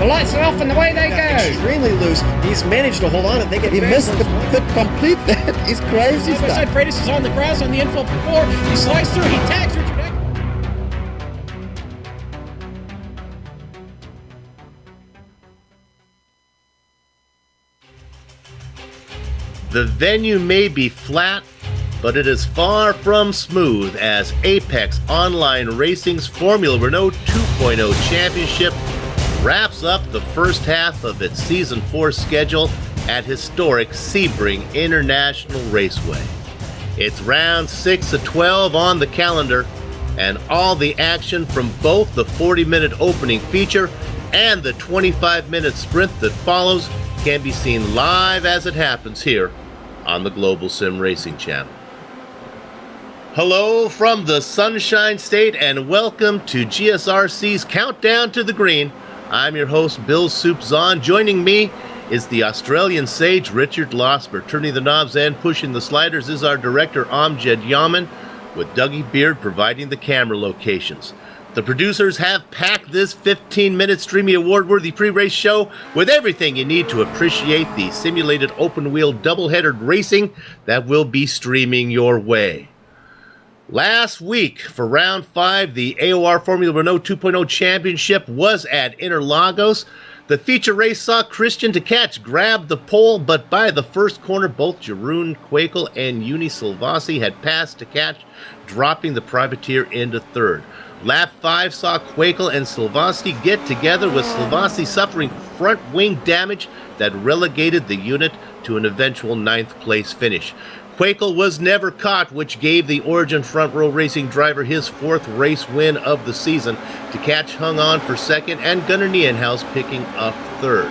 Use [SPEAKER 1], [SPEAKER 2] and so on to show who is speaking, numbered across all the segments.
[SPEAKER 1] The lights are off and away they go.
[SPEAKER 2] Extremely loose. He's managed to hold on and think
[SPEAKER 3] He missed the complete. That is crazy stuff.
[SPEAKER 1] Side Freitas is on the grass on the infield before. He slides through. He tags Richard Eck.
[SPEAKER 4] The venue may be flat, but it is far from smooth as Apex Online Racing's Formula Renault 2.0 Championship wraps up the first half of its Season 4 schedule at historic Sebring International Raceway. It's round 6 of 12 on the calendar, and all the action from both the 40-minute opening feature and the 25-minute sprint that follows can be seen live as it happens here on the Global Sim Racing Channel. Hello from the Sunshine State and welcome to GSRC's Countdown to the Green. I'm your host, Bill Soup Zahn. Joining me is the Australian sage, Richard Losber. Turning the knobs and pushing the sliders is our director, Amjad Yaman, with Dougie Beard providing the camera locations. The producers have packed this 15-minute Streamy Award-worthy pre-race show with everything you need to appreciate the simulated open-wheel double-headered racing that will be streaming your way. Last week, for round 5, the AOR Formula Renault 2.0 Championship was at Interlagos. The feature race saw Christian Tkac grab the pole, but by the first corner, both Jeroen Kwekel and Uni Silvassi had passed Tkac, dropping the privateer into third. Lap 5 saw Kwekel and Silvassi get together, with Silvassi suffering front wing damage that relegated the unit to an eventual 9th place finish. Kwekel was never caught, which gave the Origin Front Row Racing driver his 4th race win of the season. Tkac hung on for 2nd, and Gunnar Nienhuis picking up 3rd.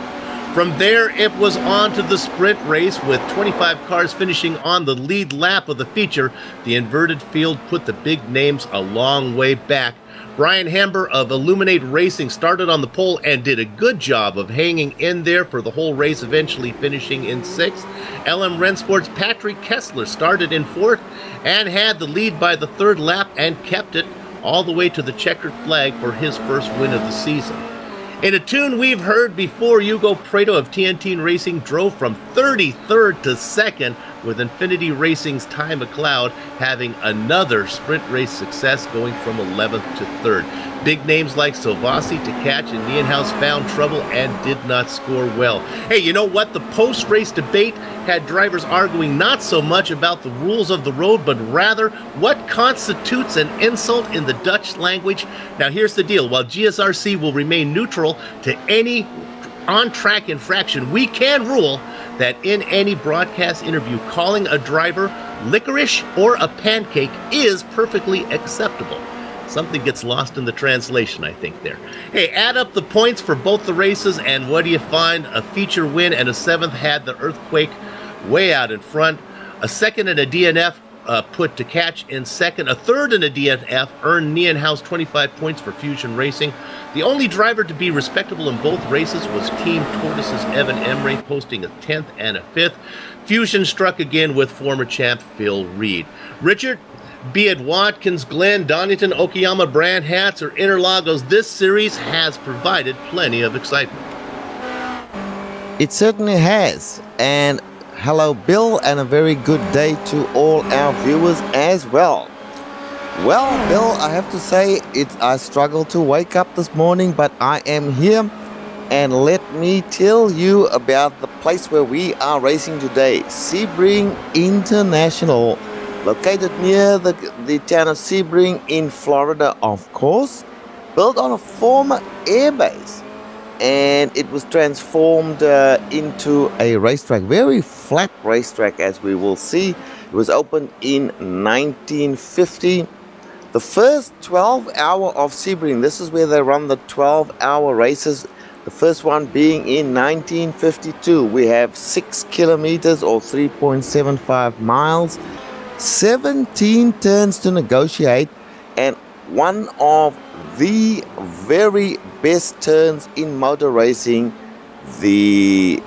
[SPEAKER 4] From there, it was on to the sprint race, with 25 cars finishing on the lead lap of the feature. The inverted field put the big names a long way back. Brian Hamber of Illuminate Racing started on the pole and did a good job of hanging in there for the whole race, eventually finishing in 6th. LM Rennsport's Patrick Kessler started in 4th and had the lead by the 3rd lap and kept it all the way to the checkered flag for his first win of the season. In a tune we've heard before, Hugo Prado of TNT Racing drove from 33rd to 2nd, with Infinity Racing's Ty McLeod having another sprint race success, going from 11th to 3rd. Big names like Silvassi, Tkac, and Nienhuis found trouble and did not score well. Hey, you know what? The post-race debate had drivers arguing not so much about the rules of the road, but rather what constitutes an insult in the Dutch language. Now, here's the deal. While GSRC will remain neutral to any on-track infraction, we can rule that in any broadcast interview, calling a driver licorice or a pancake is perfectly acceptable. Something gets lost in the translation, I think, there. Hey, add up the points for both the races, and what do you find? A feature win and a 7th had the Earthquake way out in front. A 2nd and a DNF put Tkac in 2nd. A 3rd and a DNF earned Nienhuis 25 points for Fusion Racing. The only driver to be respectable in both races was Team Tortoise's Evan Emre, posting a 10th and a 5th. Fusion struck again with former champ Phil Reed. Richard, be it Watkins, Glen, Donington, Okayama, Brand Hats, or Interlagos, this series has provided plenty of excitement.
[SPEAKER 3] It certainly has. And hello, Bill, and a very good day to all our viewers as well. Well, Bill, I have to say, I struggled to wake up this morning, but I am here. And let me tell you about the place where we are racing today. Sebring International, located near the town of Sebring in Florida, of course. Built on a former airbase. And it was transformed into a racetrack, very flat racetrack, as we will see. It was opened in 1950. The first 12-hour of Sebring, this is where they run the 12-hour races. The first one being in 1952. We have 6 kilometers or 3.75 miles, 17 turns to negotiate, and one of the very best turns in motor racing, the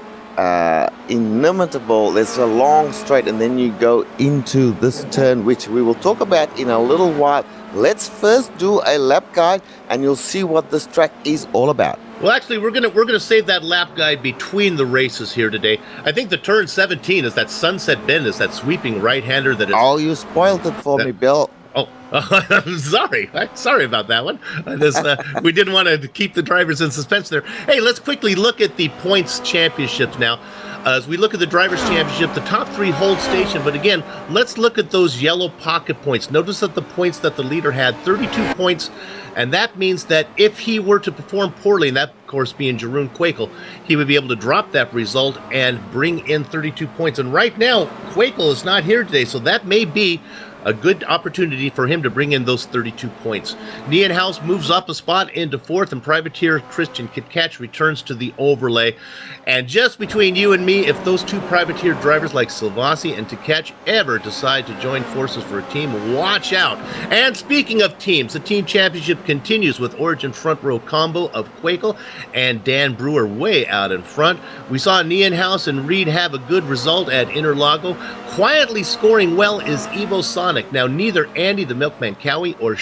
[SPEAKER 3] inimitable, there's a long straight and then you go into this turn, which we will talk about in a little while. Let's first do a lap guide and you'll see what this track is all about.
[SPEAKER 4] Well, actually, we're gonna save that lap guide between the races here today. I think the turn 17 is that sunset bend, is that sweeping right-hander that is.
[SPEAKER 3] Oh, you spoiled it for me, Bill.
[SPEAKER 4] Oh, I'm sorry. Sorry about that one. We didn't want to keep the drivers in suspense there. Hey, let's quickly look at the points championships now. As we look at the Drivers' Championship, the top three hold station. But again, let's look at those yellow pocket points. Notice that the points that the leader had, 32 points. And that means that if he were to perform poorly, and that, of course, being Jeroen Kwekel, he would be able to drop that result and bring in 32 points. And right now, Kwekel is not here today, so that may be a good opportunity for him to bring in those 32 points. Nienhuis moves up a spot into fourth, and privateer Christian Kitkach returns to the overlay. And just between you and me, if those two privateer drivers like Silvassi and Kitkach ever decide to join forces for a team, watch out. And speaking of teams, the team championship continues with Origin front row combo of Kwekel and Dan Brewer way out in front. We saw Nienhuis and Reed have a good result at Interlago. Quietly scoring well is Evo Sonic. Now, neither Andy the Milkman Cowie or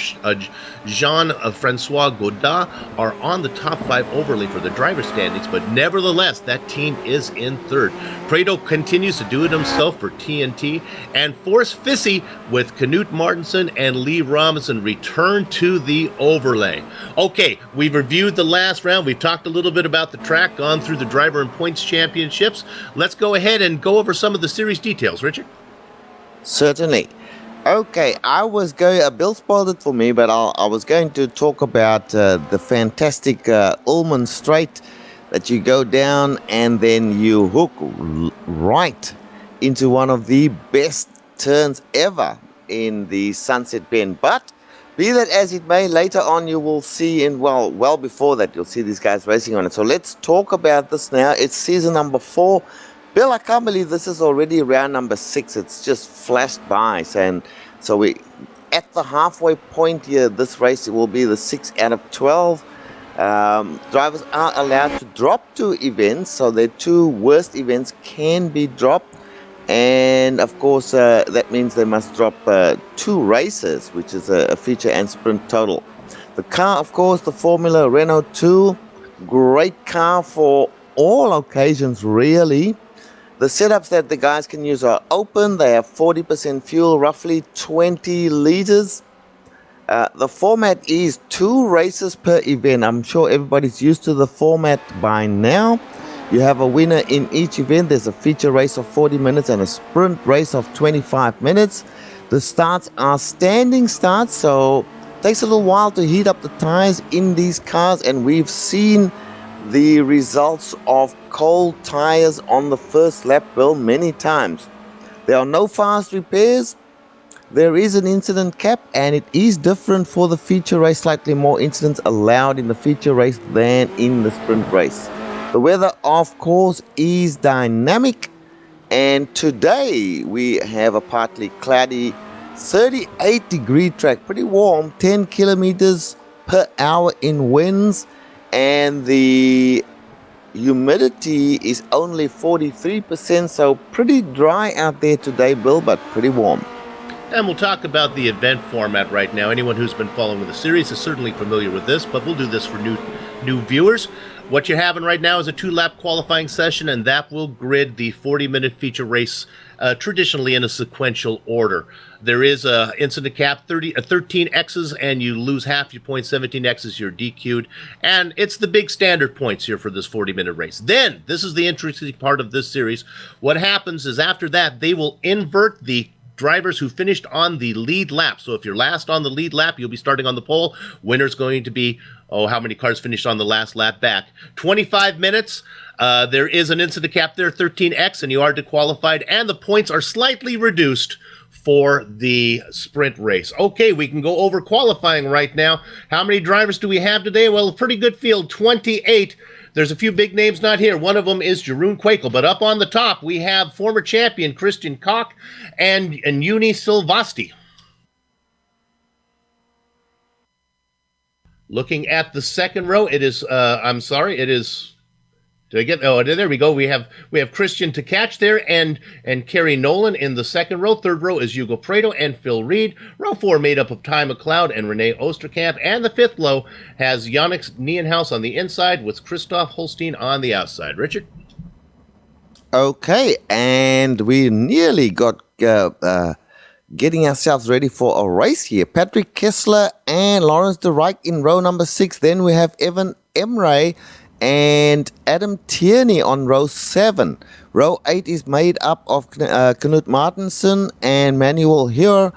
[SPEAKER 4] Jean-Francois Godin are on the top five overlay for the driver standings, but nevertheless, that team is in third. Prado continues to do it himself for TNT, and Force Fissy with Knut Martinson and Lee Robinson return to the overlay. Okay, we've reviewed the last round. We've talked a little bit about the track, gone through the driver and points championships. Let's go ahead and go over some of the series details. Richard?
[SPEAKER 3] Certainly. Okay, Bill spoiled it for me, but I was going to talk about the fantastic Ullman Straight that you go down and then you hook right into one of the best turns ever in the Sunset Bend. But be that as it may, later on you will see, well before that, you'll see these guys racing on it. So let's talk about this now. It's season number 4. Bill, I can't believe this is already round number 6. It's just flashed by. And so we at the halfway point here, this race will be the 6 out of 12. Drivers are allowed to drop 2 events, so their 2 worst events can be dropped. And of course, that means they must drop 2 races, which is a feature and sprint total. The car, of course, the Formula Renault 2, great car for all occasions, really. The setups that the guys can use are open. They have 40% fuel, roughly 20 liters. The format is 2 races per event. I'm sure everybody's used to the format by now. You have a winner in each event. There's a feature race of 40 minutes and a sprint race of 25 minutes. The starts are standing starts, so it takes a little while to heat up the tires in these cars, and we've seen the results of cold tires on the first lap, Bill, many times. There are no fast repairs. There is an incident cap, and it is different for the feature race. Slightly more incidents allowed in the feature race than in the sprint race. The weather, of course, is dynamic, and today we have a partly cloudy 38-degree track, pretty warm, 10 kilometers per hour in winds. And the humidity is only 43%, so pretty dry out there today, Bill, but pretty warm.
[SPEAKER 4] And we'll talk about the event format right now. Anyone who's been following the series is certainly familiar with this, but we'll do this for new viewers. What you're having right now is a 2-lap qualifying session, and that will grid the 40-minute feature race traditionally in a sequential order. There is a incident cap, 13 X's, and you lose half your points. 17 X's, you're DQ'd. And it's the big standard points here for this 40-minute race. Then, this is the interesting part of this series. What happens is after that, they will invert the drivers who finished on the lead lap. So if you're last on the lead lap, you'll be starting on the pole. Winner's going to be, how many cars finished on the last lap back? 25 minutes. There is an incident cap there, 13X, and you are disqualified. And the points are slightly reduced for the sprint race. Okay, we can go over qualifying right now. How many drivers do we have today? Well, a pretty good field, 28. There's a few big names not here. One of them is Jeroen Kwekel, but up on the top we have former champion Christian Koch and Uni Silvasti. Looking at the second row, it is, Did I get? Oh, there we go. We have Christian to catch there, and Kerry Nolan in the second row. Third row is Hugo Prado and Phil Reed. Row 4 made up of Ty McLeod and Renee Osterkamp, and the fifth row has Yannick Nienhaus on the inside with Christoph Holstein on the outside. Richard.
[SPEAKER 3] Okay, and we nearly got getting ourselves ready for a race here. Patrick Kessler and Lawrence de Rijk in row number 6. Then we have Evan Emre and Adam Tierney on row 7. Row 8 is made up of Knut Martensen and Manuel Heer.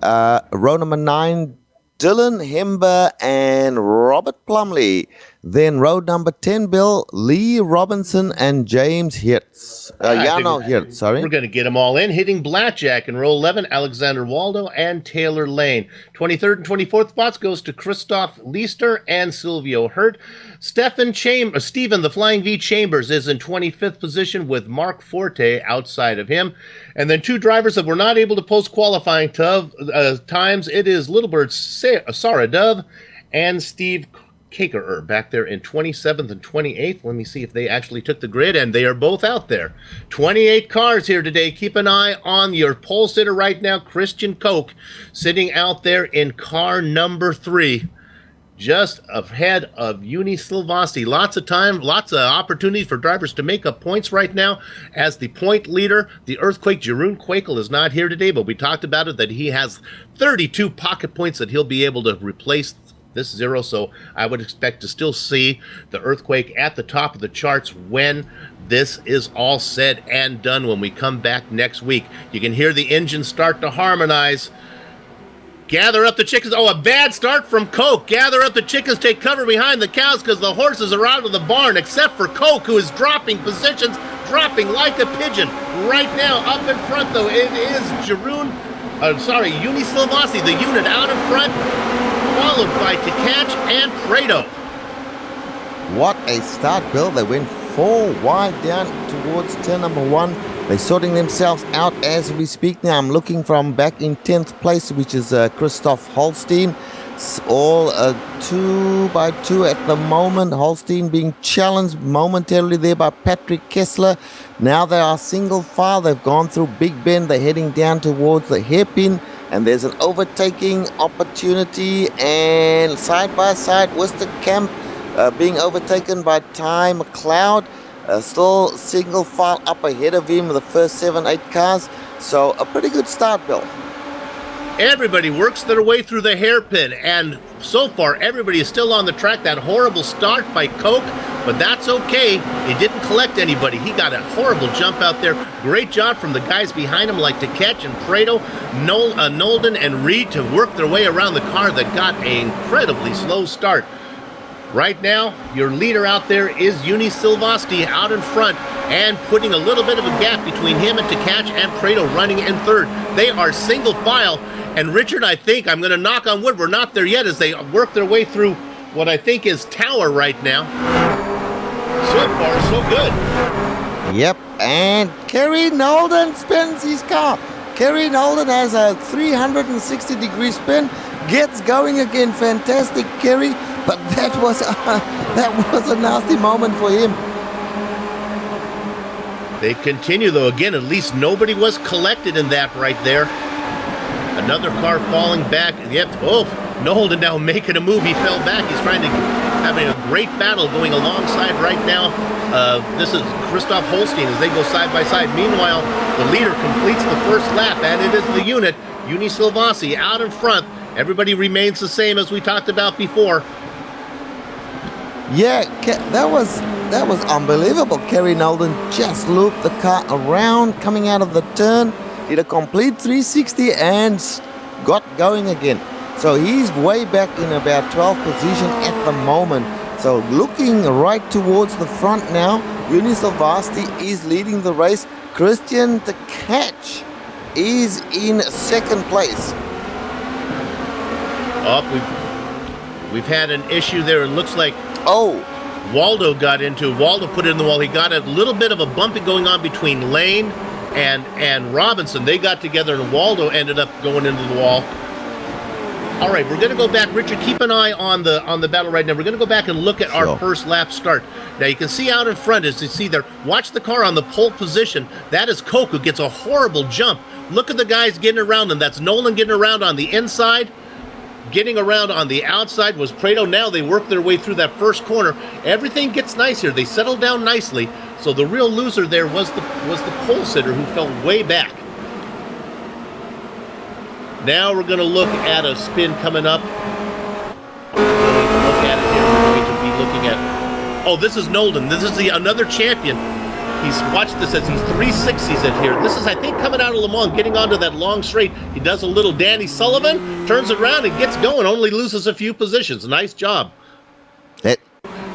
[SPEAKER 3] Row number 9, Dylan Hember and Robert Plumley. Then row number 10, Bill, Lee Robinson and James Hirtz. Jarno Hirtz, sorry.
[SPEAKER 4] We're going to get them all in. Hitting blackjack in row 11, Alexander Waldo and Taylor Lane. 23rd and 24th spots goes to Christoph Leister and Silvio Hurt. Stephen the Flying V Chambers is in 25th position with Mark Forte outside of him. And then 2 drivers that were not able to post qualifying times. It is Little Bird Sarah Dove and Steve Kakerer back there in 27th and 28th. Let me see if they actually took the grid, and they are both out there. 28 cars here today. Keep an eye on your pole sitter right now, Christian Koch, sitting out there in car number 3, just ahead of Uni Silvasti. Lots of time, lots of opportunity for drivers to make up points right now. As the point leader, the Earthquake, Jeroen Quakel, is not here today, but we talked about it, that he has 32 pocket points that he'll be able to replace this 0, so I would expect to still see the Earthquake at the top of the charts when this is all said and done, when we come back next week. You can hear the engine start to harmonize. Gather up the chickens. Oh, a bad start from Koch. Gather up the chickens, take cover behind the cows, because the horses are out of the barn, except for Koch, who is dropping positions, dropping like a pigeon. Right now, up in front, though, it is Uni Silvasti, the unit out in front, followed by Tkach and Prado.
[SPEAKER 3] What a start, Bill. They went 4 wide down towards turn number 1. They're sorting themselves out as we speak now. I'm looking from back in 10th place, which is Christoph Holstein. It's all 2 by 2 at the moment. Holstein being challenged momentarily there by Patrick Kessler. Now they are single file. They've gone through Big Bend. They're heading down towards the hairpin. And there's an overtaking opportunity, and side by side Westerkamp being overtaken by Ty McLeod. Still single file up ahead of him, the first 7-8 cars. So a pretty good start, Bill.
[SPEAKER 4] Everybody works their way through the hairpin, and so far everybody is still on the track. That horrible start by Koch, but that's okay. He didn't collect anybody. He got a horrible jump out there. Great job from the guys behind him, like Tkach and Prado, Nolden and Reed, to work their way around the car that got an incredibly slow start. Right now, your leader out there is Uni Silvasti out in front, and putting a little bit of a gap between him and Tkach and Prado running in third. They are single file. And Richard, I think, I'm going to knock on wood, we're not there yet, as they work their way through what I think is Tower right now. So far, so good.
[SPEAKER 3] Yep, and Kerry Nolden spins his car. Kerry Nolden has a 360-degree spin, gets going again. Fantastic, Kerry. But that was a nasty moment for him.
[SPEAKER 4] They continue, though. Again, at least nobody was collected in that right there. Another car falling back. Yep. Oh, Nolden now making a move. He fell back. He's having a great battle going alongside right now. This is Christoph Holstein as they go side by side. Meanwhile, the leader completes the first lap, and it is the unit, Uni Silvasti, out in front. Everybody remains the same as we talked about before.
[SPEAKER 3] Yeah, that was unbelievable. Kerry Nolden just looped the car around, coming out of the turn, did a complete 360 and got going again. So he's way back in about 12th position at the moment. So looking right towards the front now, Uni Silvasti is leading the race. Christian Tkach is in second place.
[SPEAKER 4] We've had an issue there. It looks like Waldo put it in the wall. He got a little bit of a bumping going on between Lane and Robinson. They got together and Waldo ended up going into the wall. All right, we're going to go back. Richard, keep an eye on the battle right now. We're going to go back and look at our first lap start. Now, you can see out in front, as you see there, watch the car on the pole position. That is Koch, who gets a horrible jump. Look at the guys getting around him. That's Nolan getting around on the inside. Getting around on the outside was Prado. Now they work their way through that first corner. Everything gets nice here. They settle down nicely. So the real loser there was the pole sitter, who fell way back. Now we're going to look at a spin coming up. We're going to look at it here. We're going to be looking at... Oh, this is Nolden. This is another champion. He's watched this as he's 360s it here. This is, I think, coming out of Le Mans, getting onto that long straight. He does a little Danny Sullivan, turns around and gets going. Only loses a few positions. Nice job.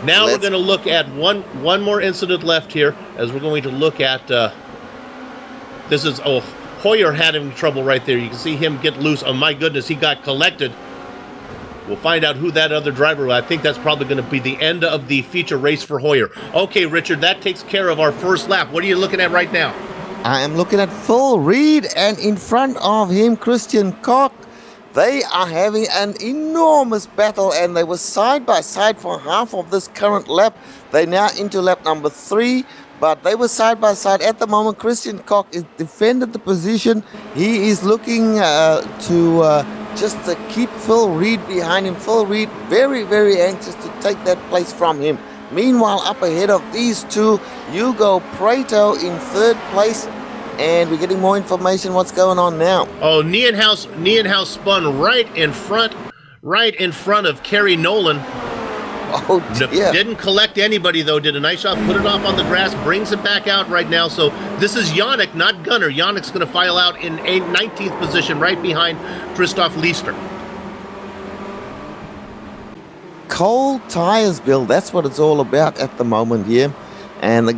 [SPEAKER 4] Now we're going to look at one more incident left here, as we're going to look at... this is... Oh, Hoyer having trouble right there. You can see him get loose. Oh, my goodness, he got collected. We'll find out who that other driver was. I think that's probably going to be the end of the feature race for Hoyer. Okay, Richard, that takes care of our first lap. What are you looking at right now?
[SPEAKER 3] I am looking at Phil Reed, and in front of him, Christian Koch. They are having an enormous battle, and they were side by side for half of this current lap. They're now into lap number 3. But they were side by side. At the moment, Christian Koch is defended the position. He is looking to keep Phil Reed behind him. Phil Reed very, very anxious to take that place from him. Meanwhile, up ahead of these two, Hugo Prato in 3rd place. And we're getting more information what's going on now.
[SPEAKER 4] Oh, Nienhouse spun right in front of Kerry Nolan.
[SPEAKER 3] Oh, dear.
[SPEAKER 4] Didn't collect anybody, though. Did a nice job. Put it off on the grass. Brings it back out right now. So this is Yannick, not Gunnar. Yannick's going to file out in a 19th position right behind Christoph Leister.
[SPEAKER 3] Cold tires, Bill. That's what it's all about at the moment here. And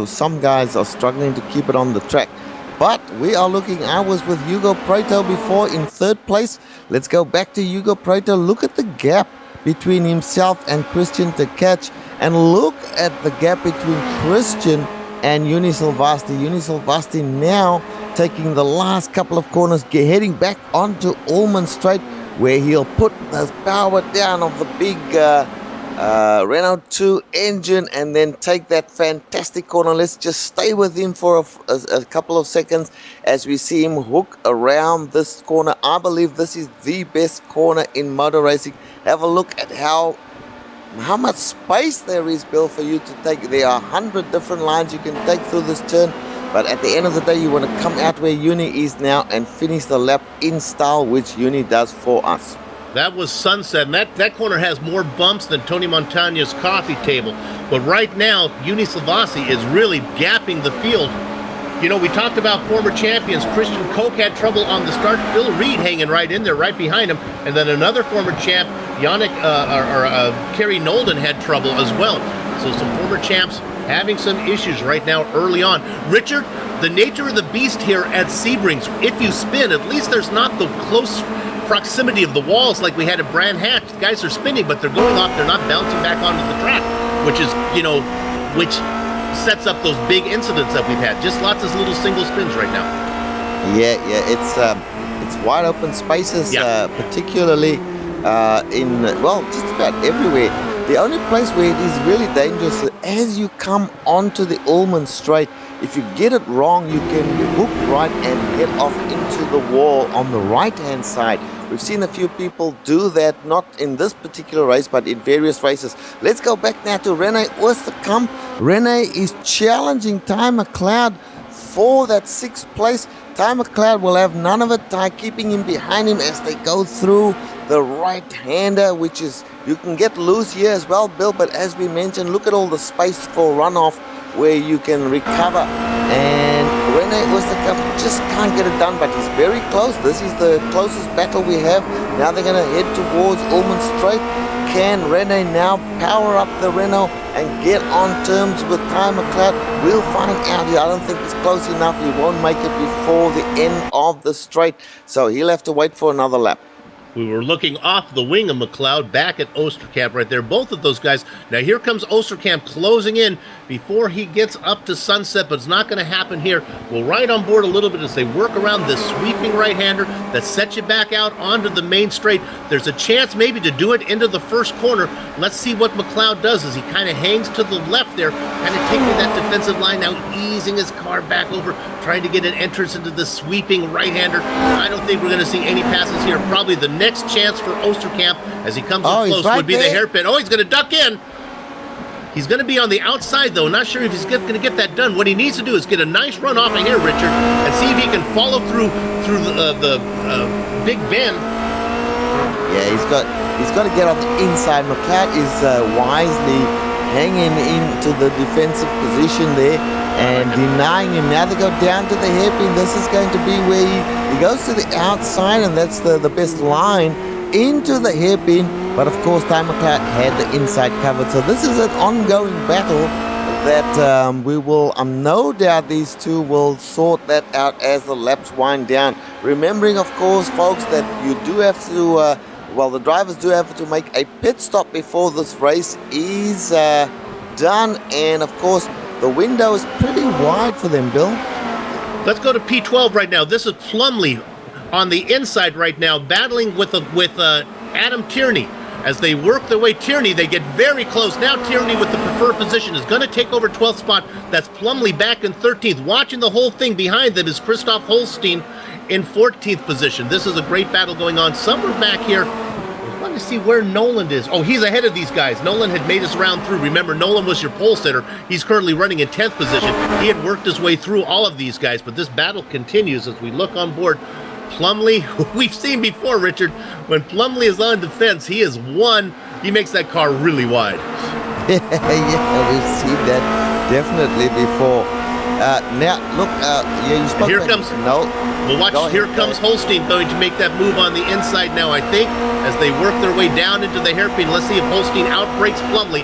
[SPEAKER 3] some guys are struggling to keep it on the track. But we are looking. I was with Hugo Prato before in 3rd place. Let's go back to Hugo Prato. Look at the gap between himself and Christian to catch, and look at the gap between Christian and Juni Silvasti. Juni Silvasti now taking the last couple of corners, heading back onto Ullman Straight, where he'll put the power down of the big Renault 2 engine and then take that fantastic corner. Let's just stay with him for a couple of seconds as we see him hook around this corner. I believe this is the best corner in motor racing. Have a look at how much space there is, Bill, for you to take. There are 100 different lines you can take through this turn, but at the end of the day, you want to come out where Juni is now and finish the lap in style, which Juni does for us.
[SPEAKER 4] That was Sunset, and that corner has more bumps than Tony Montagna's coffee table. But right now, Juni Silvasti is really gapping the field. You know, we talked about former champions. Christian Koch had trouble on the start. Phil Reed hanging right in there, right behind him. And then another former champ, Kerry Nolden, had trouble as well. So some former champs having some issues right now early on. Richard, the nature of the beast here at Sebring's, if you spin, at least there's not the close proximity of the walls like we had at Brand Hatch. The guys are spinning, but they're going off. They're not bouncing back onto the track, which sets up those big incidents that we've had. Just lots of little single spins right now.
[SPEAKER 3] Yeah, it's wide open spaces, particularly in just about everywhere. The only place where it is really dangerous is as you come onto the Ullman Straight. If you get it wrong, you can hook right and get off into the wall on the right-hand side. We've seen a few people do that, not in this particular race, but in various races. Let's go back now to René Oosterkamp. René is challenging Ty McLeod for that 6th place. Ty McLeod will have none of it. Ty keeping him behind him as they go through the right-hander, which is, you can get loose here as well, Bill, but as we mentioned, look at all the space for runoff where you can recover. And René Oosterkamp just can't get it done, but he's very close. This is the closest battle we have. Now they're going to head towards Ullman Straight. Can René now power up the Renault and get on terms with Ty McLeod? We'll find out. I don't think it's close enough. He won't make it before the end of the straight, so he'll have to wait for another lap.
[SPEAKER 4] We were looking off the wing of McLeod back at Osterkamp right there. Both of those guys. Now here comes Osterkamp closing in before he gets up to Sunset, but it's not going to happen here. We'll ride on board a little bit as they work around this sweeping right-hander that sets you back out onto the main straight. There's a chance maybe to do it into the first corner. Let's see what McLeod does as he kind of hangs to the left there, kind of taking that defensive line now, easing his car back over, trying to get an entrance into the sweeping right-hander. I don't think we're going to see any passes here. Probably the next chance for Osterkamp as he comes in close would be the hairpin. Oh, he's going to duck in. He's going to be on the outside, though. Not sure if he's going to get that done. What he needs to do is get a nice run off of here, Richard, and see if he can follow through the big bend.
[SPEAKER 3] Yeah, he's got to get on the inside. McLeod is wisely hanging into the defensive position there and denying him. Now they go down to the hairpin. This is going to be where he goes to the outside, and that's the best line into the hairpin. But of course, Ty McLeod had the inside covered. So this is an ongoing battle that we will, no doubt these two will sort that out as the laps wind down. Remembering, of course, folks, that you do have to, the drivers do have to make a pit stop before this race is done. And of course, the window is pretty wide for them, Bill.
[SPEAKER 4] Let's go to P12 right now. This is Plumley on the inside right now, battling with Adam Tierney. As they work their way, Tierney, they get very close. Now Tierney with the preferred position is going to take over 12th spot. That's Plumley back in 13th. Watching the whole thing behind them is Christoph Holstein in 14th position. This is a great battle going on. Somewhere back here, I want to see where Nolan is. Oh, he's ahead of these guys. Nolan had made his round through. Remember, Nolan was your pole sitter. He's currently running in 10th position. He had worked his way through all of these guys, but this battle continues as we look on board. Plumley, we've seen before, Richard, when Plumley is on defense, he is one. He makes that car really wide.
[SPEAKER 3] Yeah, we've seen that definitely before. Now, look, you spoke
[SPEAKER 4] here comes,
[SPEAKER 3] no.
[SPEAKER 4] Well, watch, here comes Holstein going to make that move on the inside now, I think, as they work their way down into the hairpin. Let's see if Holstein outbreaks Plumley.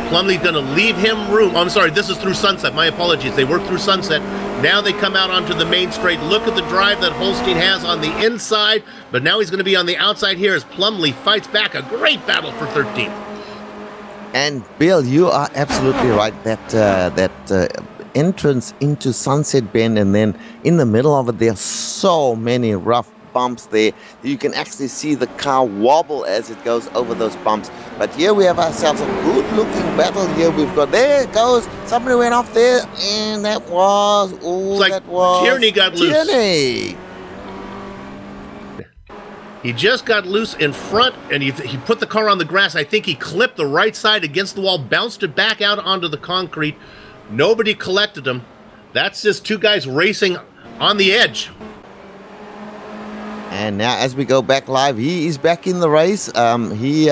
[SPEAKER 4] Plumley's going to leave him room. Oh, I'm sorry, this is through Sunset. My apologies. They work through Sunset. Now they come out onto the main straight. Look at the drive that Holstein has on the inside, but now he's going to be on the outside here as Plumley fights back. A great battle for 13th.
[SPEAKER 3] And Bill, you are absolutely right. That entrance into Sunset Bend, and then in the middle of it, there are so many rough bumps there. You can actually see the car wobble as it goes over those bumps. But here we have ourselves a good looking battle here. We've got, there it goes, somebody went off there, and that was, oh,
[SPEAKER 4] like
[SPEAKER 3] that was
[SPEAKER 4] Tierney got loose.
[SPEAKER 3] Tierney.
[SPEAKER 4] He just got loose in front, and he put the car on the grass. I think he clipped the right side against the wall, bounced it back out onto the concrete. Nobody collected him. That's just two guys racing on the edge.
[SPEAKER 3] And now as we go back live, he is back in the race. He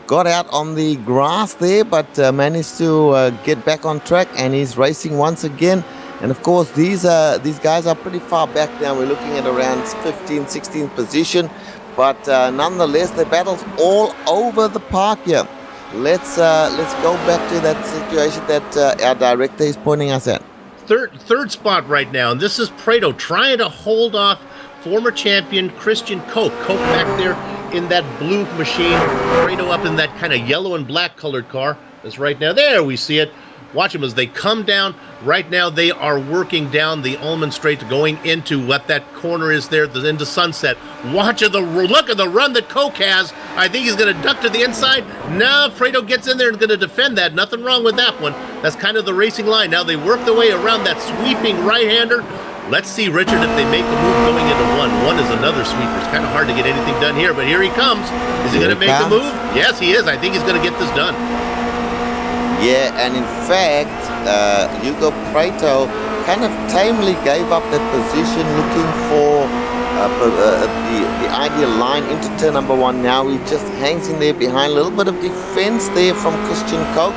[SPEAKER 3] got out on the grass there, but managed to get back on track, and he's racing once again. And of course, these guys are pretty far back now. We're looking at around 15th, 16th position. But nonetheless, the battle's all over the park here. Let's go back to that situation that our director is pointing us at.
[SPEAKER 4] Third spot right now, and this is Prado trying to hold off former champion Christian Koch. Koch back there in that blue machine, Prado up in that kind of yellow and black colored car. That's right now. There we see it. Watch them as they come down. Right now they are working down the Ullman Straight, going into what that corner is there, into Sunset. Look at the run that Koch has. I think he's going to duck to the inside. Now Fredo gets in there and going to defend that. Nothing wrong with that one. That's kind of the racing line. Now they work their way around that sweeping right-hander. Let's see, Richard, if they make the move going into one. One is another sweeper. It's kind of hard to get anything done here, but here he comes. Is he going to make the move? Yes, he is. I think he's going to get this done.
[SPEAKER 3] Yeah, and in fact, Hugo Prato kind of tamely gave up that position, looking for the ideal line into turn number one. Now he just hangs in there behind, a little bit of defense there from Christian Koch,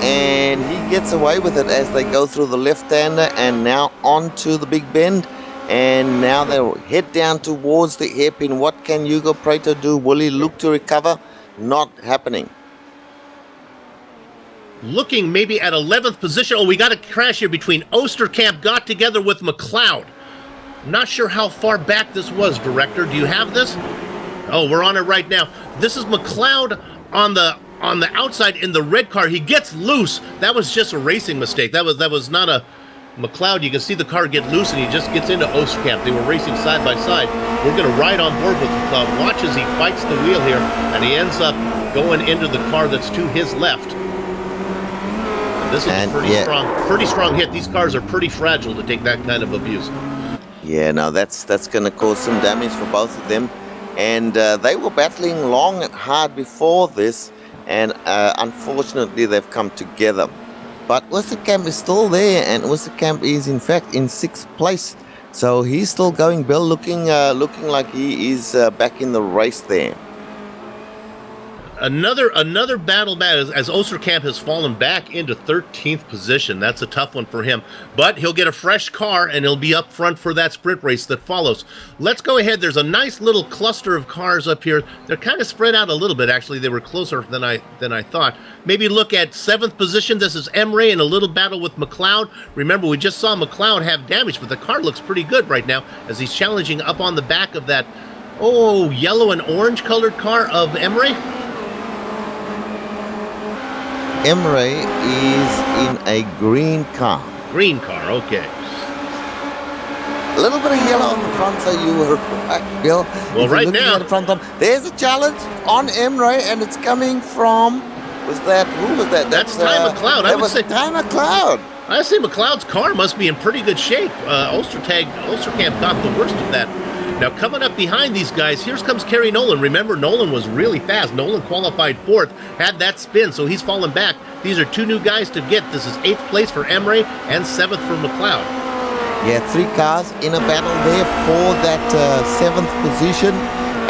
[SPEAKER 3] and he gets away with it as they go through the left-hander and now onto the big bend. And now they'll head down towards the hairpin. What can Hugo Prato do? Will he look to recover? Not happening.
[SPEAKER 4] Looking maybe at 11th position. Oh, we got a crash here between Osterkamp got together with McLeod. I'm not sure how far back this was, Director. Do you have this? Oh, we're on it right now. This is McLeod on the outside in the red car. He gets loose. That was just a racing mistake. That was not a McLeod. You can see the car get loose, and he just gets into Osterkamp. They were racing side by side. We're going to ride on board with McLeod. Watch as he fights the wheel here, and he ends up going into the car that's to his left. This is a pretty strong hit. These cars are pretty fragile to take that kind of abuse.
[SPEAKER 3] Yeah, no, that's going to cause some damage for both of them. And they were battling long and hard before this, and unfortunately they've come together. But Osterkamp is still there, and Osterkamp is in fact in 6th place. So he's still going, Bill, looking like he is back in the race there.
[SPEAKER 4] Another battle as Osterkamp has fallen back into 13th position. That's a tough one for him. But he'll get a fresh car, and he'll be up front for that sprint race that follows. Let's go ahead. There's a nice little cluster of cars up here. They're kind of spread out a little bit, actually. They were closer than I thought. Maybe look at 7th position. This is Emre in a little battle with McLeod. Remember, we just saw McLeod have damage, but the car looks pretty good right now as he's challenging up on the back of that, yellow and orange colored car of Emre.
[SPEAKER 3] Emre is in a green car.
[SPEAKER 4] Green car, okay.
[SPEAKER 3] A little bit of yellow on the front, so you were right, Bill.
[SPEAKER 4] Well, right now,
[SPEAKER 3] at the front of them, there's a challenge on Emre, and it's coming from. Who was that?
[SPEAKER 4] That's Ty McLeod.
[SPEAKER 3] That was Ty McLeod.
[SPEAKER 4] I say McLeod's car must be in pretty good shape. Osterkamp got the worst of that. Now, coming up behind these guys, here comes Kerry Nolan. Remember, Nolan was really fast. Nolan qualified 4th, had that spin, so he's fallen back. These are 2 new guys to get. This is 8th place for Emre and 7th for McLeod.
[SPEAKER 3] Yeah, 3 cars in a battle there for that 7th position.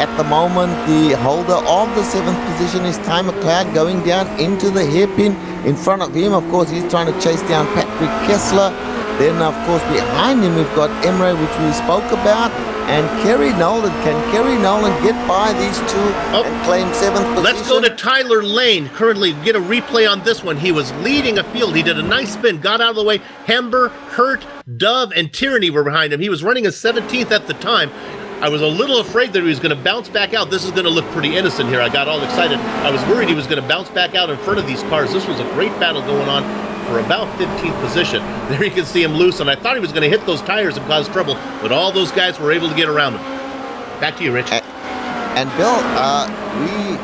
[SPEAKER 3] At the moment, the holder of the 7th position is Ty McLeod going down into the hairpin. In front of him, of course, he's trying to chase down Patrick Kessler. Then, of course, behind him, we've got Emre, which we spoke about, and Kerry Nolan. Can Kerry Nolan get by these 2 and claim 7th position?
[SPEAKER 4] Let's go to Tyler Lane. Currently, get a replay on this one. He was leading a field. He did a nice spin, got out of the way. Hember, Hurt, Dove, and Tyranny were behind him. He was running a 17th at the time. I was a little afraid that he was going to bounce back out. This is going to look pretty innocent here. I got all excited. I was worried he was going to bounce back out in front of these cars. This was a great battle going on for about 15th position. There you can see him loose, and I thought he was going to hit those tires and cause trouble, but all those guys were able to get around him. Back to you, Rich.
[SPEAKER 3] And Bill, we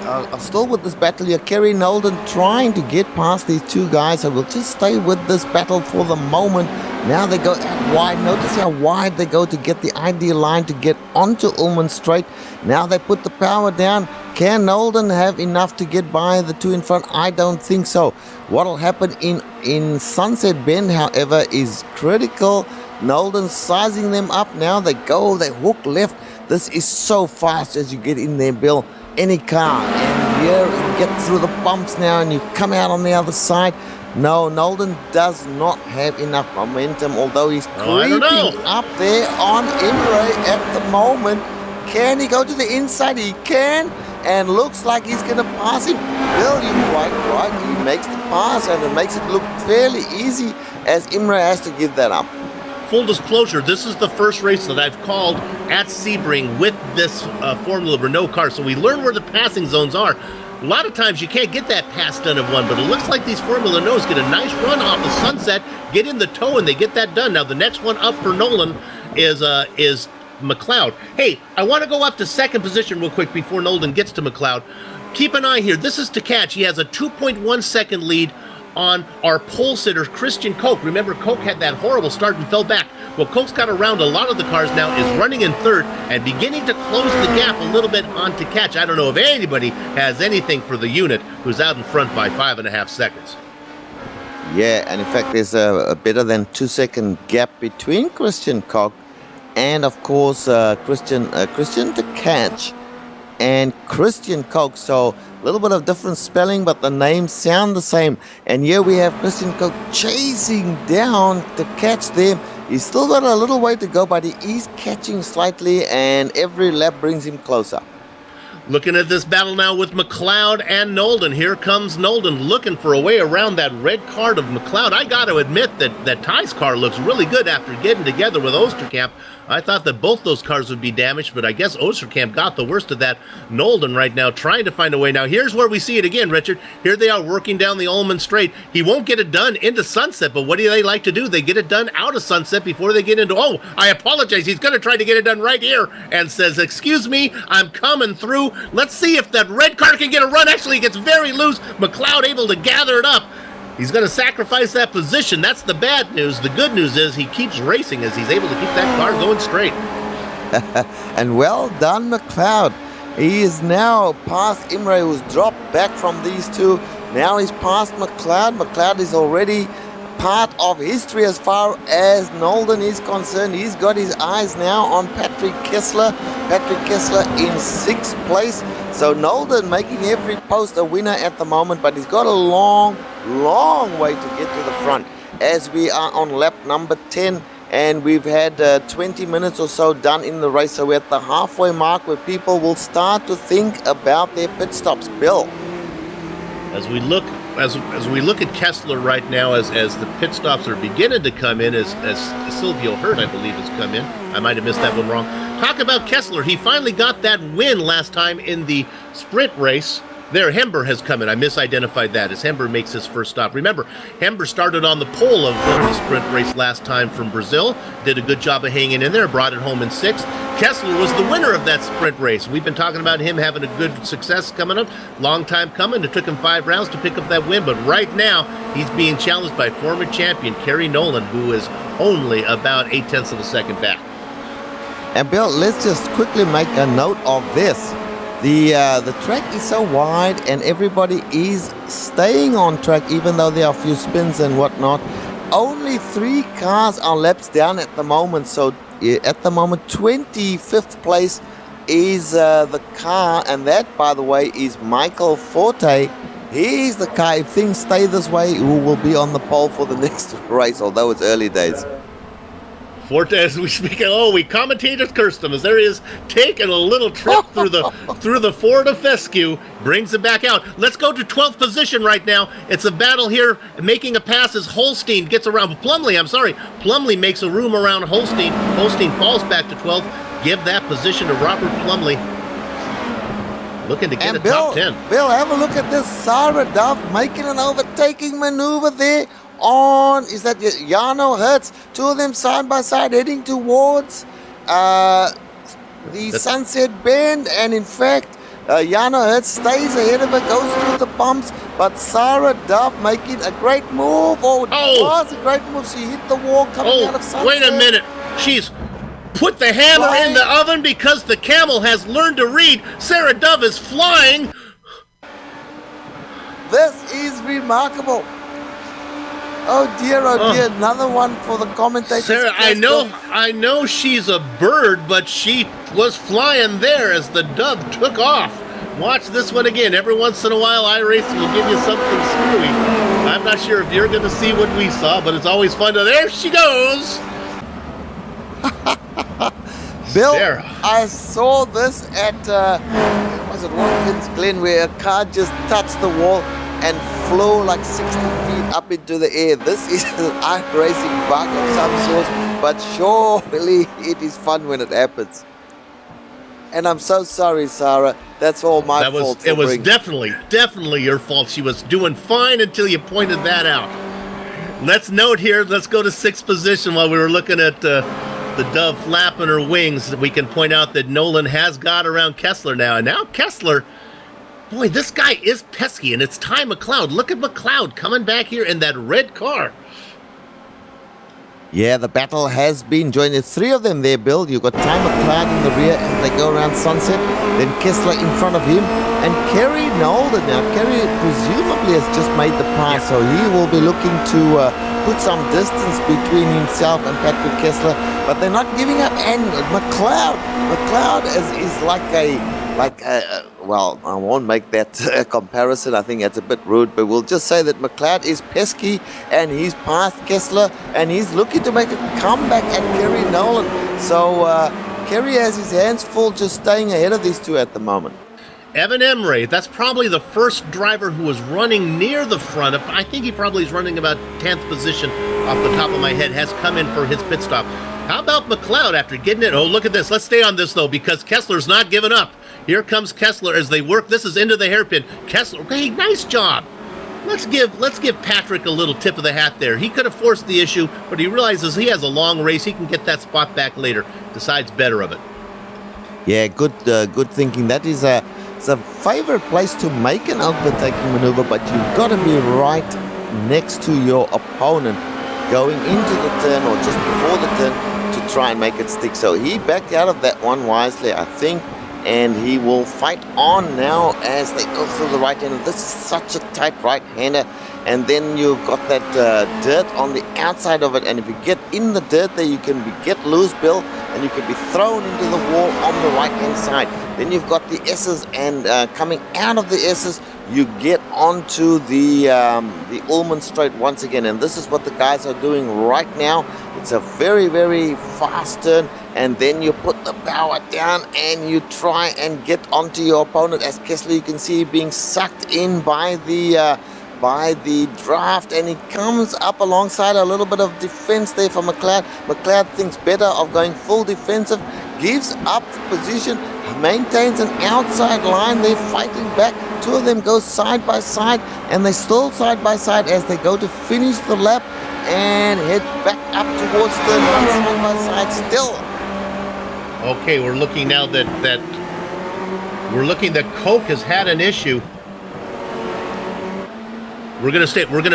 [SPEAKER 3] are still with this battle here. Kerry Nolan trying to get past these 2 guys, so we'll just stay with this battle for the moment. Now they go out wide. Notice how wide they go to get the ideal line to get onto Ullman Straight. Now they put the power down. Can Nolan have enough to get by the 2 in front? I don't think so. What'll happen in Sunset Bend, however, is critical. Nolan's sizing them up now. They hook left. This is so fast as you get in there, Bill. Any car. And here you get through the bumps now and you come out on the other side. No, Nolan does not have enough momentum, although he's creeping up there on Emre at the moment. Can he go to the inside? He can, and looks like he's going to pass him. Bill, you're quite right. He makes the pass, and it makes it look fairly easy as Emre has to give that up.
[SPEAKER 4] Full disclosure, this is the first race that I've called at Sebring with this Formula Renault car, so we learn where the passing zones are. A lot of times you can't get that pass done in one, but it looks like these Formula Renaults get a nice run off the Sunset, get in the toe, and they get that done. Now, the next one up for Nolan is McLeod. Hey, I want to go up to 2nd position real quick before Nolan gets to McLeod. Keep an eye here. This is to catch. He has a 2.1 second lead on our pole sitter, Christian Koch. Remember, Koch had that horrible start and fell back. Well, Koch's got around a lot of the cars now, is running in 3rd and beginning to close the gap a little bit on to catch. I don't know if anybody has anything for the unit, who's out in front by 5.5 seconds.
[SPEAKER 3] Yeah, and in fact, there's a better than 2-second gap between Christian Koch and, of course, Christian to catch and Christian Koch. So a little bit of different spelling, but the names sound the same. And here we have Christian Koch chasing down to catch them. He's still got a little way to go, but he is catching slightly, and every lap brings him closer.
[SPEAKER 4] Looking at this battle now with McLeod and Nolan. Here comes Nolan looking for a way around that red card of McLeod. I got to admit that Ty's car looks really good after getting together with Osterkamp. I thought that both those cars would be damaged, but I guess Oosterkamp got the worst of that. Nolden right now trying to find a way. Now, here's where we see it again, Richard. Here they are working down the Ullman Straight. He won't get it done into Sunset, but what do they like to do? They get it done out of Sunset before they get into, oh, I apologize. He's going to try to get it done right here and says, excuse me, I'm coming through. Let's see if that red car can get a run. Actually, it gets very loose. McLeod able to gather it up. He's going to sacrifice that position. That's the bad news. The good news is he keeps racing as he's able to keep that car going straight.
[SPEAKER 3] And well done, McLeod. He is now past Imre, who's dropped back from these two. Now he's past McLeod. McLeod is already part of history as far as Nolden is concerned. He's got his eyes now on Patrick Kessler. Patrick Kessler in 6th place. So Nolden making every post a winner at the moment, but he's got a long way to get to the front as we are on lap number 10, and we've had 20 minutes or so done in the race. So we're at the halfway mark where people will start to think about their pit stops. Bill,
[SPEAKER 4] as we look at Kessler right now, as the pit stops are beginning to come in, as Silvio Hurt, I believe, has come in. I might have missed that one wrong. Talk about Kessler. He finally got that win last time in the sprint race. There, Hember has come in. I misidentified that as Hember makes his first stop. Remember, Hember started on the pole of the sprint race last time from Brazil. Did a good job of hanging in there, brought it home in 6th. Kessler was the winner of that sprint race. We've been talking about him having a good success coming up. Long time coming. It took him 5 rounds to pick up that win, but right now he's being challenged by former champion Kerry Nolan, who is only about 0.8 of a second back.
[SPEAKER 3] and Bill, let's just quickly make a note of this. The track is so wide and everybody is staying on track even though there are a few spins and whatnot. Only 3 cars are laps down at the moment. So at the moment 25th place is the car, and that, by the way, is Michael Forte. He's the car, if things stay this way, who will be on the pole for the next race, although it's early days.
[SPEAKER 4] Forte, as we speak, we commentators cursed him as there he is taking a little trip through the Ford of Fescue, brings it back out. Let's go to 12th position right now. It's a battle here, making a pass as Holstein gets around. Plumley makes a room around Holstein. Holstein falls back to 12th. Give that position to Robert Plumley. Looking to get a top 10.
[SPEAKER 3] Bill, have a look at this. Sarah Duff making an overtaking maneuver there on, is that Jarno Hertz? 2 of them side by side heading towards the Sunset Bend, and in fact Jarno Hertz stays ahead of her, goes through the bumps, but Sarah Duff making a great move. It was a great move. She hit the wall coming out of Sunset.
[SPEAKER 4] Wait a minute. She's put the hammer in the oven because the camel has learned to read. Sarah Dove is flying.
[SPEAKER 3] This is remarkable. Oh dear, another one for the commentators.
[SPEAKER 4] Sarah, I know she's a bird, but she was flying there as the dove took off. Watch this one again. Every once in a while, iRacing will give you something screwy. I'm not sure if you're going to see what we saw, but it's always fun to, there she goes.
[SPEAKER 3] Bill,
[SPEAKER 4] Sarah.
[SPEAKER 3] I saw this at, was it Watkins Glen, where a car just touched the wall and flew like 60 feet up into the air. This is an iRacing bug of some sort, but surely it is fun when it happens. And I'm so sorry, Sarah. That's all my fault.
[SPEAKER 4] It was definitely your fault. She was doing fine until you pointed that out. Let's note here, let's go to 6th position while we were looking at the dove flapping her wings. We can point out that Nolan has got around Kessler now. And now Kessler, boy, this guy is pesky, and it's Ty McLeod. Look at McLeod coming back here in that red car. Yeah, the battle has been joined. There's 3 of them there, Bill. You've got Ty McLeod in the rear as they go around Sunset. Then Kessler in front of him. And Kerry Nolden. Now, Kerry presumably has just made the pass, so he will be looking to put some distance between himself and Patrick Kessler. But they're not giving up. And McLeod is like well, I won't make that comparison. I think that's a bit rude, but we'll just say that McLeod is pesky and he's past Kessler and he's looking to make a comeback at Kerry Nolan. So Kerry has his hands full just staying ahead of these 2 at the moment. Evan Emre, that's probably the first driver who was running near the front. I think he probably is running about 10th position off the top of my head, has come in for his pit stop. How about McLeod after getting it? Oh, look at this. Let's stay on this, though, because Kessler's not giving up. Here comes Kessler as they work. This is into the hairpin. Kessler, hey, nice job. Let's give Patrick a little tip of the hat there. He could have forced the issue, but he realizes he has a long race. He can get that spot back later. Decides better of it.
[SPEAKER 3] Yeah, good thinking. That is it's a favorite place to make an overtaking maneuver, but you've got to be right next to your opponent going into the turn or just before the turn to try and make it stick. So he backed out of that one wisely, I think, and he will fight on now as they go through the right-hander. This is such a tight right-hander, and then you've got that dirt on the outside of it, and if you get in the dirt there, you can get loose, Bill, and you can be thrown into the wall on the right-hand side. Then you've got the S's, and coming out of the S's, you get onto the Ullman Straight once again, and this is what the guys are doing right now. It's a very, very fast turn, and then you put the power down and you try and get onto your opponent. As Kessler, you can see being sucked in by the draft, and he comes up alongside a little bit of defense there for McLeod. McLeod thinks better of going full defensive, gives up position, maintains an outside line. They're fighting back. Two of them go side by side, and they still side by side as they go to finish the lap and head back up towards turn one, side by side still.
[SPEAKER 4] Okay, we're looking now that Coke has had an issue. We're gonna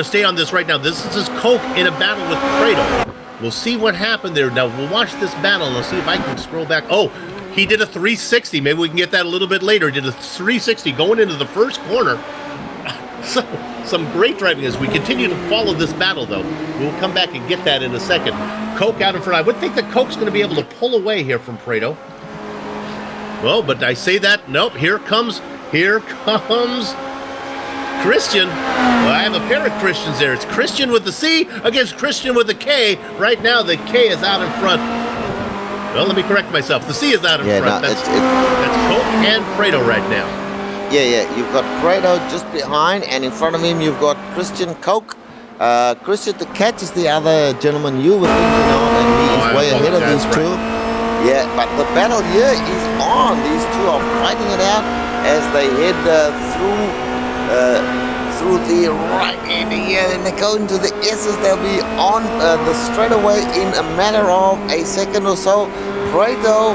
[SPEAKER 4] stay on this right now. This is Coke in a battle with Prado. We'll see what happened there. Now we'll watch this battle and I'll see if I can scroll back. Oh, he did a 360. Maybe we can get that a little bit later. He did a 360 going into the first corner. So, some great driving as we continue to follow this battle, though. We'll come back and get that in a second. Coke out in front. I would think that Coke's going to be able to pull away here from Prado. Well, but I say that. Nope. Here comes Christian. Well, I have a pair of Christians there. It's Christian with the C against Christian with the K. Right now, the K is out in front. Well, let me correct myself. The C is out in front.
[SPEAKER 3] No,
[SPEAKER 4] that's Coke and Prado right now.
[SPEAKER 3] Yeah. You've got Prado just behind, and in front of him you've got Christian Coke. Christian the Catch is the other gentleman you were thinking of, and he is way ahead of these two. Yeah, but the battle here is on. These two are fighting it out as they head through the right end here, and they go into the S's. They'll be on the straightaway in a matter of a second or so. Prado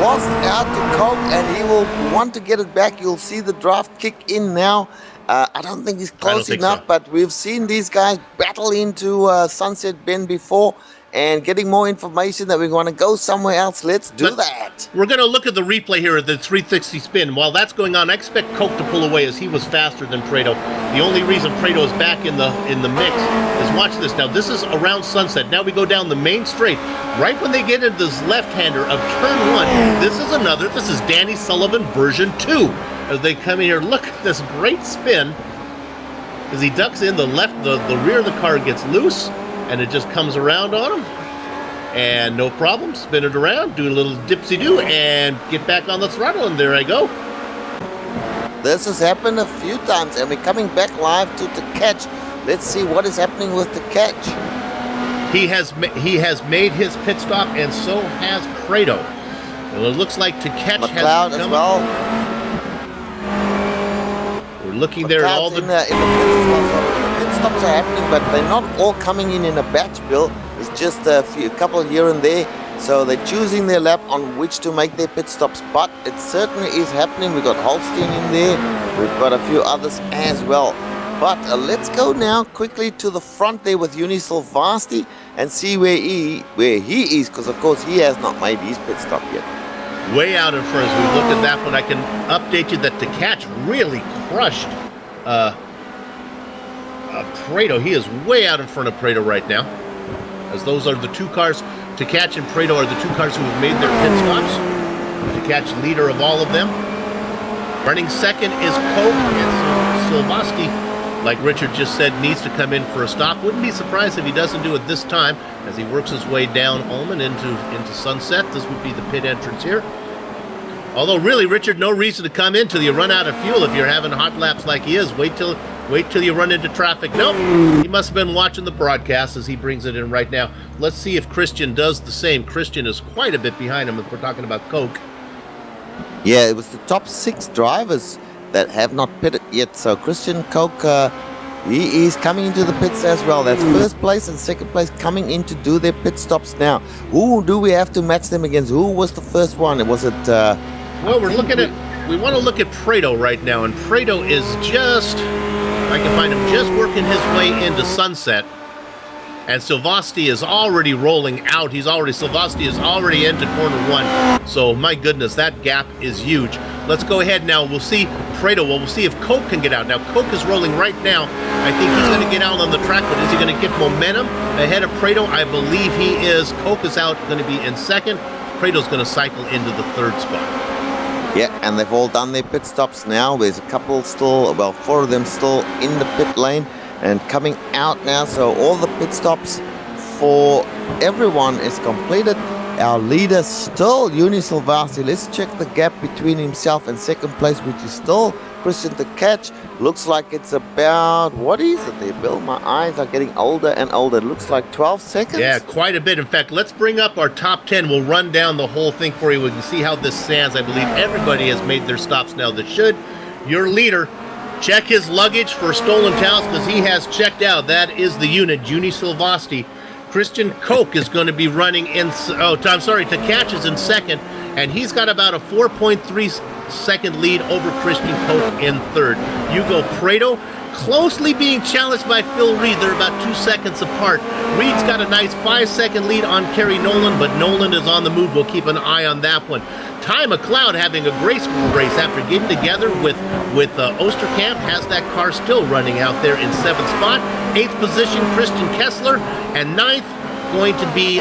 [SPEAKER 3] lost out to Coke, and he will want to get it back. You'll see the draft kick in now. I don't think he's close enough, but we've seen these guys battle into Sunset Bend before, and getting more information that we want to go somewhere else. Let's do that.
[SPEAKER 4] We're going to look at the replay here at the 360 spin. While that's going on, I expect Coke to pull away as he was faster than Prado. The only reason Prado is back in the mix is, watch this. Now, this is around Sunset. Now we go down the main straight. Right when they get into this left-hander of turn one, this is Danny Sullivan version 2. As they come in here, look at this great spin. As he ducks in, the rear of the car gets loose, and it just comes around on him, and no problem, spin it around, do a little dipsy-do, and get back on the throttle, and there I go.
[SPEAKER 3] This has happened a few times, and we're coming back live to the Catch. Let's see what is happening with the Catch.
[SPEAKER 4] He has made his pit stop, and so has Prado. Well, it looks like to Catch
[SPEAKER 3] McLeod
[SPEAKER 4] has
[SPEAKER 3] as well.
[SPEAKER 4] We're looking there at all the...
[SPEAKER 3] in the pit stops are happening, but they're not all coming in a batch, Bill. It's just a couple here and there. So they're choosing their lap on which to make their pit stops. But it certainly is happening. We've got Holstein in there. We've got a few others as well. But let's go now quickly to the front there with Unisil Vasti and see where he is, because of course he has not made his pit stop yet.
[SPEAKER 4] Way out in front. As we look at that one, I can update you that the Catch really crushed Prado. He is way out in front of Prado right now, as those are the two cars. To Catch and Prado are the two cars who have made their pit stops. To Catch, leader of all of them. Running second is Coke, and Silvasti, like Richard just said, needs to come in for a stop. Wouldn't be surprised if he doesn't do it this time, as he works his way down Ullman into Sunset. This would be the pit entrance here. Although really, Richard, no reason to come in till you run out of fuel if you're having hot laps like he is. Wait till Wait till you run into traffic. Nope. He must have been watching the broadcast as he brings it in right now. Let's see if Christian does the same. Christian is quite a bit behind him if we're talking about Coke.
[SPEAKER 3] Yeah, it was the top 6 drivers that have not pitted yet. So Christian Koch, he is coming into the pits as well. That's first place and second place coming in to do their pit stops now. Who do we have to match them against? Who was the first one? Was it...
[SPEAKER 4] Well, we want to look at Prado right now, and Prado is just, if I can find him, just working his way into Sunset. And Silvasti is already rolling out. Silvasti is already into corner 1. So, my goodness, that gap is huge. Let's go ahead now. We'll see Prado. Well, we'll see if Coke can get out. Now, Coke is rolling right now. I think he's going to get out on the track, but is he going to get momentum ahead of Prado? I believe he is. Coke is out, going to be in second. Prado's going to cycle into the third spot.
[SPEAKER 3] Yeah, and they've all done their pit stops now. There's a couple still, well, 4 of them still in the pit lane and coming out now. So all the pit stops for everyone is completed. Our leader still Juni Silvasti. Let's check the gap between himself and second place, which is still Christian to catch. Looks like it's about, what is it there, Bill? My eyes are getting older and older. It looks like 12 seconds.
[SPEAKER 4] Yeah, quite a bit. In fact, let's bring up our top 10. We'll run down the whole thing for you. We can see how this stands. I believe everybody has made their stops now that should. Your leader, check his luggage for stolen towels because he has checked out. That is the unit, Juni Silvasti. Christian Koch is going to be running in, Takac is in second, and he's got about a 4.3 second lead over Christian Koch in third. Hugo Prado closely being challenged by Phil Reed. They're about 2 seconds apart. Reed's got a nice 5-second lead on Kerry Nolan, but Nolan is on the move. We'll keep an eye on that one. Ty McLeod having a great race after getting together with Osterkamp, has that car still running out there in 7th spot. 8th position, Christian Kessler, and 9th going to be,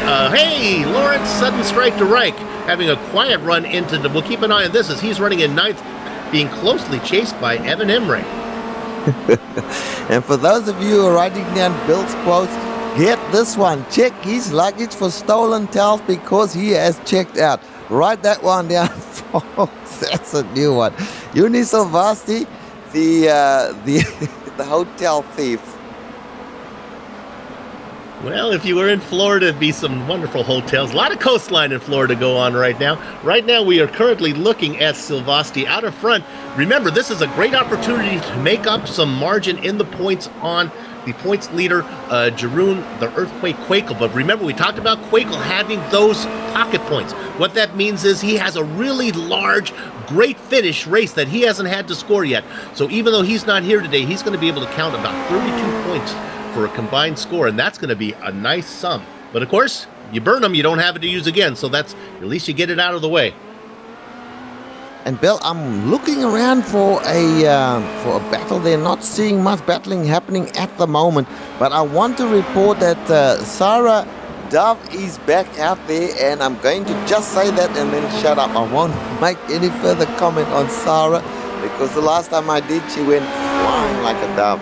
[SPEAKER 4] Lawrence Sudden Strike to Reich, having a quiet run into we'll keep an eye on this as he's running in 9th, being closely chased by Evan Emre.
[SPEAKER 3] And for those of you who are writing down Bill's quotes, get this one. Check his luggage for stolen towels because he has checked out. Write that one down, folks. That's a new one. Juni Silvasti, the hotel thief.
[SPEAKER 4] Well, if you were in Florida, it'd be some wonderful hotels. A lot of coastline in Florida go on right now. Right now, we are currently looking at Silvasti out of front. Remember, this is a great opportunity to make up some margin in the points on the points leader, Jeroen, the Earthquake Quakel. But remember, we talked about Quakel having those pocket points. What that means is he has a really large, great finish race that he hasn't had to score yet. So even though he's not here today, he's going to be able to count about 32 points for a combined score, and that's going to be a nice sum. But of course, you burn them, you don't have it to use again, so that's at least you get it out of the way.
[SPEAKER 3] And Bill, I'm looking around for a battle. They're not seeing much battling happening at the moment, but I want to report that Sarah Dove is back out there, and I'm going to just say that and then shut up. I won't make any further comment on Sarah because the last time I did, she went flying like a dove.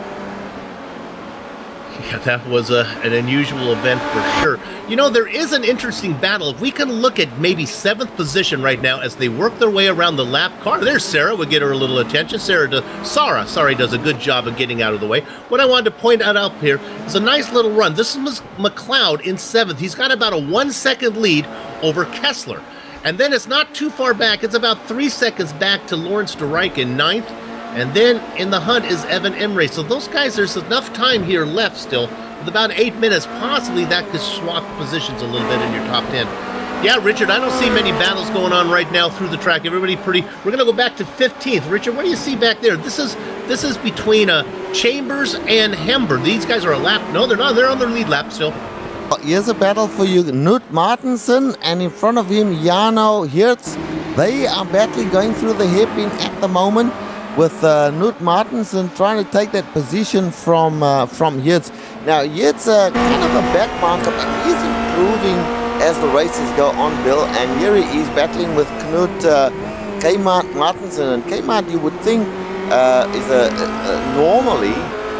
[SPEAKER 4] Yeah, that was an unusual event for sure. You know, there is an interesting battle. If we can look at maybe 7th position right now as they work their way around the lap car. There's Sarah. We'll get her a little attention. Sarah does a good job of getting out of the way. What I wanted to point out up here is a nice little run. This is McLeod in 7th. He's got about a 1-second lead over Kessler. And then it's not too far back. It's about 3 seconds back to Lawrence de Rijk in 9th. And then in the hunt is Evan Emre. So those guys, there's enough time here left still. With about 8 minutes, possibly that could swap positions a little bit in your top 10. Yeah, Richard, I don't see many battles going on right now through the track. Everybody pretty... We're going to go back to 15th. Richard, what do you see back there? This is between Chambers and Hember. These guys are a lap... No, they're not. They're on their lead lap still.
[SPEAKER 3] Here's a battle for you. Knut Martensen, and in front of him, Jarno Hertz. They are battling, going through the hairpin at the moment, with Knut Martensen trying to take that position from Hertz. Now, Hertz kind of a back marker, but he's improving as the races go on, Bill. And here he is battling with Knut Kmart Martensen. And Kmart, you would think, is normally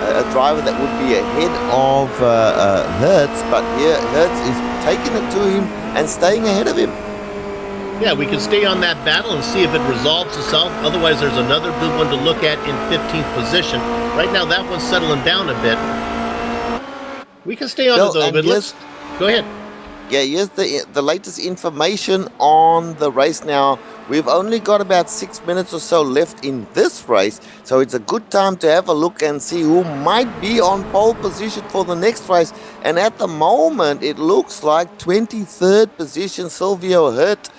[SPEAKER 3] a driver that would be ahead of Hertz, but here Hertz is taking it to him and staying ahead of him.
[SPEAKER 4] Yeah, we can stay on that battle and see if it resolves itself. Otherwise, there's another good one to look at in 15th position. Right now, that one's settling down a bit. We can stay on it though, but let's go ahead.
[SPEAKER 3] Yeah, here's the latest information on the race now. We've only got about 6 minutes or so left in this race, so it's a good time to have a look and see who might be on pole position for the next race. And at the moment, it looks like 23rd position, Silvio Hurt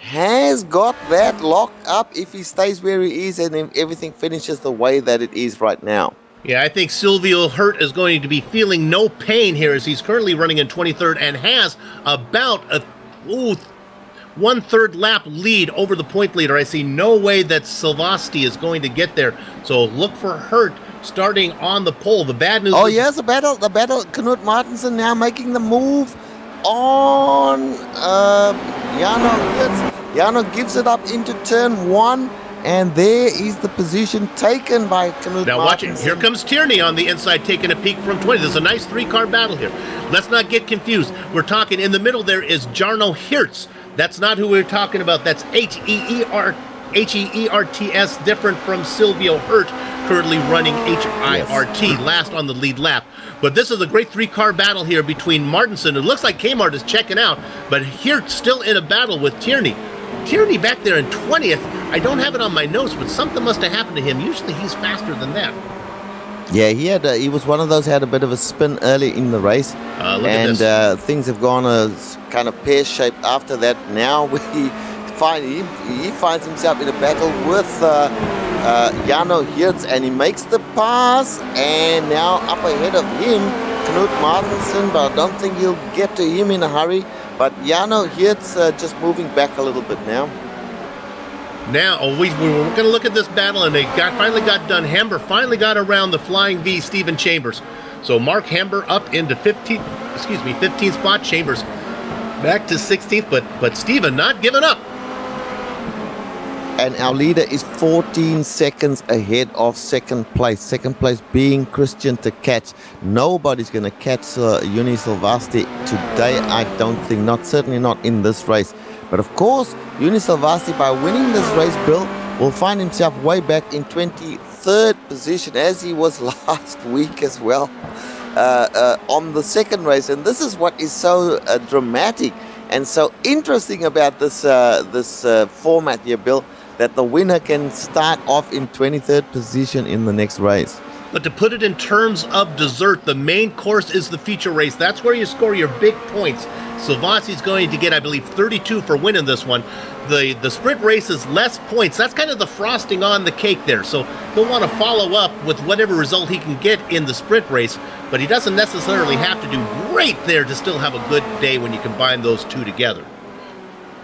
[SPEAKER 3] has got that locked up if he stays where he is and if everything finishes the way that it is right now.
[SPEAKER 4] Yeah, I think Silvio Hurt is going to be feeling no pain here as he's currently running in 23rd and has about a 1/3 lap lead over the point leader. I see no way that Silvasti is going to get there. So look for Hurt starting on the pole. The bad news is...
[SPEAKER 3] yes, the battle. Knut Martensen now making the move on Jano. Jano gives it up into turn 1. And there is the position taken by Knut
[SPEAKER 4] Now watch it.
[SPEAKER 3] Martensen.
[SPEAKER 4] Here comes Tierney on the inside taking a peek from 20. There's a nice 3-car battle here. Let's not get confused. We're talking in the middle there is Jarno Hertz. That's not who we're talking about. That's H-E-E-R-T-S, different from Silvio Hurt, currently running H-I-R-T, last on the lead lap. But this is a great 3-car battle here between Martensen. It looks like Kmart is checking out, but Hertz still in a battle with Tierney. Tierney back there in 20th. I don't have it on my notes, but something must have happened to him. Usually he's faster than that.
[SPEAKER 3] Yeah, he was one of those who had a bit of a spin early in the race.
[SPEAKER 4] And
[SPEAKER 3] things have gone kind of pear-shaped after that. Now he finds himself in a battle with Jano Hertz, and he makes the pass, and now up ahead of him, Knut Martensen, but I don't think he'll get to him in a hurry. But Jano Hertz just moving back a little bit now.
[SPEAKER 4] Now, we were going to look at this battle, and they finally got done. Hamber finally got around the Flying V, Stephen Chambers. So Mark Hamber up into 15th spot. Chambers back to 16th, but Stephen not giving up.
[SPEAKER 3] And our leader is 14 seconds ahead of second place. Second place being Christian to catch. Nobody's going to catch Juni Silvasti today, I don't think. Certainly not in this race. But of course, Juni Silvasti, by winning this race, Bill, will find himself way back in 23rd position, as he was last week as well, on the second race. And this is what is so dramatic and so interesting about this format here, Bill, that the winner can start off in 23rd position in the next race.
[SPEAKER 4] But to put it in terms of dessert, the main course is the feature race. That's where you score your big points. Silvasti's going to get, I believe, 32 for winning this one. The sprint race is less points. That's kind of the frosting on the cake there. So he'll want to follow up with whatever result he can get in the sprint race, but he doesn't necessarily have to do great there to still have a good day when you combine those two together.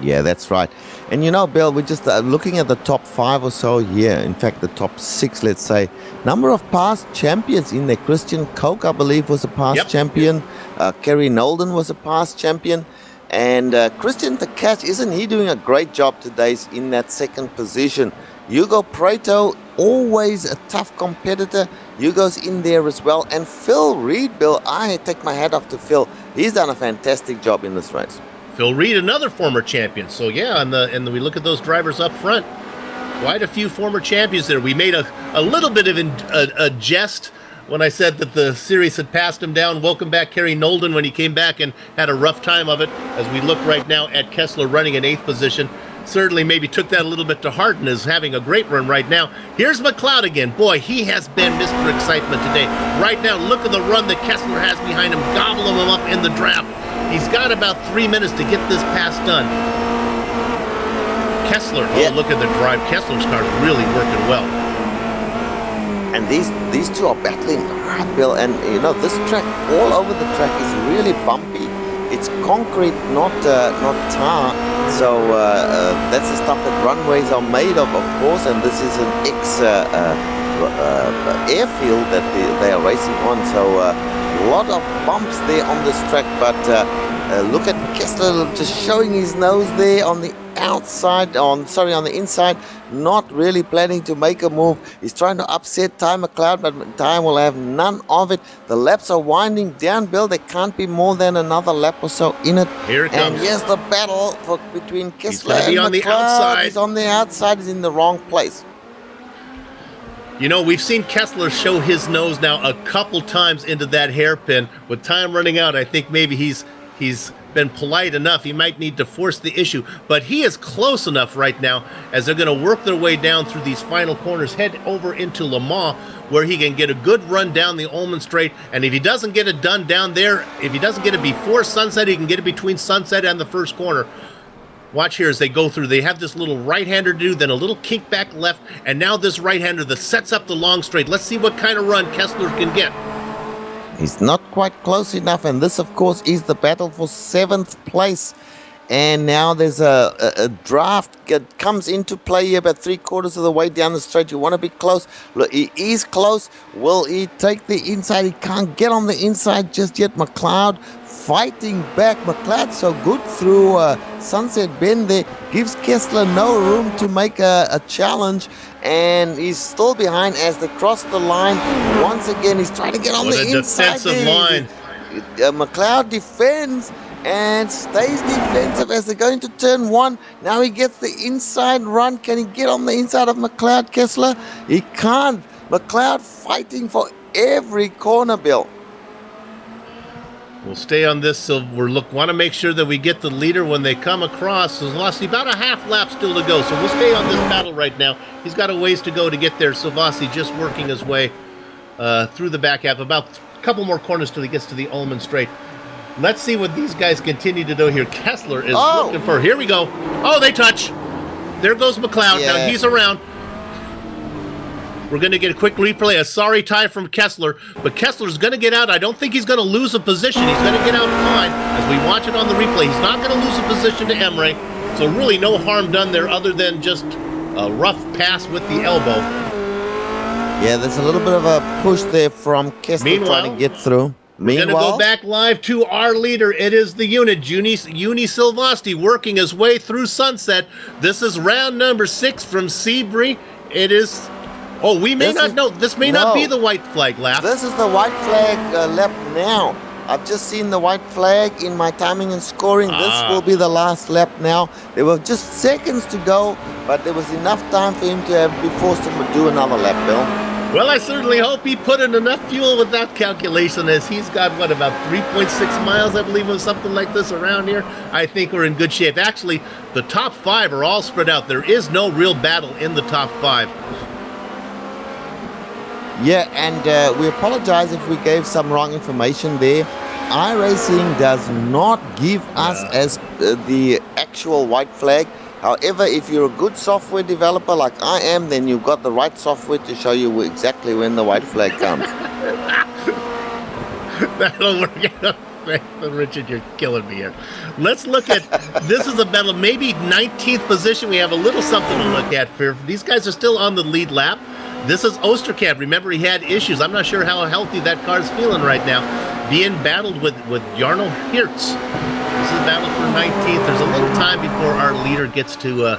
[SPEAKER 3] Yeah, that's right. And you know, Bill, we're just looking at the top 5 or so here. In fact, the top 6, let's say. Number of past champions in there. Christian Koch, I believe, was a past champion. Kerry Nolden was a past champion. And Christian Takac, isn't he doing a great job today in that second position? Hugo Prato, always a tough competitor. Hugo's in there as well. And Phil Reed, Bill, I take my hat off to Phil. He's done a fantastic job in this race.
[SPEAKER 4] Phil Reed, another former champion. So yeah, and we look at those drivers up front. Quite a few former champions there. We made a little bit of a jest when I said that the series had passed him down. Welcome back, Kerry Nolden, when he came back and had a rough time of it. As we look right now at Kessler running in 8th position. Certainly maybe took that a little bit to heart and is having a great run right now. Here's McLeod again. Boy, he has been Mr. Excitement today. Right now, look at the run that Kessler has behind him, gobbling him up in the draft. He's got about 3 minutes to get this pass done. Kessler, look at the drive. Kessler's car is really working well.
[SPEAKER 3] And these two are battling hard, Bill. And you know, this track, all over the track, is really bumpy. It's concrete, not tar. So that's the stuff that runways are made of course. And this is an airfield that they are racing on. So a lot of bumps there on this track, but Look at Kessler just showing his nose there on the outside, on the inside, not really planning to make a move. He's trying to upset Ty McLeod, but Ty will have none of it. The laps are winding down, Bill. There can't be more than another lap or so in it.
[SPEAKER 4] Here it comes.
[SPEAKER 3] And here's the battle between Kessler and
[SPEAKER 4] on
[SPEAKER 3] McLeod.
[SPEAKER 4] the outside.
[SPEAKER 3] He's on the outside. He's in the wrong place.
[SPEAKER 4] You know, we've seen Kessler show his nose now a couple times into that hairpin. With time running out, I think maybe he's been polite enough. He might need to force the issue, but he is close enough right now as they're going to work their way down through these final corners, head over into Le Mans, where he can get a good run down the Ullman Straight. And if he doesn't get it done down there, if he doesn't get it before Sunset, he can get it between Sunset and the first corner. Watch here as they go through. They have this little right-hander to do, then a little kick back left, and now this right-hander that sets up the long straight. Let's see what kind of run Kessler can get.
[SPEAKER 3] He's not quite close enough, and this, of course, is the battle for 7th place. And now there's a draft that comes into play here about 3/4 of the way down the straight. You want to be close. Look, he is close. Will he take the inside? He can't get on the inside just yet. McLeod fighting back. McLeod so good through Sunset Bend there. Gives Kessler no room to make a challenge. And he's still behind as they cross the line. Once again, he's trying to get on the inside.
[SPEAKER 4] Defensive line.
[SPEAKER 3] McLeod defends and stays defensive as they go into turn 1. Now he gets the inside run. Can he get on the inside of McLeod, Kessler? He can't. McLeod fighting for every corner, Bill.
[SPEAKER 4] We'll stay on this, so want to make sure that we get the leader when they come across. Silvassi, about a half lap still to go, so we'll stay on this battle right now. He's got a ways to go to get there. Silvassi just working his way through the back half, about a couple more corners till he gets to the Ullman Straight. Let's see what these guys continue to do here. Kessler is looking for. Here we go. Oh, they touch. There goes McLeod.
[SPEAKER 3] Yeah.
[SPEAKER 4] Now he's around. We're going to get a quick replay. A sorry tie from Kessler, but Kessler's going to get out. I don't think he's going to lose a position. He's going to get out fine as we watch it on the replay. He's not going to lose a position to Emre, so really no harm done there other than just a rough pass with the elbow.
[SPEAKER 3] Yeah, there's a little bit of a push there from Kessler trying to get through.
[SPEAKER 4] We're going to go back live to our leader. It is the unit, Uni Silvasti, working his way through Sunset. This is round number 6 from Sebring. It is... Oh, we may not know. This may not be the white flag lap.
[SPEAKER 3] This is the white flag lap now. I've just seen the white flag in my timing and scoring. This will be the last lap now. There were just seconds to go, but there was enough time for him to be forced to do another lap, Bill.
[SPEAKER 4] Well, I certainly hope he put in enough fuel with that calculation, as he's got, about 3.6 miles, I believe, or something like this around here. I think we're in good shape. Actually, the top 5 are all spread out. There is no real battle in the top 5.
[SPEAKER 3] Yeah, and we apologize if we gave some wrong information there. iRacing does not give us as the actual white flag. However, if you're a good software developer like I am, then you've got the right software to show you exactly when the white flag comes.
[SPEAKER 4] That'll work out. Richard, you're killing me here. Let's look at, this is a battle, maybe 19th position. We have a little something to look at here. These guys are still on the lead lap. This is Osterkamp. Remember, he had issues. I'm not sure how healthy that car's feeling right now. Being battled with Jarno Hertz. This is a battle for 19th. There's a little time before our leader gets to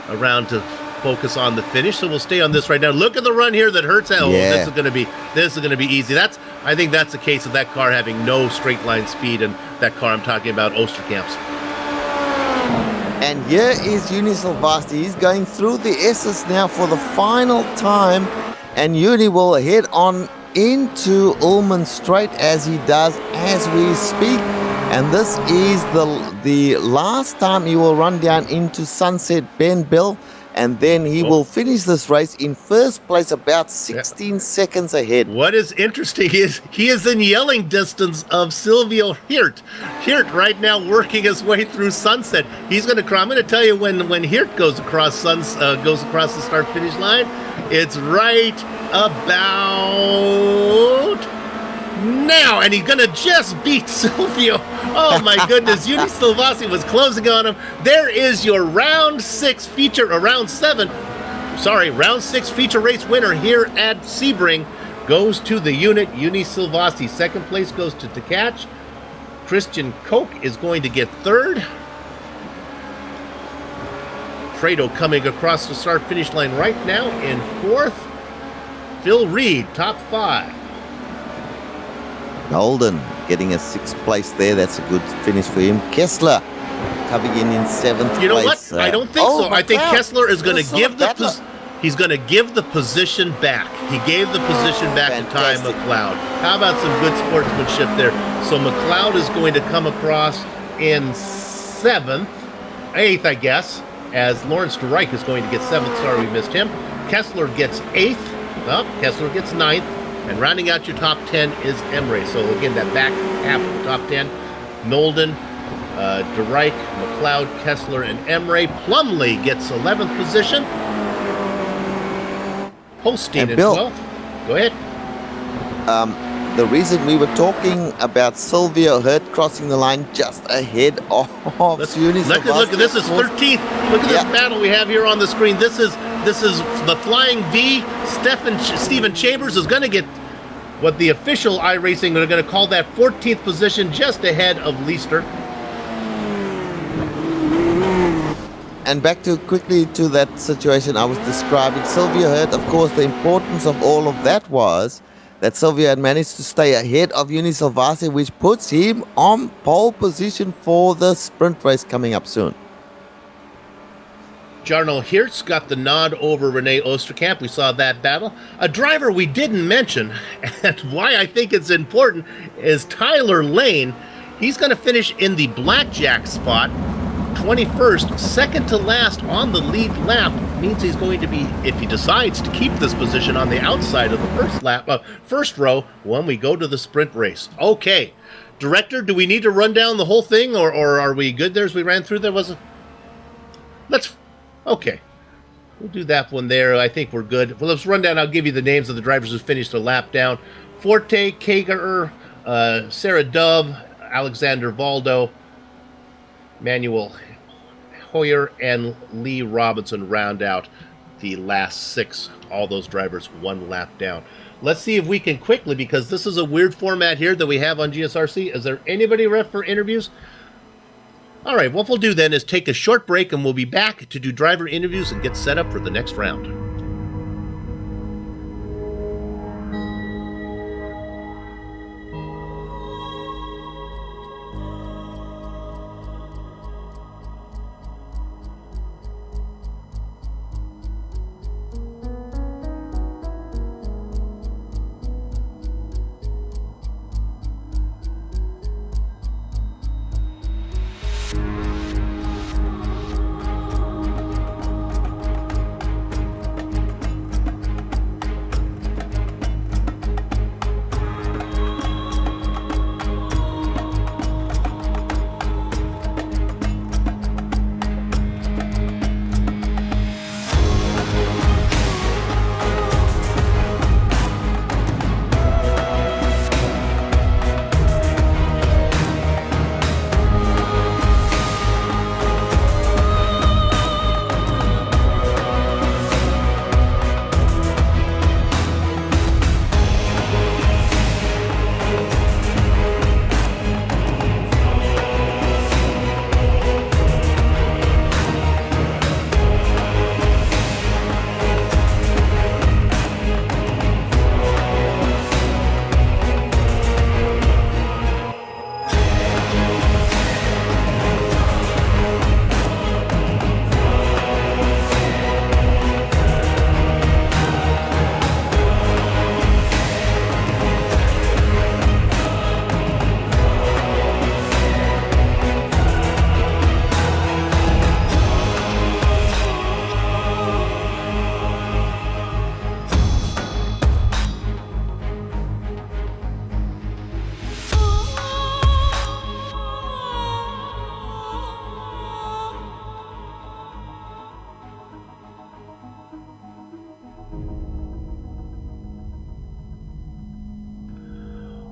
[SPEAKER 4] around to focus on the finish, so we'll stay on this right now. Look at the run here that Hertz had. This is going to be easy. I think that's the case of that car having no straight line speed, and that car I'm talking about, Osterkamp's.
[SPEAKER 3] And here is Uni Silvasti. He's going through the S's now for the final time. And Uni will head on into Ullman Straight as he does as we speak. And this is the last time he will run down into Sunset Bend, Bill. And then he will finish this race in first place, about 16 seconds ahead.
[SPEAKER 4] What is interesting is he is in yelling distance of Silvio Hirt. Hirt right now working his way through Sunset. He's going to. I'm going to tell you when Hirt goes across the start-finish line. It's right about now, and he's going to just beat Silvio. Oh my goodness, Uni Silvasti was closing on him. There is your round 6 feature race winner here at Sebring. Goes to the unit, Uni Silvasti. Second place goes to Tkach. Christian Koch is going to get third. Prado coming across the start-finish line right now in fourth. Phil Reed, top 5.
[SPEAKER 3] Golden getting a 6th place there. That's a good finish for him. Kessler coming in 7th place.
[SPEAKER 4] You know what? I don't think so. I think Kessler is going to give he's going to give the position back. He gave the position back to Ty McLeod. How about some good sportsmanship there? So McLeod is going to come across in 8th, I guess, as Lawrence Reich is going to get 7th. Sorry, we missed him. Kessler gets 8th. Kessler gets 9th. And rounding out your top 10 is Emre. So again, that back half of the top 10, Nolden, DeReich, McLeod, Kessler, and Emre. Plumley gets 11th position. Holstein in 12th. Go ahead.
[SPEAKER 3] The reason we were talking about Silvio Hurt crossing the line just ahead of Suni.
[SPEAKER 4] Look, this is 13th. Look at this battle we have here on the screen. This is the Flying V. Stephen Chambers is going to get what the official iRacing are going to call that 14th position, just ahead of Leister.
[SPEAKER 3] And back quickly to that situation I was describing. Silvio Hurt, of course, the importance of all of that was that Silvio had managed to stay ahead of Uni Salvasi, which puts him on pole position for the sprint race coming up soon.
[SPEAKER 4] Jarno Hirsch got the nod over Rene Oosterkamp. We saw that battle. A driver we didn't mention, and why I think it's important, is Tyler Lane. He's going to finish in the blackjack spot, 21st, second to last on the lead lap. Means he's going to be, if he decides to keep this position, on the outside of the first row when we go to the sprint race. Okay, Director, do we need to run down the whole thing, or are we good there as we ran through? Okay, we'll do that one there. I think we're good. Well, let's run down. I'll give you the names of the drivers who finished the lap down. Forte, Kager, Sarah Dove, Alexander Valdo, Manuel Hoyer, and Lee Robinson round out the last 6. All those drivers one lap down. Let's see if we can quickly, because this is a weird format here that we have on GSRC. Is there anybody ref for interviews? All right, what we'll do then is take a short break, and we'll be back to do driver interviews and get set up for the next round.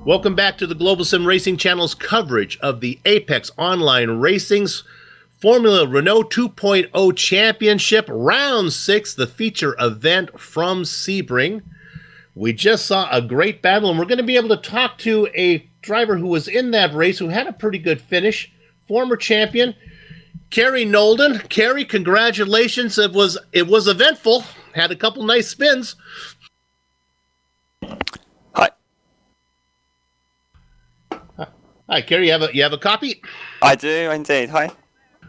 [SPEAKER 4] Welcome back to the Global Sim Racing Channel's coverage of the Apex Online Racing's Formula Renault 2.0 Championship, Round 6, the feature event from Sebring. We just saw a great battle, and we're going to be able to talk to a driver who was in that race who had a pretty good finish, former champion, Kerry Nolden. Kerry, congratulations. It was eventful. Had a couple nice spins.
[SPEAKER 5] Hi.
[SPEAKER 4] Hi, Kerry. You have a copy?
[SPEAKER 5] I do indeed. Hi.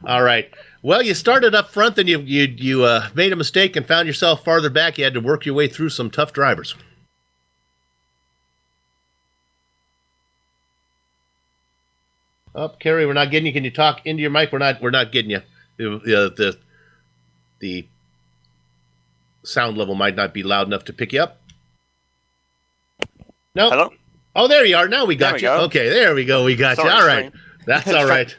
[SPEAKER 4] All right. Well, you started up front, then you made a mistake and found yourself farther back. You had to work your way through some tough drivers. Oh, Kerry, we're not getting you. Can you talk into your mic? We're not getting you. The sound level might not be loud enough to pick you up. No.
[SPEAKER 5] Hello.
[SPEAKER 4] Oh, there you are. Now we got you.
[SPEAKER 5] Go.
[SPEAKER 4] Okay, there we go. We got
[SPEAKER 5] Sorry,
[SPEAKER 4] you. All right. That's all right.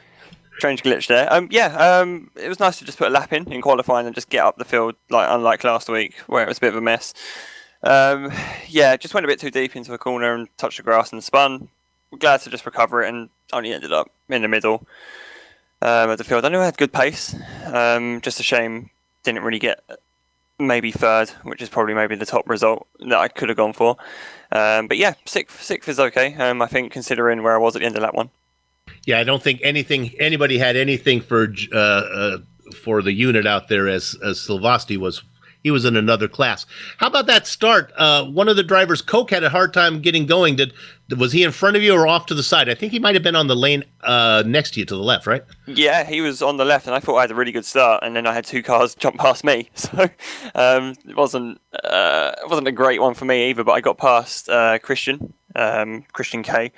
[SPEAKER 5] Strange glitch there. It was nice to just put a lap in qualifying and just get up the field, unlike last week where it was a bit of a mess. Just went a bit too deep into a corner and touched the grass and spun. We're glad to just recover it and only ended up in the middle of the field. I knew I had good pace. Just a shame didn't really get maybe third, which is probably maybe the top result that I could have gone for. But yeah, sixth is okay. I think considering where I was at the end of that one.
[SPEAKER 4] Yeah, I don't think anybody had anything for the unit out there as Silvasti was. He was in another class. How about that start? One of the drivers, Coke, had a hard time getting going. Was he in front of you or off to the side? I think he might have been on the lane next to you to the left, right?
[SPEAKER 5] Yeah, he was on the left, and I thought I had a really good start, and then I had two cars jump past me. So it wasn't a great one for me either. But I got past Christian K.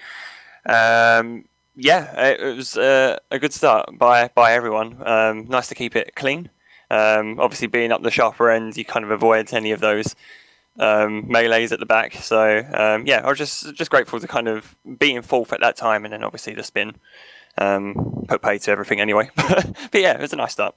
[SPEAKER 5] It was a good start by everyone. Nice to keep it clean. Obviously, being up the sharper end, you kind of avoid any of those melees at the back. So, I was just grateful to kind of be in fourth at that time, and then obviously the spin put pay to everything anyway. But yeah, it was a nice start.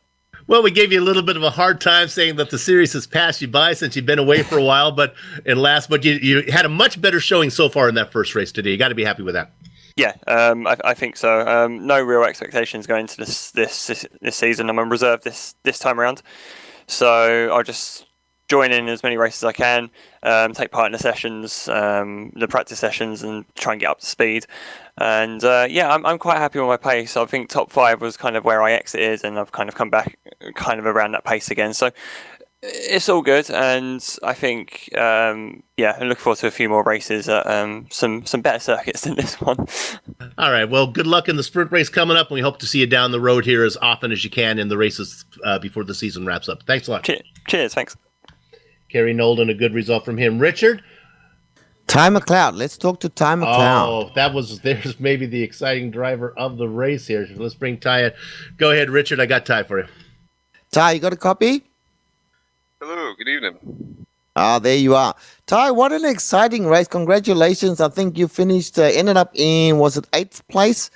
[SPEAKER 4] Well, we gave you a little bit of a hard time saying that the series has passed you by since you've been away for a while, but you had a much better showing so far in that first race today. You got to be happy with that.
[SPEAKER 5] Yeah, I think so. No real expectations going into this season. I'm on reserve this time around, so I'll just join in as many races as I can, take part in the sessions, the practice sessions, and try and get up to speed. And I'm quite happy with my pace. I think top 5 was kind of where I exited, and I've kind of come back kind of around that pace again. So it's all good, and I think I look forward to a few more races at some better circuits than this one.
[SPEAKER 4] All right, well, good luck in the sprint race coming up, and we hope to see you down the road here as often as you can in the races before the season wraps up. Thanks a lot.
[SPEAKER 5] Cheers, thanks.
[SPEAKER 4] Kerry Nolden, a good result from him. Richard?
[SPEAKER 3] Ty McLeod. Let's talk to Ty McLeod.
[SPEAKER 4] Oh, there's maybe the exciting driver of the race here. Let's bring Ty in. Go ahead, Richard. I got Ty for you.
[SPEAKER 3] Ty, you got a copy?
[SPEAKER 6] Hello, good evening.
[SPEAKER 3] There you are. Ty, what an exciting race. Congratulations. I think you finished, ended up in, was it 8th place?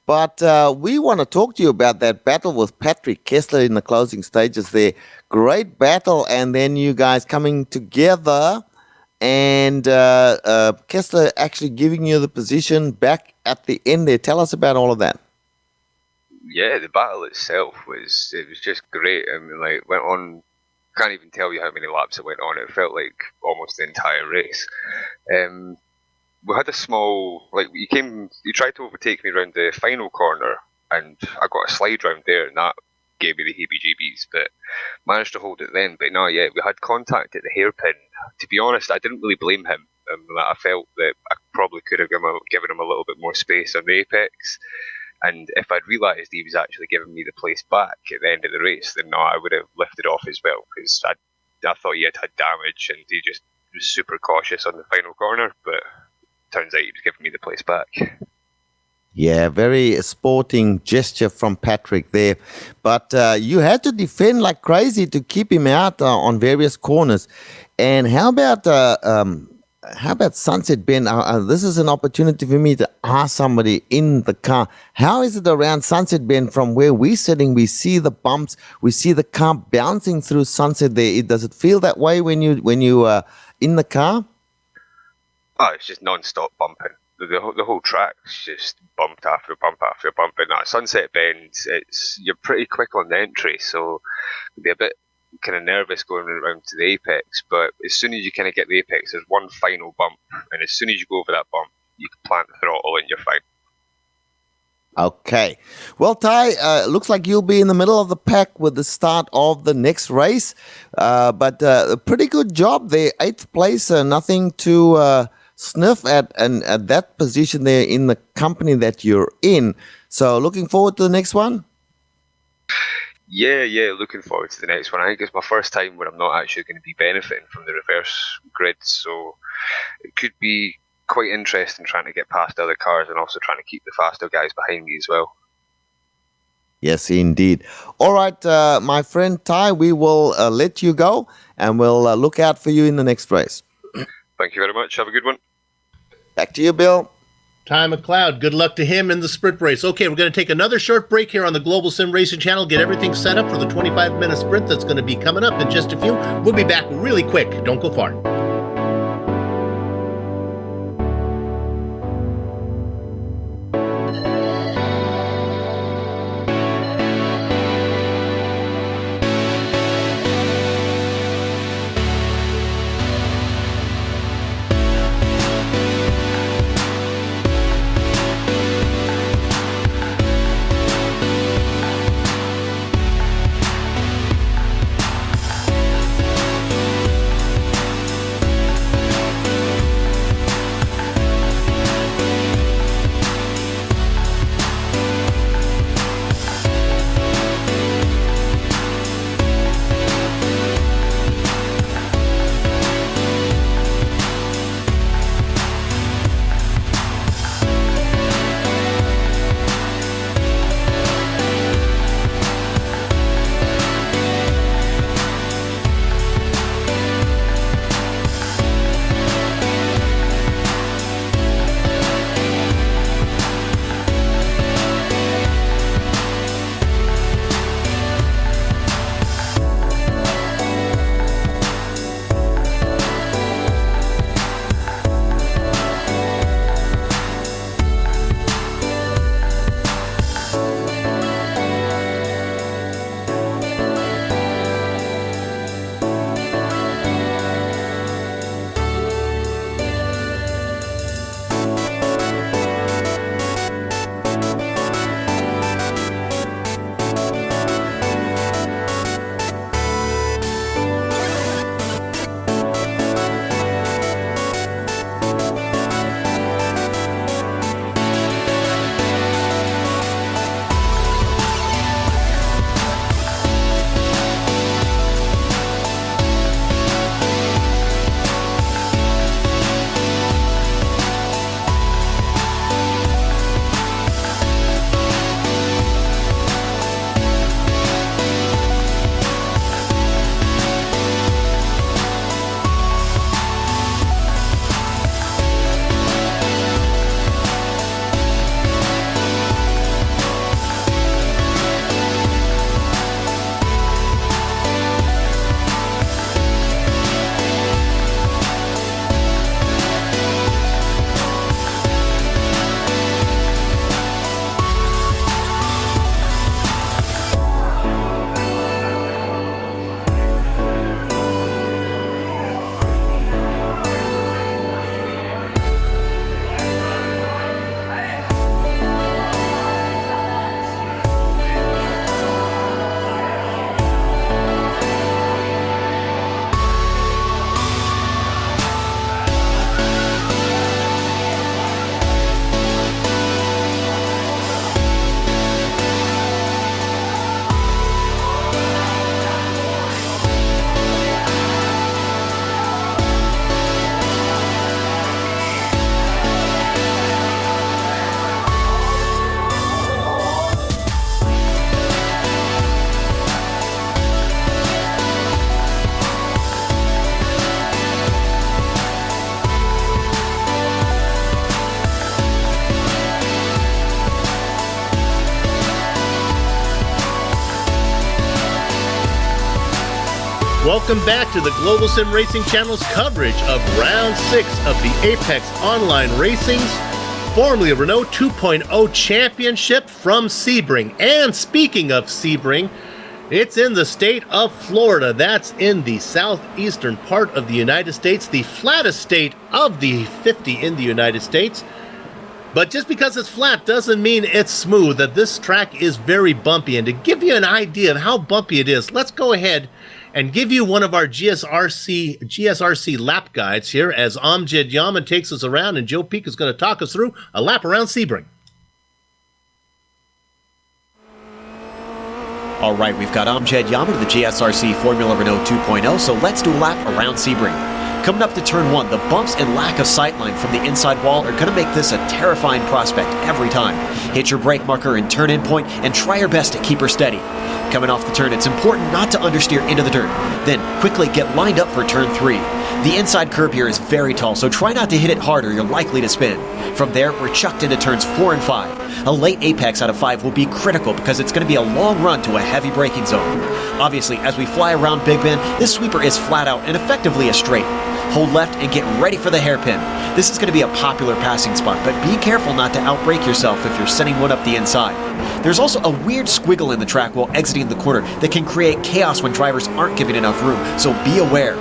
[SPEAKER 3] But we want to talk to you about that battle with Patrick Kessler in the closing stages there. Great battle, and then you guys coming together and Kessler actually giving you the position back at the end there. Tell us about all of that.
[SPEAKER 6] Yeah, the battle itself was just great. I mean, went on. Can't even tell you how many laps it went on. It felt like almost the entire race. We had a small, you tried to overtake me around the final corner, and I got a slide round there, and that gave me the heebie-jeebies, but managed to hold it then. But no, yeah, we had contact at the hairpin. To be honest, I didn't really blame him. I felt that I probably could have given him a little bit more space on the apex. And if I'd realised he was actually giving me the place back at the end of the race, then no, I would have lifted off as well, because I thought he had damage, and he just was super cautious on the final corner, but turns out he was giving me the place back.
[SPEAKER 3] Yeah, very sporting gesture from Patrick there. But you had to defend like crazy to keep him out on various corners. And how about Sunset Bend? This is an opportunity for me to ask somebody in the car. How is it around Sunset Bend from where we're sitting? We see the bumps. We see the car bouncing through Sunset there. Does it feel that way when you in the car?
[SPEAKER 6] Oh, it's just non-stop bumping. The whole track's just bump after bump after bump. And at Sunset Bend, you're pretty quick on the entry, so you'll be a bit kind of nervous going around to the apex. But as soon as you kind of get the apex, there's one final bump, and as soon as you go over that bump, you can plant the throttle and you're fine.
[SPEAKER 3] Okay. Well, Ty, looks like you'll be in the middle of the pack with the start of the next race. But a pretty good job there. 8th place, nothing to sniff at, and at that position there in the company that you're in. So looking forward to the next one?
[SPEAKER 6] Yeah, looking forward to the next one. I think it's my first time where I'm not actually going to be benefiting from the reverse grid, so it could be quite interesting trying to get past other cars and also trying to keep the faster guys behind me as well.
[SPEAKER 3] Yes, indeed. All right, my friend Ty, we will let you go, and we'll look out for you in the next race.
[SPEAKER 6] Thank you very much. Have a good one.
[SPEAKER 3] Back to you, Bill.
[SPEAKER 4] Ty McLeod, good luck to him in the sprint race. Okay, we're going to take another short break here on the Global Sim Racing Channel, get everything set up for the 25-minute sprint that's going to be coming up in just a few. We'll be back really quick. Don't go far. Welcome back to the Global Sim Racing Channel's coverage of Round 6 of the Apex Online Racing's formerly Renault 2.0 Championship from Sebring. And speaking of Sebring, it's in the state of Florida. That's in the southeastern part of the United States, the flattest state of the 50 in the United States. But just because it's flat doesn't mean it's smooth. That this track is very bumpy. And to give you an idea of how bumpy it is, let's go ahead and give you one of our GSRC lap guides here as Amjad Yaman takes us around, and Joe Peak is going to talk us through a lap around Sebring.
[SPEAKER 7] All right, we've got Amjad Yaman of the GSRC Formula Renault 2.0, so let's do a lap around Sebring. Coming up to turn 1, the bumps and lack of sightline from the inside wall are going to make this a terrifying prospect every time. Hit your brake marker and turn in point and try your best to keep her steady. Coming off the turn, it's important not to understeer into the dirt. Then quickly get lined up for turn 3. The inside curb here is very tall, so try not to hit it hard or you're likely to spin. From there, we're chucked into turns 4 and 5. A late apex out of 5 will be critical because it's going to be a long run to a heavy braking zone. Obviously, as we fly around Big Bend, this sweeper is flat out and effectively a straight. Hold left and get ready for the hairpin. This is going to be a popular passing spot, but be careful not to outbrake yourself if you're sending one up the inside. There's also a weird squiggle in the track while exiting the corner that can create chaos when drivers aren't given enough room, so be aware.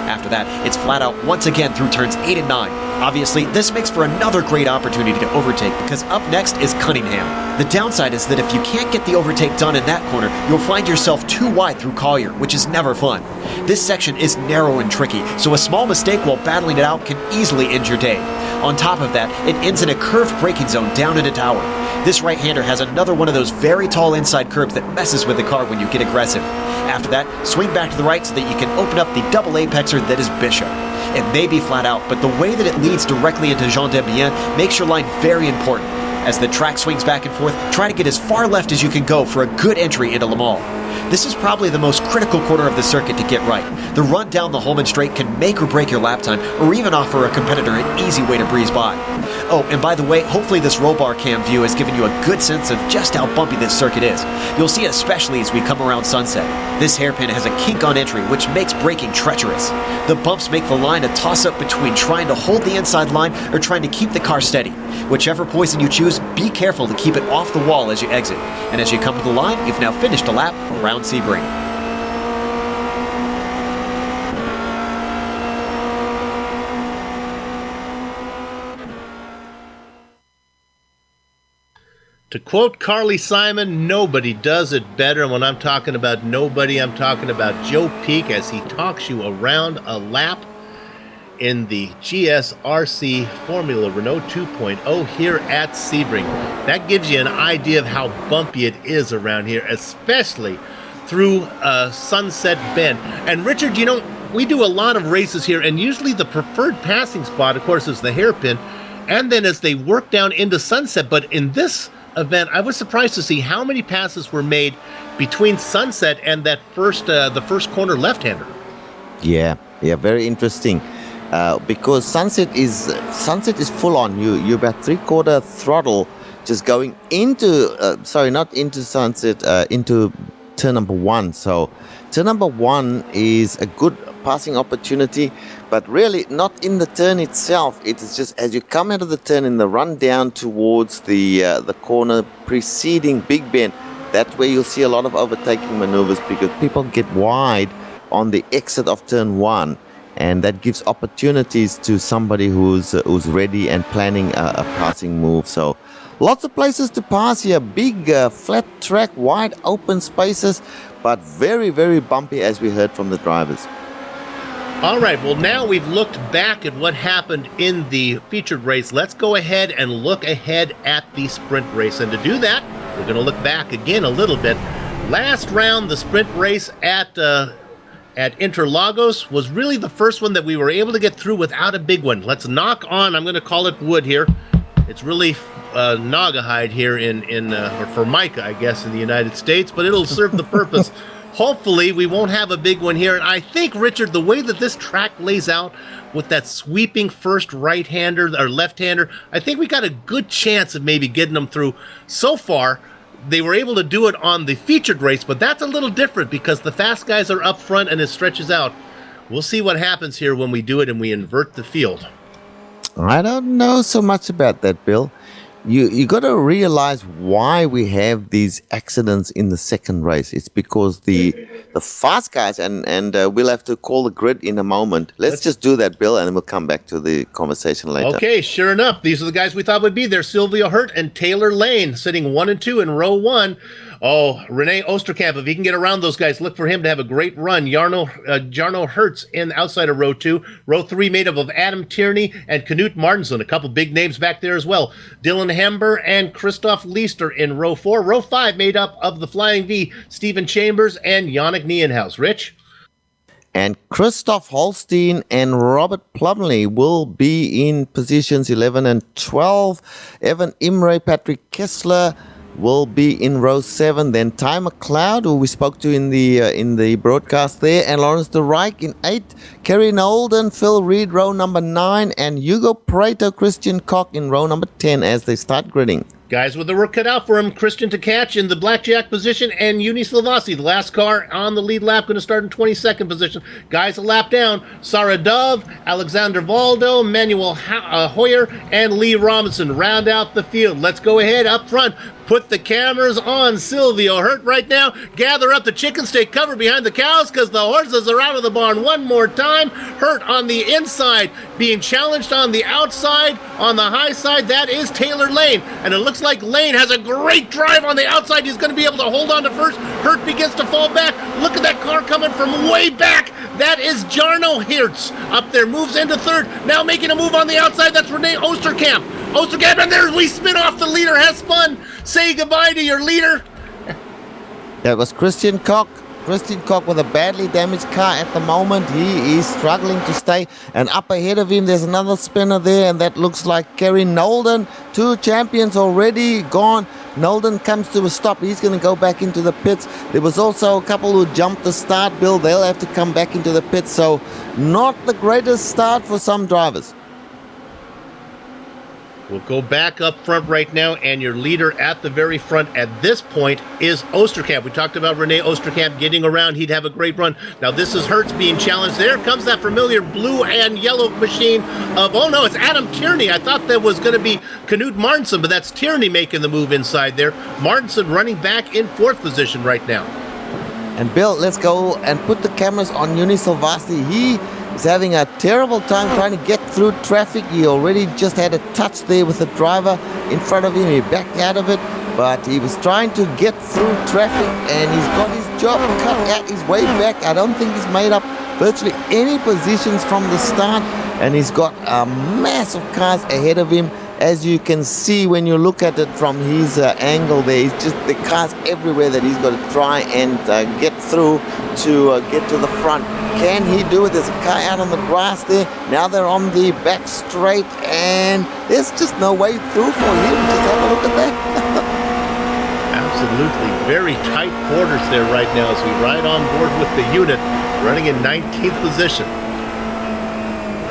[SPEAKER 7] After that, it's flat out once again through turns 8 and 9. Obviously, this makes for another great opportunity to overtake because up next is Cunningham. The downside is that if you can't get the overtake done in that corner, you'll find yourself too wide through Collier, which is never fun. This section is narrow and tricky, so a small mistake while battling it out can easily end your day. On top of that, it ends in a curved braking zone down into Tower. This right-hander has another one of those very tall inside curbs that messes with the car when you get aggressive. After that, swing back to the right so that you can open up the double apexer that is Bishop. It may be flat out, but the way that it leads directly into Jean Debien makes your line very important. As the track swings back and forth, try to get as far left as you can go for a good entry into Le Mans. This is probably the most critical corner of the circuit to get right. The run down the Holman Straight can make or break your lap time, or even offer a competitor an easy way to breeze by. Oh, and by the way, hopefully this roll bar cam view has given you a good sense of just how bumpy this circuit is. You'll see it especially as we come around Sunset. This hairpin has a kink on entry, which makes braking treacherous. The bumps make the line a toss-up between trying to hold the inside line or trying to keep the car steady. Whichever poison you choose, be careful to keep it off the wall as you exit. And as you come to the line, you've now finished a lap around Sebring.
[SPEAKER 4] To quote Carly Simon, nobody does it better. And when I'm talking about nobody, I'm talking about Joe Peak as he talks you around a lap in the GSRC Formula Renault 2.0 here at Sebring. That gives you an idea of how bumpy it is around here, especially through Sunset Bend. And Richard, you know, we do a lot of races here, and usually the preferred passing spot, of course, is the hairpin, and then as they work down into Sunset. But in this event, I was surprised to see how many passes were made between Sunset and that the first corner left-hander.
[SPEAKER 3] Yeah, very interesting. Because Sunset is full on. You're about 3/4 throttle, just going into not into Sunset, into turn number 1. So turn number 1 is a good passing opportunity, but really not in the turn itself. It is just as you come out of the turn in the run down towards the corner preceding Big Bend. That's where you'll see a lot of overtaking maneuvers because people get wide on the exit of turn 1. And that gives opportunities to somebody who's ready and planning a passing move. So lots of places to pass here. Big flat track, wide open spaces, but very, very bumpy as we heard from the drivers.
[SPEAKER 4] All right, well, now we've looked back at what happened in the featured race. Let's go ahead and look ahead at the sprint race. And to do that, we're going to look back again a little bit. Last round, the sprint race at Interlagos was really the first one that we were able to get through without a big one. Let's knock on, I'm going to call it wood here. It's really Naugahyde here or Formica, I guess, in the United States, but it'll serve the purpose. Hopefully, we won't have a big one here. And I think, Richard, the way that this track lays out with that sweeping first right-hander or left-hander, I think we got a good chance of maybe getting them through. So far, they were able to do it on the featured race, but that's a little different because the fast guys are up front and it stretches out. We'll see what happens here when we do it and we invert the field.
[SPEAKER 3] I don't know so much about that, Bill. you got to realize why we have these accidents in the second race. It's because the fast guys, and we'll have to call the grid in a moment. Let's just do that, Bill, and then we'll come back to the conversation later.
[SPEAKER 4] Okay, sure enough, these are the guys we thought would be there. Sylvia Hurt and Taylor Lane sitting 1 and 2 in row 1. Oh, Renault Osterkamp, if he can get around those guys, look for him to have a great run. Jarno Hertz in outside of row 2. Row 3 made up of Adam Tierney and Knut Martinson. A couple big names back there as well. Dylan Hember and Christoph Leister in row 4. Row 5 made up of the Flying V, Stephen Chambers and Yannick Nienhaus. Rich?
[SPEAKER 3] And Christoph Holstein and Robert Plumley will be in positions 11 and 12. Evan Imre, Patrick Kessler will be in row 7. Then Ty McLeod, who we spoke to in the broadcast there, and Lawrence de Rijk in 8. Kerry Nolden, Phil Reed, row number 9, and Hugo Pareto, Christian Koch in row number 10 as they start gridding.
[SPEAKER 4] Guys with the work cut out for him. Christian Tkach in the blackjack position, and Uni Silvasi, the last car on the lead lap, going to start in 22nd position. Guys a lap down. Sarah Dove, Alexander Valdo, Manuel Hoyer, and Lee Robinson round out the field. Let's go ahead up front. Put the cameras on Silvio Hurt right now. Gather up the chickens, stay covered behind the cows because the horses are out of the barn one more time. Hurt on the inside, being challenged on the outside. On the high side, that is Taylor Lane. And it looks like Lane has a great drive on the outside. He's going to be able to hold on to first. Hurt begins to fall back. Look at that car coming from way back. That is Jarno Hertz up there. Moves into third. Now making a move on the outside. That's Renee Osterkamp. And there we spin off. The leader has spun. Say goodbye to your leader.
[SPEAKER 3] That was Christian Koch. Christian Koch with a badly damaged car at the moment. He is struggling to stay. And up ahead of him, there's another spinner there, and that looks like Kerry Nolden. 2 champions already gone. Nolden comes to a stop. He's going to go back into the pits. There was also a couple who jumped the start, Bill. They'll have to come back into the pits. So not the greatest start for some drivers.
[SPEAKER 4] We'll go back up front right now, and your leader at the very front at this point is Osterkamp. We talked about Renee Osterkamp getting around. He'd have a great run. Now this is Hertz being challenged. There comes that familiar blue and yellow machine of, oh no, it's Adam Tierney. I thought that was going to be Knut Martinson, but that's Tierney making the move inside there. Martinson running back in 4th position right now.
[SPEAKER 3] And Bill, let's go and put the cameras on Uni Silvasti. He is having a terrible time trying to get through traffic. He already just had a touch there with the driver in front of him. He backed out of it, but he was trying to get through traffic, and he's got his job cut out his way back. I don't think he's made up virtually any positions from the start, and he's got a mass of cars ahead of him. As you can see when you look at it from his angle there, he's just the cars everywhere that he's got to try and get through to get to the front. Can he do it? There's a car out on the grass there. Now they're on the back straight, and there's just no way through for him. Just have a look at that.
[SPEAKER 4] Absolutely. Very tight quarters there right now as we ride on board with the unit running in 19th position.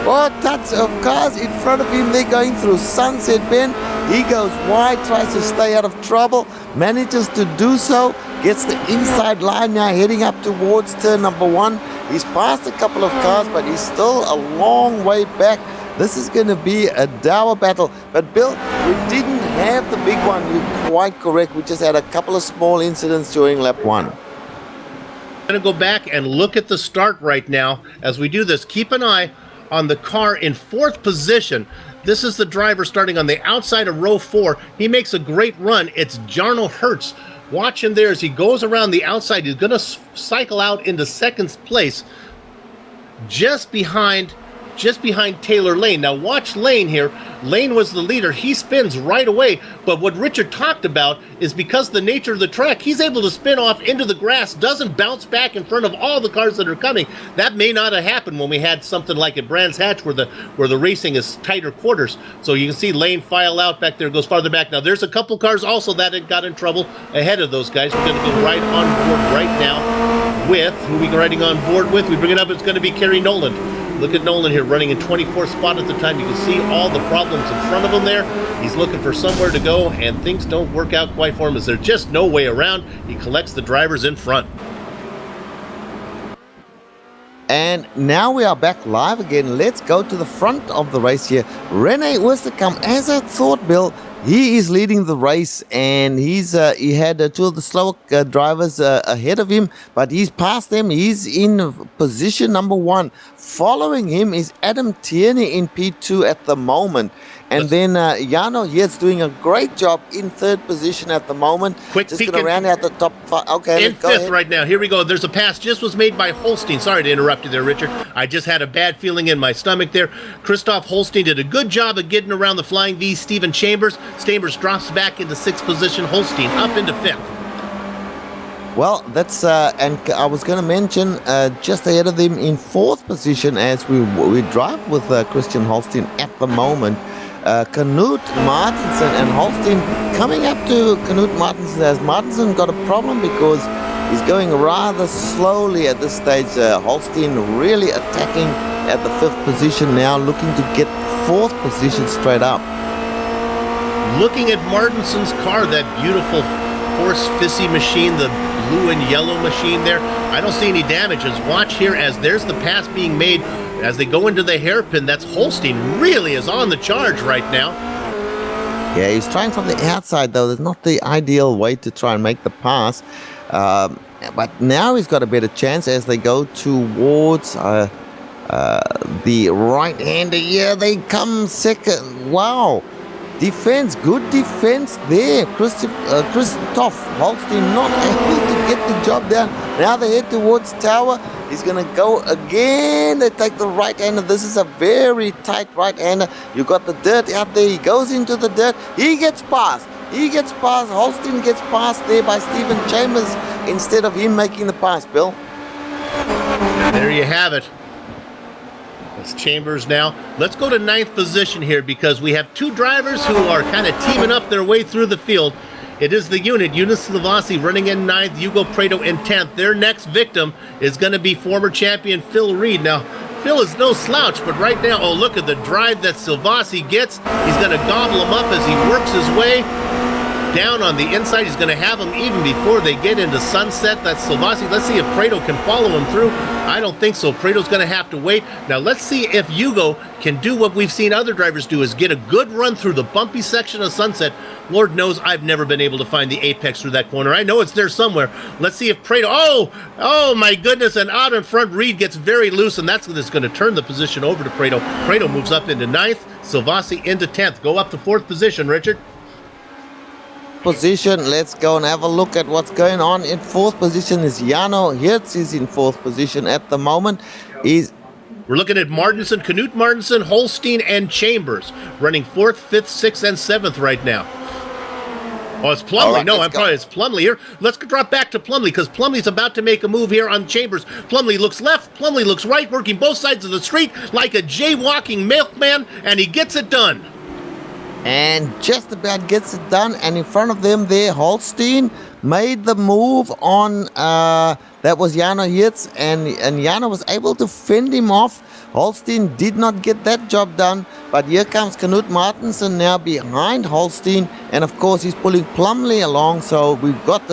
[SPEAKER 3] Oh, touch of cars in front of him. They're going through Sunset Bend. He goes wide, tries to stay out of trouble, manages to do so, gets the inside line now, heading up towards turn number 1. He's passed a couple of cars, but he's still a long way back. This is going to be a dour battle. But Bill, we didn't have the big one. You're quite correct. We just had a couple of small incidents during lap 1.
[SPEAKER 4] I'm going to go back and look at the start right now. As we do this, keep an eye on the car in 4th position. This is the driver starting on the outside of row 4. He makes a great run. It's Jarno Hertz. Watch him there as he goes around the outside. He's going to cycle out into 2nd place just behind Taylor Lane. Now watch Lane here. Lane was the leader. He spins right away. But what Richard talked about is because the nature of the track, he's able to spin off into the grass, doesn't bounce back in front of all the cars that are coming. That may not have happened when we had something like at Brands Hatch where the racing is tighter quarters. So you can see Lane file out back there, goes farther back. Now there's a couple cars also that had got in trouble ahead of those guys. We're going to go right on board right now with, who we riding on board with? We bring it up, it's going to be Kerry Nolan. Look at Nolan here running in 24th spot at the time. You can see all the problems in front of him there. He's looking for somewhere to go, and things don't work out quite for him as there's just no way around. He collects the drivers in front.
[SPEAKER 3] And now we are back live again. Let's go to the front of the race here. René Oosterkamp, as I thought, Bill, He is leading the race, and he had two of the slower drivers ahead of him, but he's passed them. He's in position number 1. Following him is Adam Tierney in P2 at the moment. And then Jano Hirt's doing a great job in 3rd position at the moment.
[SPEAKER 4] Quick
[SPEAKER 3] just
[SPEAKER 4] peek
[SPEAKER 3] going to round out the top 5. Okay,
[SPEAKER 4] in
[SPEAKER 3] go
[SPEAKER 4] 5th
[SPEAKER 3] ahead.
[SPEAKER 4] right now. Here we go. There's a pass just was made by Holstein. Sorry to interrupt you there, Richard. I just had a bad feeling in my stomach there. Christoph Holstein did a good job of getting around the Flying V. Stephen Chambers. Chambers drops back into 6th position. Holstein up into 5th.
[SPEAKER 3] Well, that's and I was going to mention just ahead of them in 4th position as we drive with Christian Holstein at the moment. Knut Martinsen and Holstein coming up to Knut Martinsen, as Martinsen got a problem because he's going rather slowly at this stage. Holstein really attacking at the 5th position now, looking to get 4th position straight up.
[SPEAKER 4] Looking at Martinsen's car, that beautiful Force Fissy machine, the blue and yellow machine there, I don't see any damages. Watch here as there's the pass being made as they go into the hairpin. That's Holstein really is on the charge right now.
[SPEAKER 3] Yeah, he's trying from the outside though. That's not the ideal way to try and make the pass. But now he's got a better chance as they go towards the right-hander. Yeah, they come second. Wow. Defense, good defense there. Christoph Holstein not able to get the job done. Now they head towards Tower. He's going to go again. They take the right-hander. This is a very tight right-hander. You got the dirt out there. He goes into the dirt. He gets past. Holstein gets passed there by Stephen Chambers instead of him making the pass, Bill.
[SPEAKER 4] There you have it. It's Chambers now. Let's go to 9th position here because we have 2 drivers who are kind of teaming up their way through the field. It is the unit, Eunice Lavasi running in 9th, Hugo Prado in 10th. Their next victim is going to be former champion Phil Reed. Now, Phil is no slouch, but right now, oh, look at the drive that Silvassi gets. He's going to gobble him up as he works his way down on the inside. He's going to have him even before they get into sunset. That's Silvassi. Let's see if Prado can follow him through. I don't think so. Prado's going to have to wait. Now let's see if Hugo can do what we've seen other drivers do, is get a good run through the bumpy section of sunset. Lord knows I've never been able to find the apex through that corner. I know it's there somewhere. Let's see if Prado, oh my goodness, and out in front Reed gets very loose, and that's going to turn the position over to Prado. Prado moves up into 9th, Silvassi into 10th. Go up to 4th position, Richard.
[SPEAKER 3] Position. Let's go and have a look at what's going on. In 4th position is Jano Hirtz. Is in 4th position at the moment.
[SPEAKER 4] We're looking at Martinsen, Knut Martinsen, Holstein, and Chambers running 4th, 5th, 6th, and 7th right now. Oh, it's Plumley.
[SPEAKER 3] Right,
[SPEAKER 4] It's Plumley here. Let's drop back to Plumley because Plumley's about to make a move here on Chambers. Plumley looks left, Plumley looks right, working both sides of the street like a jaywalking milkman, and he gets it done.
[SPEAKER 3] And just about gets it done. And in front of them there, Holstein made the move on, that was Jano Hirtz, and Jano was able to fend him off. Holstein did not get that job done, but here comes Knut Martinsen now behind Holstein, and of course he's pulling Plumley along, so we've got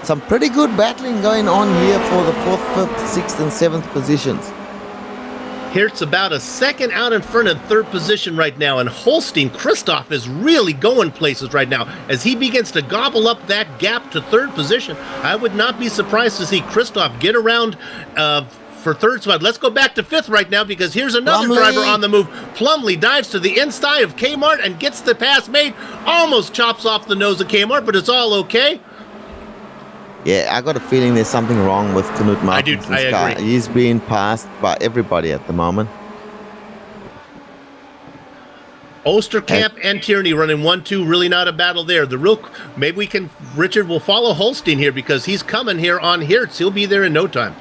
[SPEAKER 3] some pretty good battling going on here for the 4th, 5th, 6th, and 7th positions.
[SPEAKER 4] Hirtz about a second out in front of 3rd position right now, and Holstein, Christoph is really going places right now as he begins to gobble up that gap to 3rd position. I would not be surprised to see Christoph get around for 3rd spot. Let's go back to 5th right now because here's another driver on the move. Plumley dives to the inside of Kmart and gets the pass made. Almost chops off the nose of Kmart, but it's all okay.
[SPEAKER 3] Yeah, I got a feeling there's something wrong with Knut Martinsen's
[SPEAKER 4] I
[SPEAKER 3] car.
[SPEAKER 4] agree.
[SPEAKER 3] He's being passed by everybody at the moment.
[SPEAKER 4] Osterkamp and Tierney running 1-2. Really not a battle there. Maybe Richard will follow Holstein here because he's coming here on Hirtz. He'll be there in no time.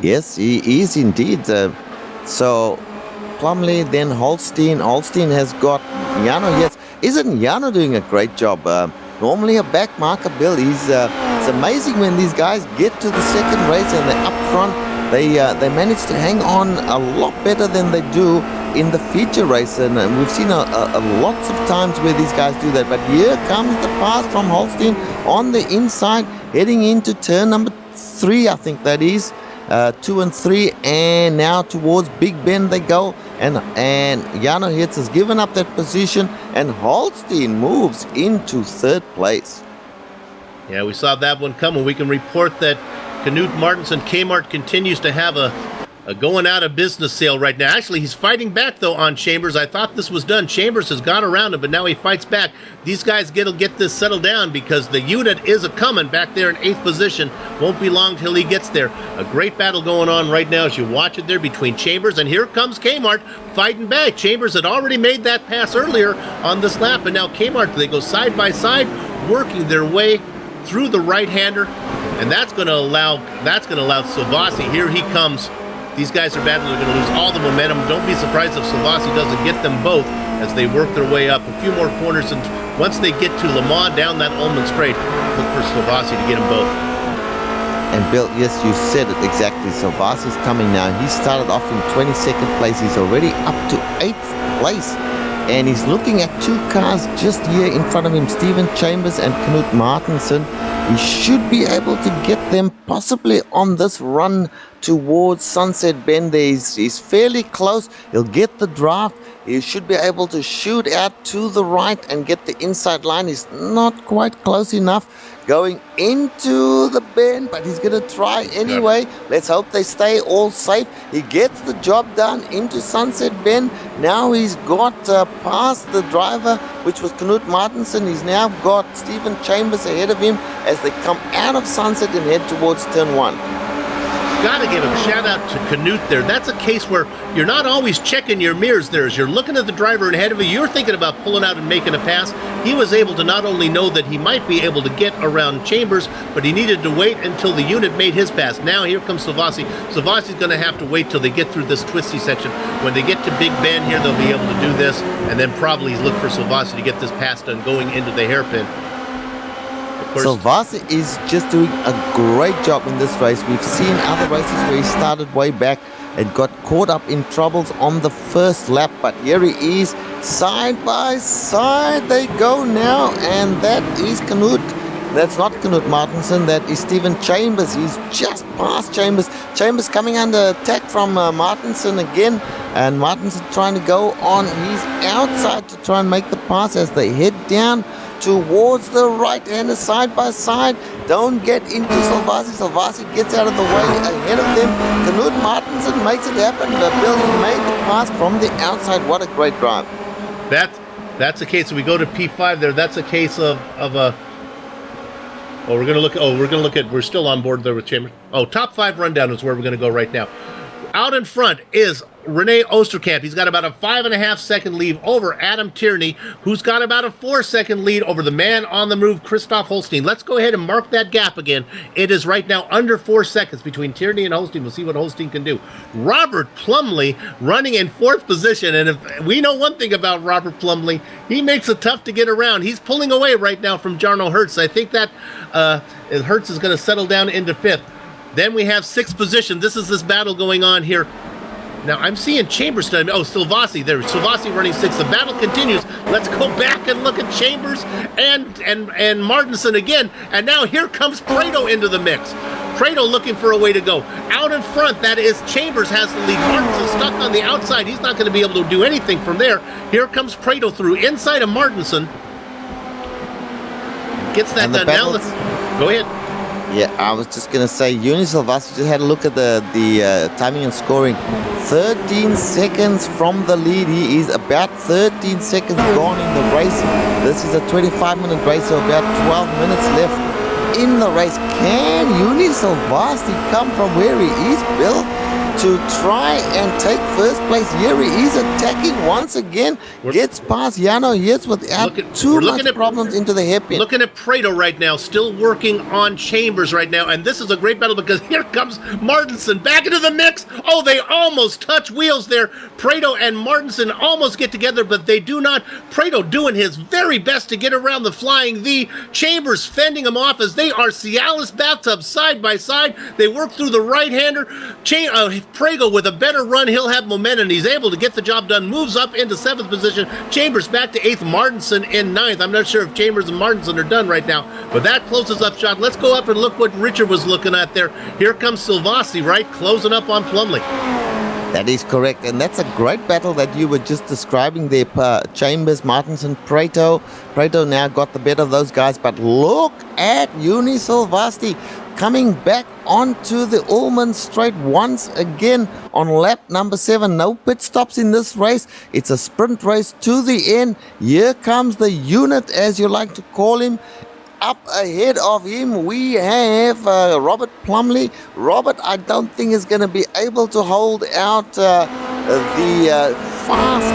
[SPEAKER 3] Yes, he is indeed. So Plumley, then Holstein. Holstein has got Jano. Yes, isn't Jano doing a great job? Normally a back marker, Bill. It's amazing when these guys get to the second race and they're up front. They manage to hang on a lot better than they do in the feature race, and we've seen a lots of times where these guys do that. But here comes the pass from Holstein on the inside, heading into turn number 3, I think that is. 2 and 3, and now towards Big Ben they go, and Jano Hirtz has given up that position, and Holstein moves into 3rd place.
[SPEAKER 4] Yeah, we saw that one coming. We can report that Knut Martinsen Kmart continues to have a going out of business sale right now. Actually, he's fighting back, though, on Chambers. I thought this was done. Chambers has got around him, but now he fights back. These guys get this settled down because the unit is a-coming back there in 8th position. Won't be long till he gets there. A great battle going on right now as you watch it there between Chambers, and here comes Kmart fighting back. Chambers had already made that pass earlier on this lap, and now Kmart, they go side by side, working their way through the right-hander, and that's going to allow Silvassi. Here he comes. These guys are battling. They're going to lose all the momentum. Don't be surprised if Silvassi doesn't get them both as they work their way up. A few more corners, and once they get to Le Mans down that Ullman straight, look for Silvassi to get them both.
[SPEAKER 3] And Bill, yes, you said it exactly. Silvassi's coming now. He started off in 22nd place. He's already up to 8th place. And he's looking at 2 cars just here in front of him, Steven Chambers and Knut Martinsen. He should be able to get them possibly on this run towards Sunset Bend. He's fairly close. He'll get the draft. He should be able to shoot out to the right and get the inside line. He's not quite close enough going into the bend, but he's going to try anyway. Yeah. Let's hope they stay all safe. He gets the job done into Sunset Bend. Now he's got past the driver, which was Knut Martinsen. He's now got Steven Chambers ahead of him as they come out of Sunset and head towards turn 1.
[SPEAKER 4] Got to give a shout out to Knut there. That's a case where you're not always checking your mirrors there. As you're looking at the driver ahead of you, you're thinking about pulling out and making a pass. He was able to not only know that he might be able to get around Chambers, but he needed to wait until the unit made his pass. Now here comes Silvassi. Silvassi's going to have to wait till they get through this twisty section. When they get to Big Ben here, they'll be able to do this, and then probably look for Silvassi to get this pass done going into the hairpin.
[SPEAKER 3] Silvassi is just doing a great job in this race. We've seen other races where he started way back and got caught up in troubles on the first lap, but here he is, side by side they go now, and that is Knut. That's not Knut Martinsen, that is Steven Chambers. He's just past Chambers. Chambers coming under attack from Martinsen again, and Martinsen trying to go on. He's outside to try and make the pass as they head down towards the right-hander side by side. Don't get into Silvassi. Silvassi gets out of the way ahead of them. Knut Martinsen makes it happen. But Bill, he made the pass from the outside. What a great drive.
[SPEAKER 4] That's a case. We go to P5 there. That's a case of a. We're gonna look at. We're still on board there with Chambers. Top 5 rundown is where we're gonna go right now. Out in front is René Oosterkamp. He's got about a 5.5 second lead over Adam Tierney, who's got about a 4 second lead over the man on the move, Christoph Holstein. Let's go ahead and mark that gap again. It is right now under 4 seconds between Tierney and Holstein. We'll see what Holstein can do. Robert Plumley running in 4th position, and if we know one thing about Robert Plumley, he makes it tough to get around. He's pulling away right now from Jarno Hertz. I think that Hertz is going to settle down into 5th. Then we have 6th position. This is this battle going on here. Now, I'm seeing Chambers. Silvassi there. Silvassi running 6th. The battle continues. Let's go back and look at Chambers and Martinsen again. And now here comes Prado into the mix. Prado looking for a way to go. Out in front, that is Chambers has the lead. Martinsen stuck on the outside. He's not going to be able to do anything from there. Here comes Prado through inside of Martinsen. Gets that done. Now let's go ahead.
[SPEAKER 3] Yeah, I was just going to say, Juni Silvassi just had a look at the timing and scoring. 13 seconds from the lead. He is about 13 seconds gone in the race. This is a 25-minute race, so about 12 minutes left in the race. Can Juni Silvassi come from where he is, Bill, to try and take first place? Here he is attacking once again. Gets past Jano Hirtz without too much problems into the hairpin.
[SPEAKER 4] Looking at Prado right now, still working on Chambers right now. And this is a great battle because here comes Martinsen back into the mix. They all almost touch wheels there. Prado and Martinson almost get together, but they do not. Prado doing his very best to get around the flying V. Chambers fending him off as they are Cialis bathtub side by side. They work through the right-hander. Prado with a better run, he'll have momentum. He's able to get the job done. Moves up into 7th position. Chambers back to 8th. Martinson in 9th. I'm not sure if Chambers and Martinson are done right now, but that closes up shot. Let's go up and look what Richard was looking at there. Here comes Silvassi, right, closing up on Plumley.
[SPEAKER 3] That is correct, and that's a great battle that you were just describing there. Chambers, Martinson, Prado. Prado now got the better of those guys, but look at Uni Silvasti coming back onto the Ullman straight once again on lap number 7. No pit stops in this race. It's a sprint race to the end. Here comes the unit, as you like to call him. Up ahead of him, we have Robert Plumley. Robert, I don't think, is going to be able to hold out the fast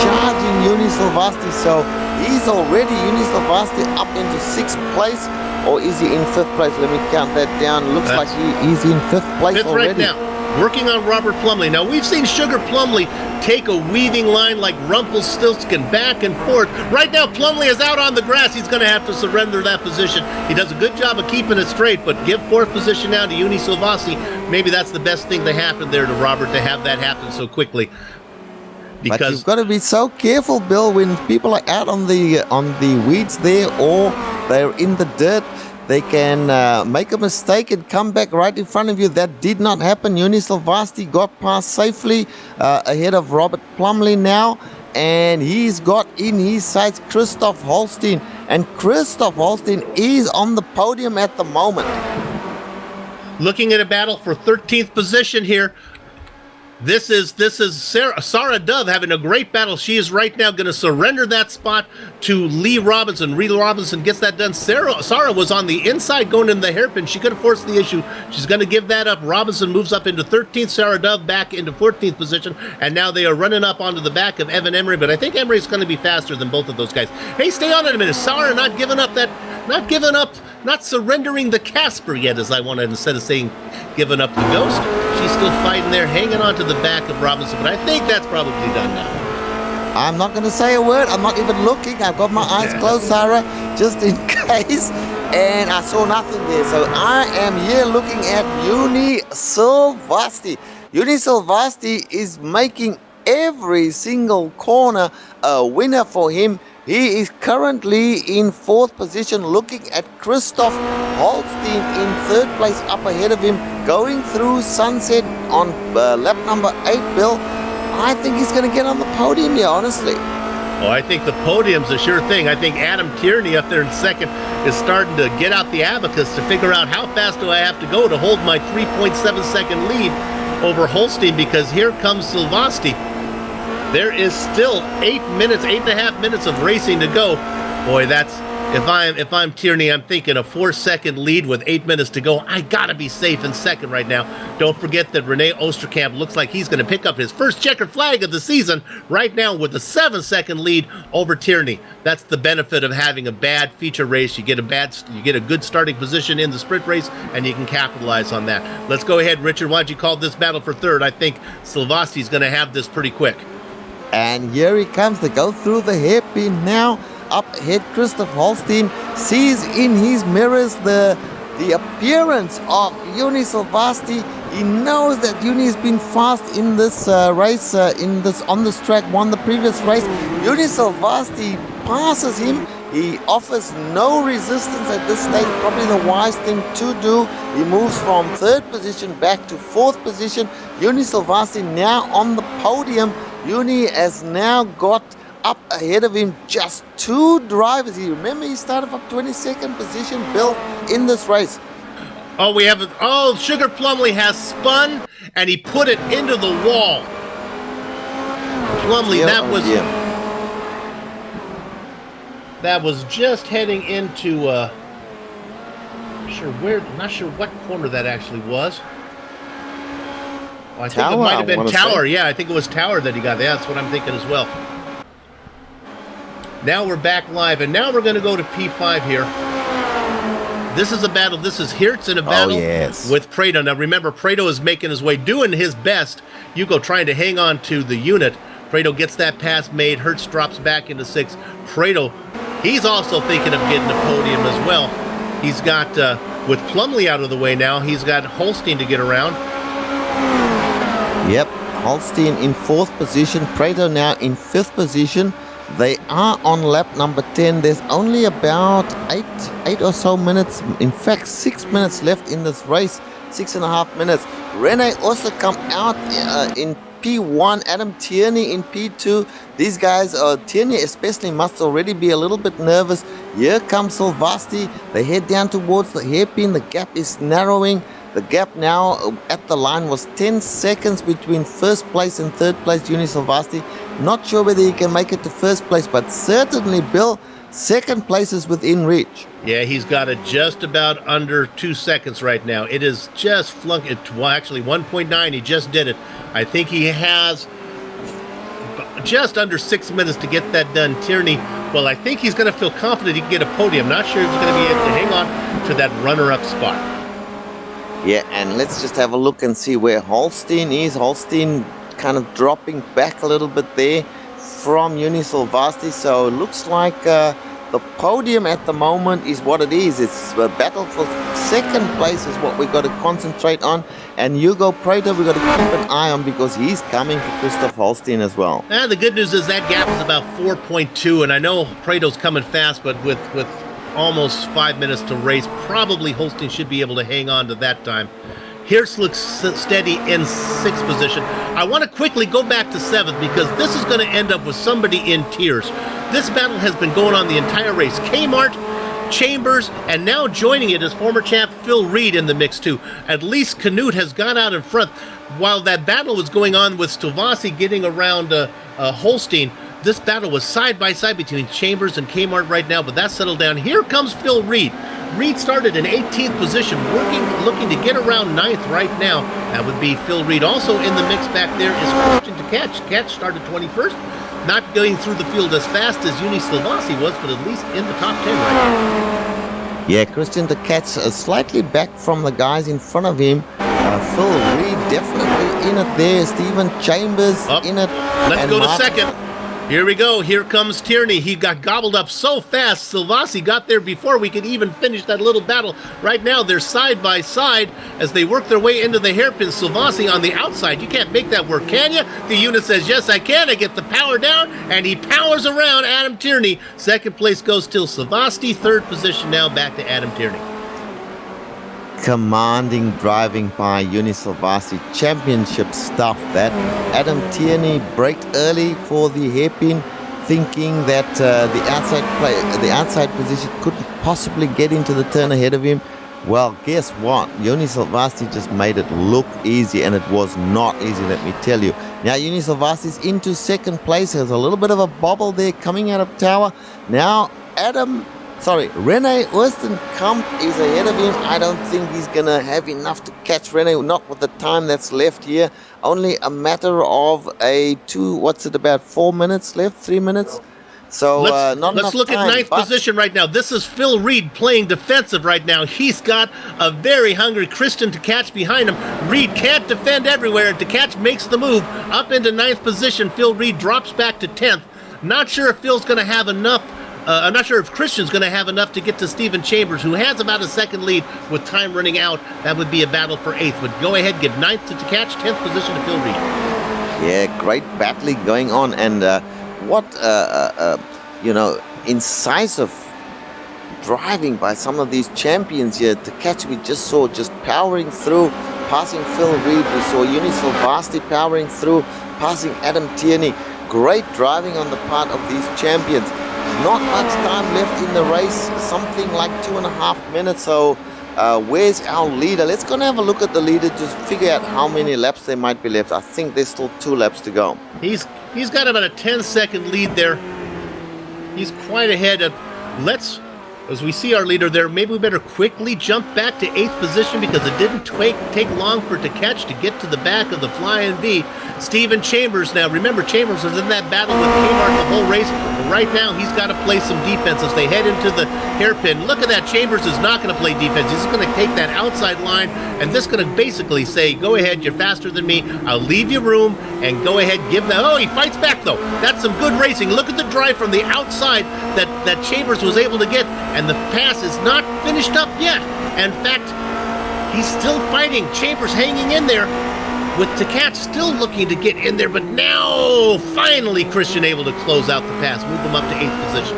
[SPEAKER 3] charging Uni Silvasti. So he's already, Uni Silvasti, up into 6th place. Or is he in 5th place? Let me count that down. Looks like he's in 5th place already.
[SPEAKER 4] Right now. Working on Robert Plumley. Now, we've seen Sugar Plumley take a weaving line like Rumpelstiltskin back and forth. Right now, Plumley is out on the grass. He's going to have to surrender that position. He does a good job of keeping it straight, but give 4th position now to Uni Silvassi. Maybe that's the best thing that happened there to Robert, to have that happen so quickly.
[SPEAKER 3] But you've got to be so careful, Bill, when people are out on the weeds there, or they're in the dirt. They can make a mistake and come back right in front of you. That did not happen. Uni Silvasti got past safely ahead of Robert Plumley now. And he's got in his sights Christoph Holstein. And Christoph Holstein is on the podium at the moment.
[SPEAKER 4] Looking at a battle for 13th position here. This is Sarah Dove having a great battle. She is right now going to surrender that spot to Lee Robinson. Lee Robinson gets that done. Sarah was on the inside going in the hairpin. She could have forced the issue. She's going to give that up. Robinson moves up into 13th. Sarah Dove back into 14th position. And now they are running up onto the back of Evan Emery. But I think Emery's going to be faster than both of those guys. Hey, stay on it a minute. Sarah not surrendering the Casper yet, as I wanted, instead of saying giving up the Ghost. She's still fighting there, hanging on to the back of Robinson, but I think that's probably done now.
[SPEAKER 3] I'm not going to say a word. I'm not even looking. I've got my eyes closed, Sarah, just in case. And I saw nothing there. So I am here looking at Uni Silvasti. Uni Silvasti is making every single corner a winner for him. He is currently in 4th position, looking at Christoph Holstein in 3rd place up ahead of him, going through Sunset on lap number 8, Bill. I think he's going to get on the podium here, honestly.
[SPEAKER 4] Oh, I think the podium's a sure thing. I think Adam Tierney up there in 2nd is starting to get out the abacus to figure out how fast do I have to go to hold my 3.7 second lead over Holstein, because here comes Silvasti. There is still 8.5 minutes of racing to go. Boy, that's, if I'm Tierney, I'm thinking a 4-second lead with 8 minutes to go. I gotta be safe in 2nd right now. Don't forget that Rene Osterkamp looks like he's gonna pick up his first checkered flag of the season right now with a 7-second lead over Tierney. That's the benefit of having a bad feature race. You get a good starting position in the sprint race, and you can capitalize on that. Let's go ahead, Richard. Why don't you call this battle for 3rd? I think Silvasti's gonna have this pretty quick.
[SPEAKER 3] And here he comes to go through the hairpin now. Up ahead, Christoph Holstein sees in his mirrors the appearance of Uni Silvasti. He knows that Uni has been fast in this race, on this track, won the previous race. Uni Silvasti passes him. He offers no resistance at this stage, probably the wise thing to do. He moves from 3rd position back to 4th position. Uni Silvasti now on the podium. Uni has now got up ahead of him just 2 drivers. Remember, he started from 22nd position, Bill, in this race.
[SPEAKER 4] Oh, Sugar Plumley has spun, and he put it into the wall. Plumley, that was just heading into, not sure what corner that actually was. Well, I think it might have been Tower. Yeah, I think it was Tower that he got. Yeah, that's what I'm thinking as well. Now we're back live, and now we're going to go to P5 here. This is a battle. This is Hertz in a battle
[SPEAKER 3] yes.
[SPEAKER 4] with Prado. Now remember, Prado is making his way, doing his best. Yugo trying to hang on to the unit. Prado gets that pass made. Hertz drops back into 6th. Prado, he's also thinking of getting a podium as well. He's got, with Plumley out of the way now, he's got Holstein to get around.
[SPEAKER 3] Yep, Holstein in 4th position, Prado now in 5th position. They are on lap number 10. There's only about 8 or so minutes, in fact 6 minutes left in this race, 6.5 minutes. Renault also come out in P1, Adam Tierney in P2. These guys, Tierney especially, must already be a little bit nervous. Here comes Silvasti. They head down towards the hairpin. The gap is narrowing. The gap now at the line was 10 seconds between 1st place and 3rd place, Juni Silvasti. Not sure whether he can make it to 1st place, but certainly, Bill, 2nd place is within reach.
[SPEAKER 4] Yeah, he's got it just about under 2 seconds right now. It is just flunk it. Well, actually 1.9. He just did it. I think he has just under 6 minutes to get that done. Tierney, well, I think he's going to feel confident he can get a podium. Not sure if he's going to be able to hang on to that runner-up spot.
[SPEAKER 3] Yeah, and let's just have a look and see where Holstein is. Holstein kind of dropping back a little bit there from Juni Silvasti. So it looks like the podium at the moment is what it is. It's a battle for 2nd place is what we've got to concentrate on. And Hugo Prado we've got to keep an eye on because he's coming for Christoph Holstein as well.
[SPEAKER 4] The good news is that gap is about 4.2. And I know Prado's coming fast, but with almost 5 minutes to race, probably Holstein should be able to hang on to that time. Hertz looks steady in 6th position. I want to quickly go back to 7th because this is going to end up with somebody in tears. This battle has been going on the entire race. Kmart, Chambers, and now joining it is former champ Phil Reed in the mix too. At least Canute has gone out in front. While that battle was going on with Stovasi getting around Holstein, this battle was side by side between Chambers and Kmart right now, but that's settled down. Here comes Phil Reed. Reed started in 18th position, looking to get around 9th right now. That would be Phil Reed. Also in the mix back there is Christian Tkach. Tkach started 21st, not going through the field as fast as Juni Silvasti was, but at least in the top 10 right now.
[SPEAKER 3] Yeah, Christian Tkach slightly back from the guys in front of him. Phil Reed definitely in it there. Stephen Chambers in it.
[SPEAKER 4] Let's go to 2nd. Here we go. Here comes Tierney. He got gobbled up so fast. Silvasti got there before we could even finish that little battle. Right now, they're side by side as they work their way into the hairpin. Silvasti on the outside. You can't make that work, can you? The unit says, yes, I can. I get the power down, and he powers around Adam Tierney. 2nd place goes to Silvasti. 3rd position now back to Adam Tierney.
[SPEAKER 3] Commanding driving by Juni Silvasti, championship stuff. That Adam Tierney braked early for the hairpin, thinking that the outside position couldn't possibly get into the turn ahead of him. Well, guess what? Juni Silvasti just made it look easy, and it was not easy, let me tell you. Now Juni Silvasti's into 2nd place. There's a little bit of a bobble there coming out of tower. Now René Oostenkamp is ahead of him. I don't think he's going to have enough to catch René, not with the time that's left here. Only a matter of about 4 minutes left, 3 minutes? So
[SPEAKER 4] let's look at 9th position right now. This is Phil Reed playing defensive right now. He's got a very hungry Christian Tkach behind him. Reed can't defend everywhere, and Tkach makes the move up into 9th position. Phil Reed drops back to 10th. Not sure if Phil's going to have enough. I'm not sure if Christian's going to have enough to get to Stephen Chambers, who has about a 2nd lead with time running out. That would be a battle for 8th. But go ahead, give 9th to Tkach, 10th position to Phil Reed.
[SPEAKER 3] Yeah, great battling going on. And incisive driving by some of these champions here. Tkach we just saw just powering through, passing Phil Reed. We saw Juni Silvasti powering through, passing Adam Tierney. Great driving on the part of these champions. Not much time left in the race, something like 2.5 minutes. So where's our leader? Let's go and have a look at the leader to figure out how many laps there might be left. I think there's still 2 laps to go.
[SPEAKER 4] He's got about a 10-second lead there. He's quite ahead. Let's as we see our leader there, maybe we better quickly jump back to 8th position because it didn't take long for Takech to get to the back of the Flying V. Stephen Chambers, now remember, Chambers was in that battle with Kmart the whole race. But right now, he's got to play some defense as they head into the hairpin. Look at that. Chambers is not going to play defense. He's going to take that outside line, and this is going to basically say, go ahead, you're faster than me. I'll leave you room, and go ahead, give that. Oh, he fights back, though. That's some good racing. Look at the drive from the outside that Chambers was able to get, and the pass is not finished up yet. In fact, he's still fighting. Chambers hanging in there, with Takach still looking to get in there, but now finally Christian able to close out the pass, move him up to 8th position.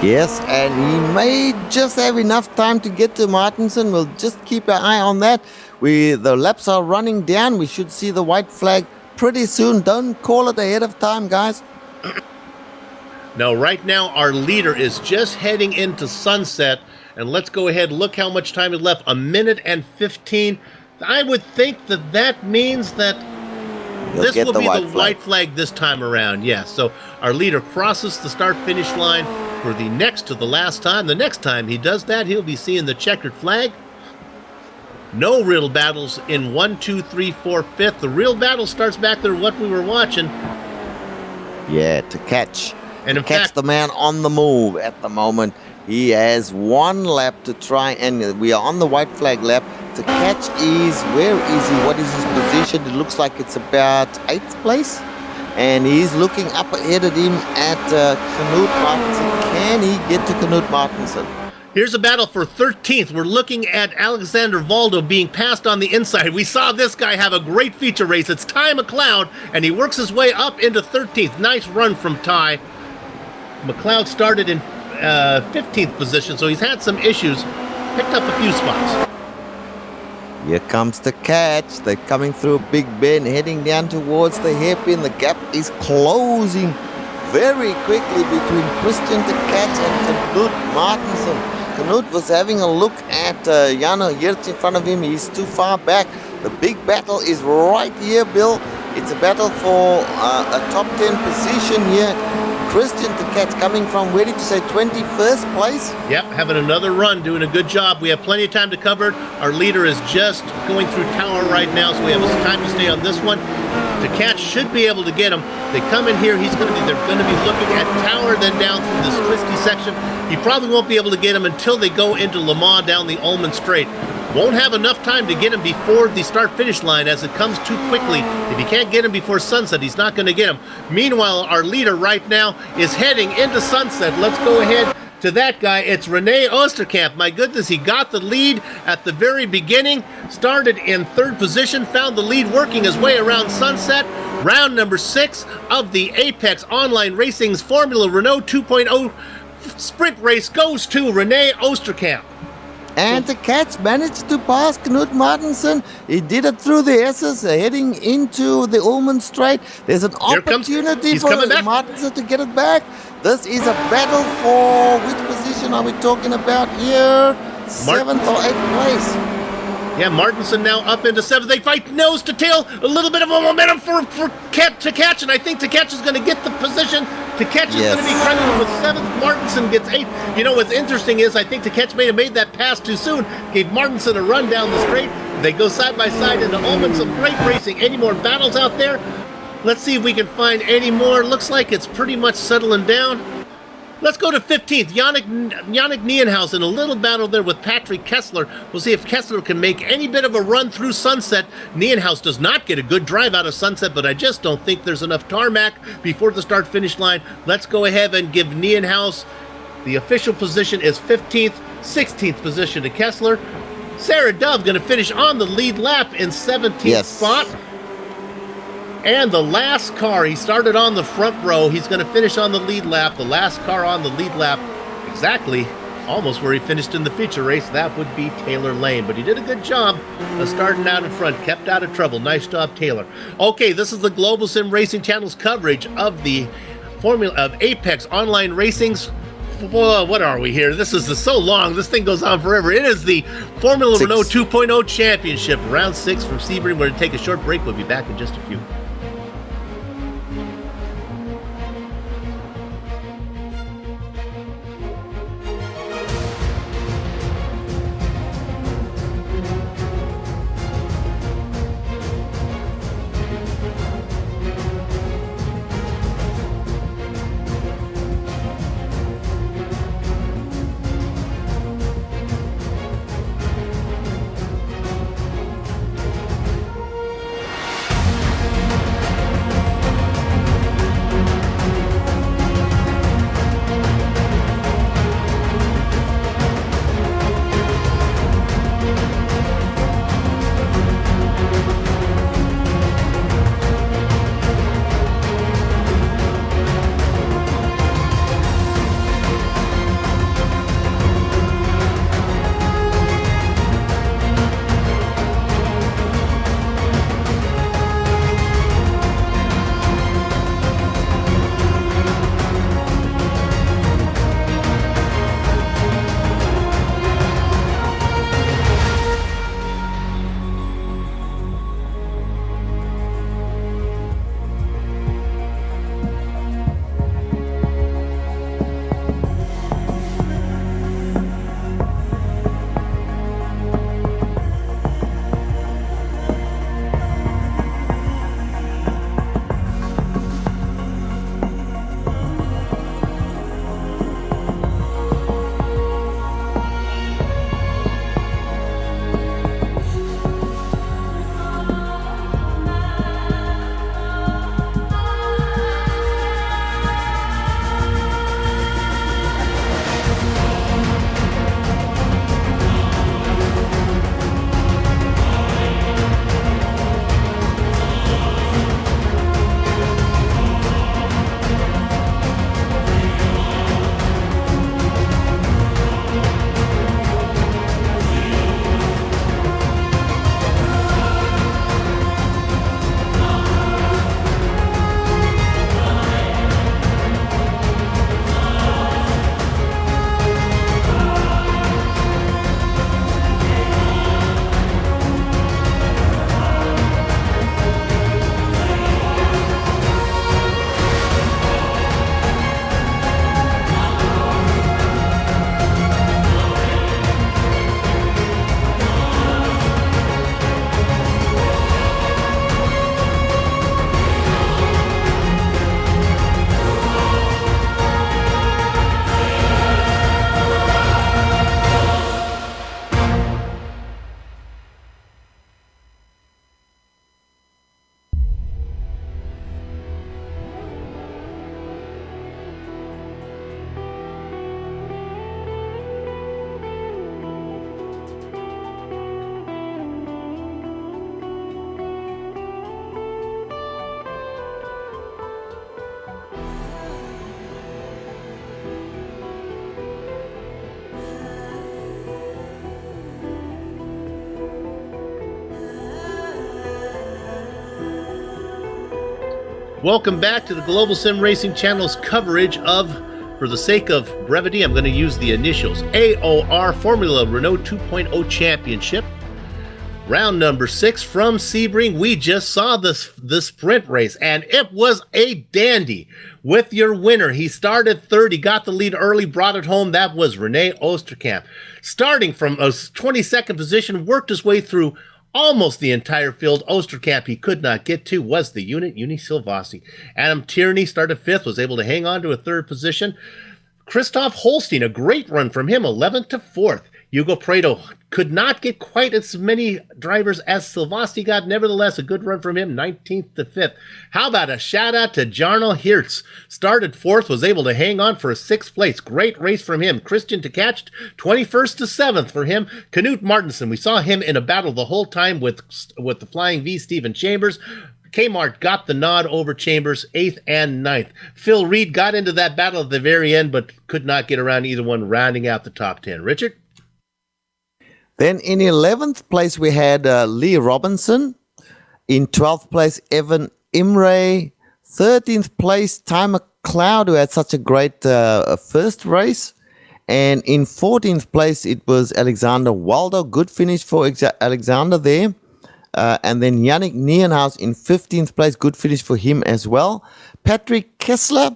[SPEAKER 3] Yes, and he may just have enough time to get to Martinson. We'll just keep an eye on that. The laps are running down. We should see the white flag pretty soon. Don't call it ahead of time, guys.
[SPEAKER 4] Now, right now, our leader is just heading into sunset, and let's go ahead and look how much time is left. 1 minute and 15. I would think that means that this will be the white flag this time around. Yes, so our leader crosses the start-finish line for the next to the last time. The next time he does that, he'll be seeing the checkered flag. No real battles in 1, 2, 3, 4, 5th. The real battle starts back there, what we were watching.
[SPEAKER 3] Yeah, to catch.
[SPEAKER 4] And in
[SPEAKER 3] Catch
[SPEAKER 4] fact,
[SPEAKER 3] the man on the move at the moment. He has 1 lap to try, and we are on the white flag lap. The catch is, where is he? What is his position? It looks like it's about 8th place. And he's looking up ahead at him at Knut Martinsen. Can he get to Knut Martinsen?
[SPEAKER 4] here's a battle for 13th. We're looking at Alexander Valdo being passed on the inside. We saw this guy have a great feature race. It's Ty McLeod, and he works his way up into 13th. Nice run from Ty. McLeod started in 15th position, so he's had some issues. Picked up a few spots.
[SPEAKER 3] Here comes the catch. They're coming through a big bend, heading down towards the hairpin. The gap is closing very quickly between Christian the Catch and Knut Martinsen. Knut was having a look at Jano Hirsch in front of him. He's too far back. The big battle is right here, Bill. It's a battle for a top 10 position here. Christian the Catch coming from, where did you say, 21st place?
[SPEAKER 4] Yep, having another run, doing a good job. We have plenty of time to cover it. Our leader is just going through Tower right now, so we have time to stay on this one. The Catch should be able to get him. They come in here, they're going to be looking at Tower, then down through this twisty section. He probably won't be able to get him until they go into Le Mans down the Ullman Straight. Won't have enough time to get him before the start-finish line as it comes too quickly. If he can't get him before sunset, he's not going to get him. Meanwhile, our leader right now is heading into sunset. Let's go ahead to that guy. It's Renault Osterkamp. My goodness, he got the lead at the very beginning. Started in 3rd position, found the lead working his way around sunset. Round number 6 of the Apex Online Racing's Formula Renault 2.0 sprint race goes to Renault Osterkamp.
[SPEAKER 3] And the Catch managed to pass Knut Martinsen. He did it through the S's, heading into the Ullman Straight. There's an opportunity for Martinsen to get it back. This is a battle for, which position are we talking about here? 7th or 8th place.
[SPEAKER 4] Yeah, Martinsen now up into 7th. They fight nose to tail. A little bit of a momentum for Takach, and I think Takach is going to get the position. Takach is going to be credited with 7th. Martinsen gets 8th. You know what's interesting is I think Takach may have made that pass too soon. Gave Martinsen a run down the straight. They go side by side into Ullman. Some great racing. Any more battles out there? Let's see if we can find any more. Looks like it's pretty much settling down. Let's go to 15th. Yannick Nienhuisen, a little battle there with Patrick Kessler. We'll see if Kessler can make any bit of a run through Sunset. Nienhuis does not get a good drive out of Sunset, but I just don't think there's enough tarmac before the start-finish line. Let's go ahead and give Nienhuis the official position is 15th, 16th position to Kessler. Sarah Dove going to finish on the lead lap in 17th spot. And the last car, he started on the front row. He's going to finish on the lead lap. The last car on the lead lap, exactly, almost where he finished in the feature race. That would be Taylor Lane. But he did a good job of starting out in front, kept out of trouble. Nice job, Taylor. Okay, this is the Global Sim Racing Channel's coverage of the Formula of Apex Online Racing's. What are we here? This is so long. This thing goes on forever. It is the Formula Renault 2.0 Championship, round 6 from Sebring. We're going to take a short break. We'll be back in just a few. Welcome back to the Global Sim Racing Channel's coverage of, for the sake of brevity, I'm going to use the initials, AOR Formula Renault 2.0 Championship. Round number 6 from Sebring. We just saw the sprint race, and it was a dandy. With your winner, he started third. He got the lead early, brought it home. That was René Oosterkamp. Starting from a 22nd position, worked his way through almost the entire field. Oosterkamp he could not get to was the unit, Uni Silvasti. Adam Tierney started 5th, was able to hang on to a 3rd position. Christoph Holstein, a great run from him, 11th to 4th. Hugo Prado could not get quite as many drivers as Silvasti got. Nevertheless, a good run from him, 19th to 5th. How about a shout out to Jarno Hertz? Started 4th, was able to hang on for a 6th place. Great race from him. Christian Takac, 21st to 7th for him. Knut Martinsen, we saw him in a battle the whole time with the Flying V, Stephen Chambers. Kmart got the nod over Chambers, 8th and 9th. Phil Reed got into that battle at the very end, but could not get around either one, rounding out the top 10. Richard?
[SPEAKER 3] Then in 11th place, we had Lee Robinson. In 12th place, Evan Imre. 13th place, Ty McLeod, who had such a great first race. And in 14th place, it was Alexander Waldo. Good finish for Alexander there. And then Yannick Nienhaus in 15th place. Good finish for him as well. Patrick Kessler.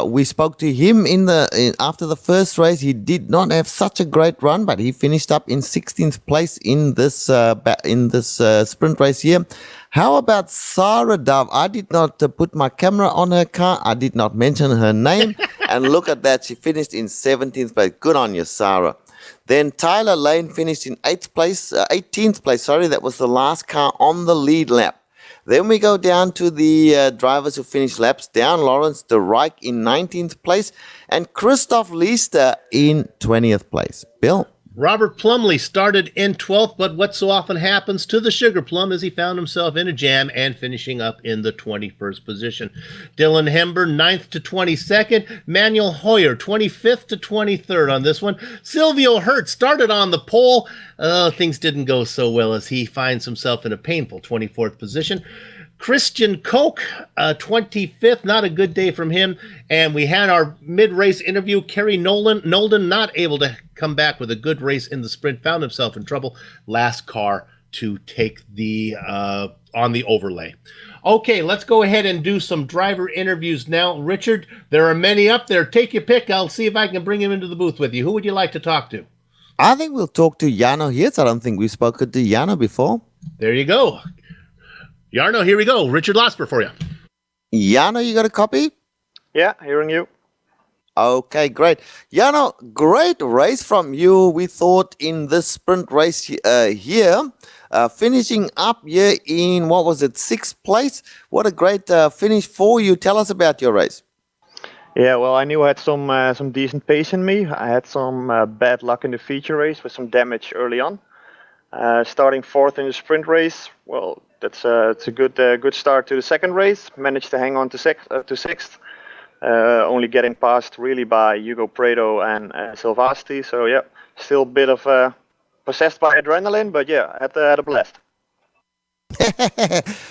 [SPEAKER 3] We spoke to him after the first race. He did not have such a great run, but he finished up in 16th place in this sprint race here. How about Sarah Dove? I did not put my camera on her car. I did not mention her name. And look at that. She finished in 17th place. Good on you, Sarah. Then Tyler Lane finished in 18th place. Sorry, that was the last car on the lead lap. Then we go down to the drivers who finished laps down. Lawrence de Rijk in 19th place and Christoph Liester in 20th place. Bill?
[SPEAKER 4] Robert Plumley started in 12th, but what so often happens to the Sugar Plum is he found himself in a jam and finishing up in the 21st position. Dylan Hember, 9th to 22nd. Manuel Hoyer, 25th to 23rd on this one. Silvio Hertz started on the pole. Things didn't go so well as he finds himself in a painful 24th position. Christian Koch, 25th, not a good day from him. And we had our mid-race interview. Kerry Nolden not able to come back with a good race in the sprint, found himself in trouble. Last car to take the on the overlay. Okay, let's go ahead and do some driver interviews now. Richard, there are many up there. Take your pick. I'll see if I can bring him into the booth with you. Who would you like to talk to?
[SPEAKER 3] I think we'll talk to Jarno Hertz. I don't think we've spoken to Jarno before.
[SPEAKER 4] There you go. Jarno, here we go. Richard Losper for you.
[SPEAKER 3] Jarno, you got a copy?
[SPEAKER 8] Yeah, hearing you.
[SPEAKER 3] Okay, great. Jarno, great race from you, we thought, in this sprint race here. Finishing up here in, 6th place? What a great finish for you. Tell us about your race.
[SPEAKER 8] Yeah, well, I knew I had some decent pace in me. I had some bad luck in the feature race with some damage early on. Starting 4th in the sprint race, well, it's a good start to the second race. Managed to hang on to 6th, only getting passed really by Hugo Prado and Silvasti. So yeah, still a bit of possessed by adrenaline, but yeah, I had a blast.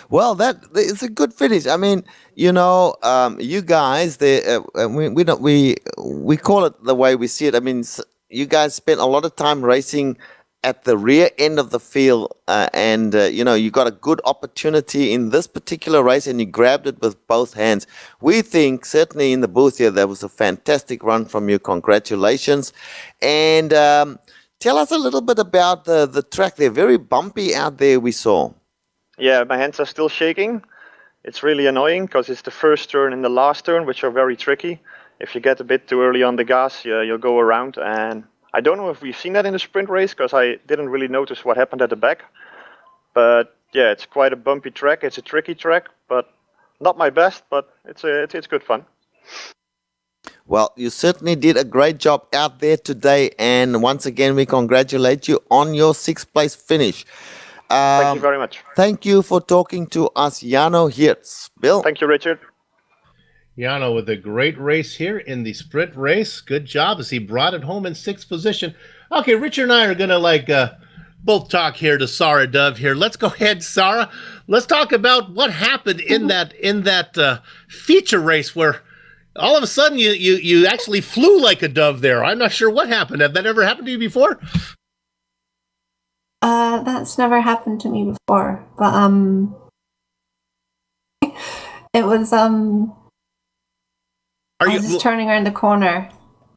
[SPEAKER 3] Well, that is a good finish. I mean, you guys, we call it the way we see it. I mean, you guys spent a lot of time racing at the rear end of the field, and you got a good opportunity in this particular race, and you grabbed it with both hands. We think, certainly in the booth here, that was a fantastic run from you. Congratulations. And tell us a little bit about the track. They're very bumpy out there, we saw.
[SPEAKER 8] Yeah, my hands are still shaking. It's really annoying because it's the first turn and the last turn, which are very tricky. If you get a bit too early on the gas, you'll go around. And I don't know if we've seen that in the sprint race because I didn't really notice what happened at the back. But yeah, it's quite a bumpy track. It's a tricky track, but not my best, but it's good fun.
[SPEAKER 3] Well, you certainly did a great job out there today. And once again, we congratulate you on your 6th place finish.
[SPEAKER 8] Thank you very much.
[SPEAKER 3] Thank you for talking to us, Jarno Hertz. Bill?
[SPEAKER 8] Thank you, Richard.
[SPEAKER 4] Jarno with a great race here in the sprint race. Good job as he brought it home in 6th position. Okay, Richard and I are going to both talk here to Sarah Dove here. Let's go ahead, Sarah. Let's talk about what happened in that feature race where all of a sudden you actually flew like a dove there. I'm not sure what happened. Have that ever happened to you before?
[SPEAKER 9] That's never happened to me before, but it was I was just turning around the corner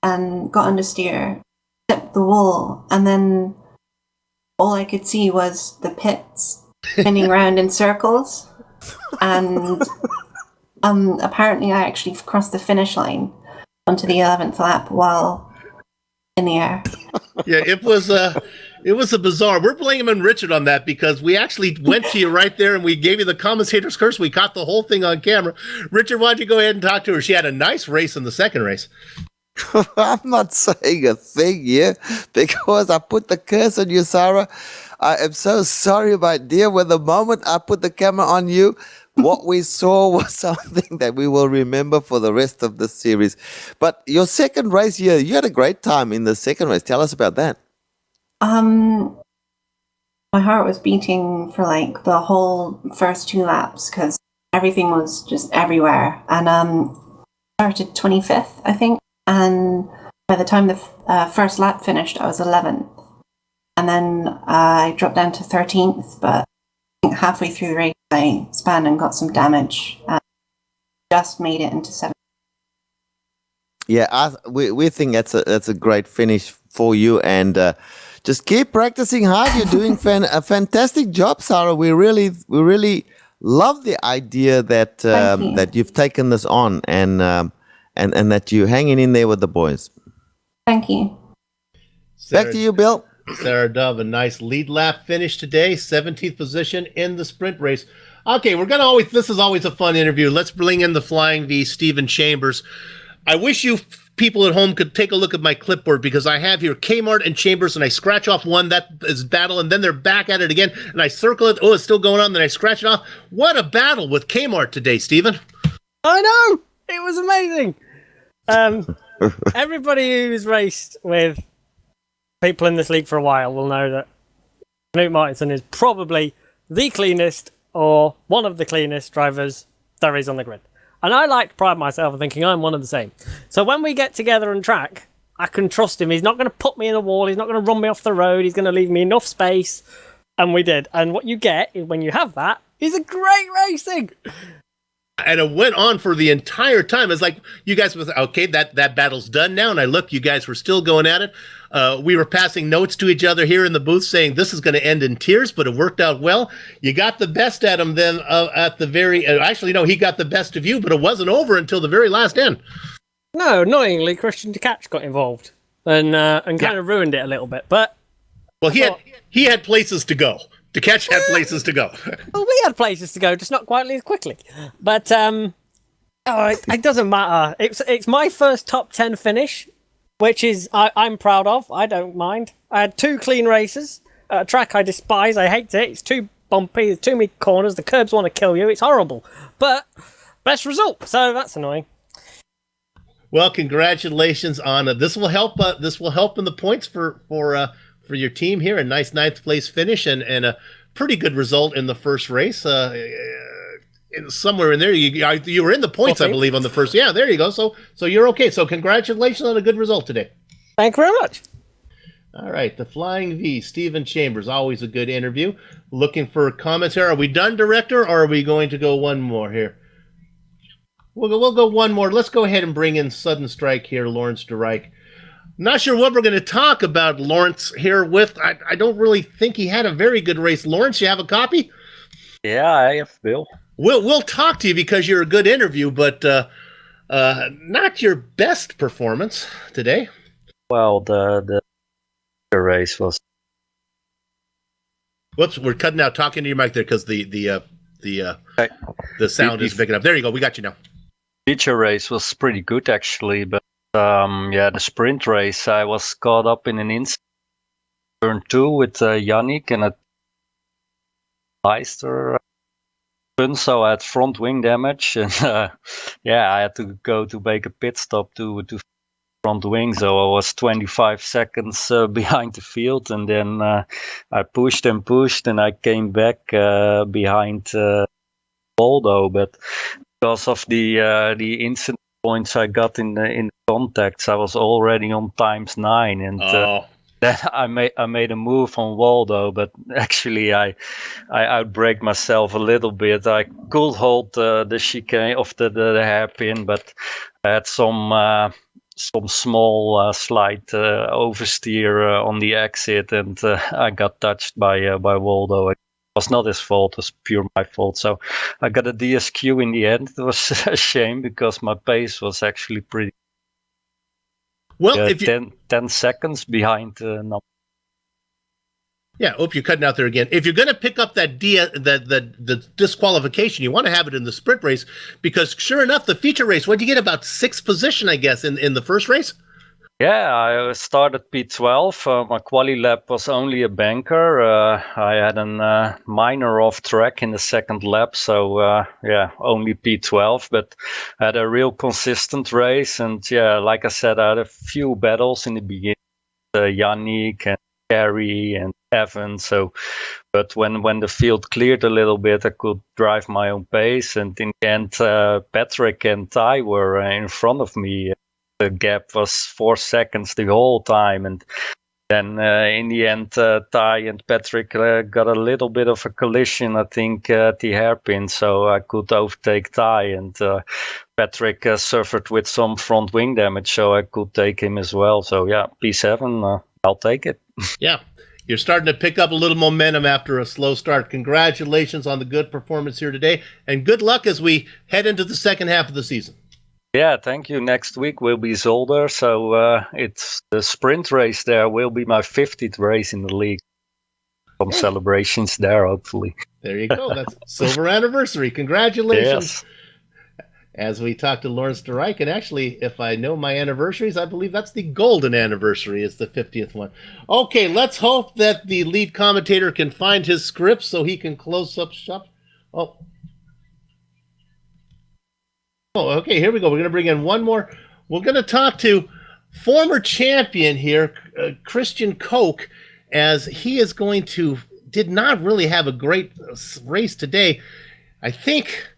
[SPEAKER 9] and got understeer, tipped the wall, and then all I could see was the pits spinning around in circles, and apparently I actually crossed the finish line onto the 11th lap while in the air.
[SPEAKER 4] Yeah, it was a bizarre. We're blaming Richard on that because we actually went to you right there and we gave you the commentator's curse. We caught the whole thing on camera. Richard, why don't you go ahead and talk to her? She had a nice race in the second race.
[SPEAKER 3] I'm not saying a thing here because I put the curse on you, Sarah. I am so sorry, my dear. When the moment I put the camera on you, what we saw was something that we will remember for the rest of the series. But your second race here, you had a great time in the second race. Tell us about that.
[SPEAKER 9] My heart was beating for like the whole first 2 laps because everything was just everywhere. And started 25th, I think. And by the time the first lap finished, I was 11th. And then I dropped down to 13th, but I think halfway through the race, I spun and got some damage and just made it into 7th.
[SPEAKER 3] Yeah, we think that's a great finish for you, and just keep practicing hard. You're doing a fantastic job, Sarah. We really love the idea that that you've taken this on, and that you're hanging in there with the boys.
[SPEAKER 9] Thank you.
[SPEAKER 3] Back to you, Bill.
[SPEAKER 4] Sarah Dove, a nice lead lap finish today, 17th position in the sprint race. Okay, this is always a fun interview. Let's bring in the Flying V, Stephen Chambers. I wish you people at home could take a look at my clipboard because I have here Kmart and Chambers, and I scratch off one, that is battle, and then they're back at it again, and I circle it, it's still going on, then I scratch it off. What a battle with Kmart today, Stephen.
[SPEAKER 10] I know! It was amazing! Everybody who's raced with people in this league for a while will know that Knut Martinsen is probably the cleanest or one of the cleanest drivers there is on the grid. And I like to pride myself in thinking I'm one of the same. So when we get together and track, I can trust him. He's not going to put me in a wall. He's not going to run me off the road. He's going to leave me enough space. And we did. And what you get is when you have that is a great racing.
[SPEAKER 4] And it went on for the entire time. It's like you guys was okay. That battle's done now. And I look, you guys were still going at it. We were passing notes to each other here in the booth saying this is going to end in tears, but it worked out well. You got the best at him then at the very. Actually, no, he got the best of you, but it wasn't over until the very last end.
[SPEAKER 10] No, annoyingly, Christian DeCatch got involved and kind of ruined it a little bit. But
[SPEAKER 4] well, he had places to go. DeCatch had places to go.
[SPEAKER 10] Well, we had places to go, just not quite as quickly. But it doesn't matter. It's my first top 10 finish, which is I'm proud of. I don't mind. I had 2 clean races. A track I despise. I hate it. It's too bumpy. There's too many corners. The curbs want to kill you. It's horrible. But best result. So that's annoying.
[SPEAKER 4] Well, congratulations on this. Will help. This will help in the points for your team here. A nice 9th place finish and a pretty good result in the first race. Somewhere in there, you were in the points, I believe, on the first. Yeah, there you go. So you're okay. So congratulations on a good result today.
[SPEAKER 10] Thank you very much.
[SPEAKER 4] All right, the Flying V, Stephen Chambers, always a good interview. Looking for comments here. Are we done, Director, or are we going to go one more here? We'll go one more. Let's go ahead and bring in Sudden Strike here, Lawrence DeReich. Not sure what we're going to talk about Lawrence here with. I don't really think he had a very good race. Lawrence, you have a copy?
[SPEAKER 11] Yeah, I have, Bill.
[SPEAKER 4] We'll talk to you because you're a good interview, but not your best performance today.
[SPEAKER 11] Well, the race was.
[SPEAKER 4] Whoops, we're cutting out talking to your mic there because the sound is picking up. There you go. We got you now.
[SPEAKER 11] Feature race was pretty good actually, but the sprint race I was caught up in an incident turn 2 with Yannick and a Leister. So I had front wing damage, and I had to go to make a pit stop to front wing, so I was 25 seconds behind the field, and then I pushed and I came back behind Waldo, but because of the incident points I got in the contacts, I was already on times 9, and then I made a move on Waldo, but actually I outbraked myself a little bit. I could hold the chicane of the hairpin, but I had some small slight oversteer on the exit, and I got touched by Waldo. It was not his fault; it was pure my fault. So I got a DSQ in the end. It was a shame because my pace was actually pretty.
[SPEAKER 4] Well, if you
[SPEAKER 11] 10 seconds behind number.
[SPEAKER 4] Yeah, you're cutting out there again. If you're going to pick up that the disqualification, you want to have it in the sprint race, because sure enough, the feature race, what did you get, about 6th position, I guess, in the first race?
[SPEAKER 11] Yeah, I started P12. My quali lap was only a banker. I had a minor off track in the second lap, so only P12. But I had a real consistent race, and like I said, I had a few battles in the beginning, Yannick and Gary and Evan. But when the field cleared a little bit, I could drive my own pace, and in the end, Patrick and Ty were in front of me. The gap was 4 seconds the whole time, and then in the end, Ty and Patrick got a little bit of a collision, I think, at the hairpin, so I could overtake Ty, and Patrick suffered with some front wing damage, so I could take him as well. So yeah, P7, I'll take it.
[SPEAKER 4] Yeah, you're starting to pick up a little momentum after a slow start. Congratulations on the good performance here today, and good luck as we head into the second half of the season.
[SPEAKER 11] Yeah, thank you. Next week will be Zolder, so it's the sprint race there. Will be my 50th race in the league. Some celebrations there, hopefully.
[SPEAKER 4] There you go. That's silver anniversary. Congratulations.
[SPEAKER 11] Yes.
[SPEAKER 4] As we talked to Lawrence de Rijk, and actually, if I know my anniversaries, I believe that's the golden anniversary, is the 50th one. Okay, let's hope that the lead commentator can find his script so he can close up shop. Oh, okay, here we go. We're going to bring in one more. We're going to talk to former champion here, Christian Koch, as he is did not really have a great race today. I think,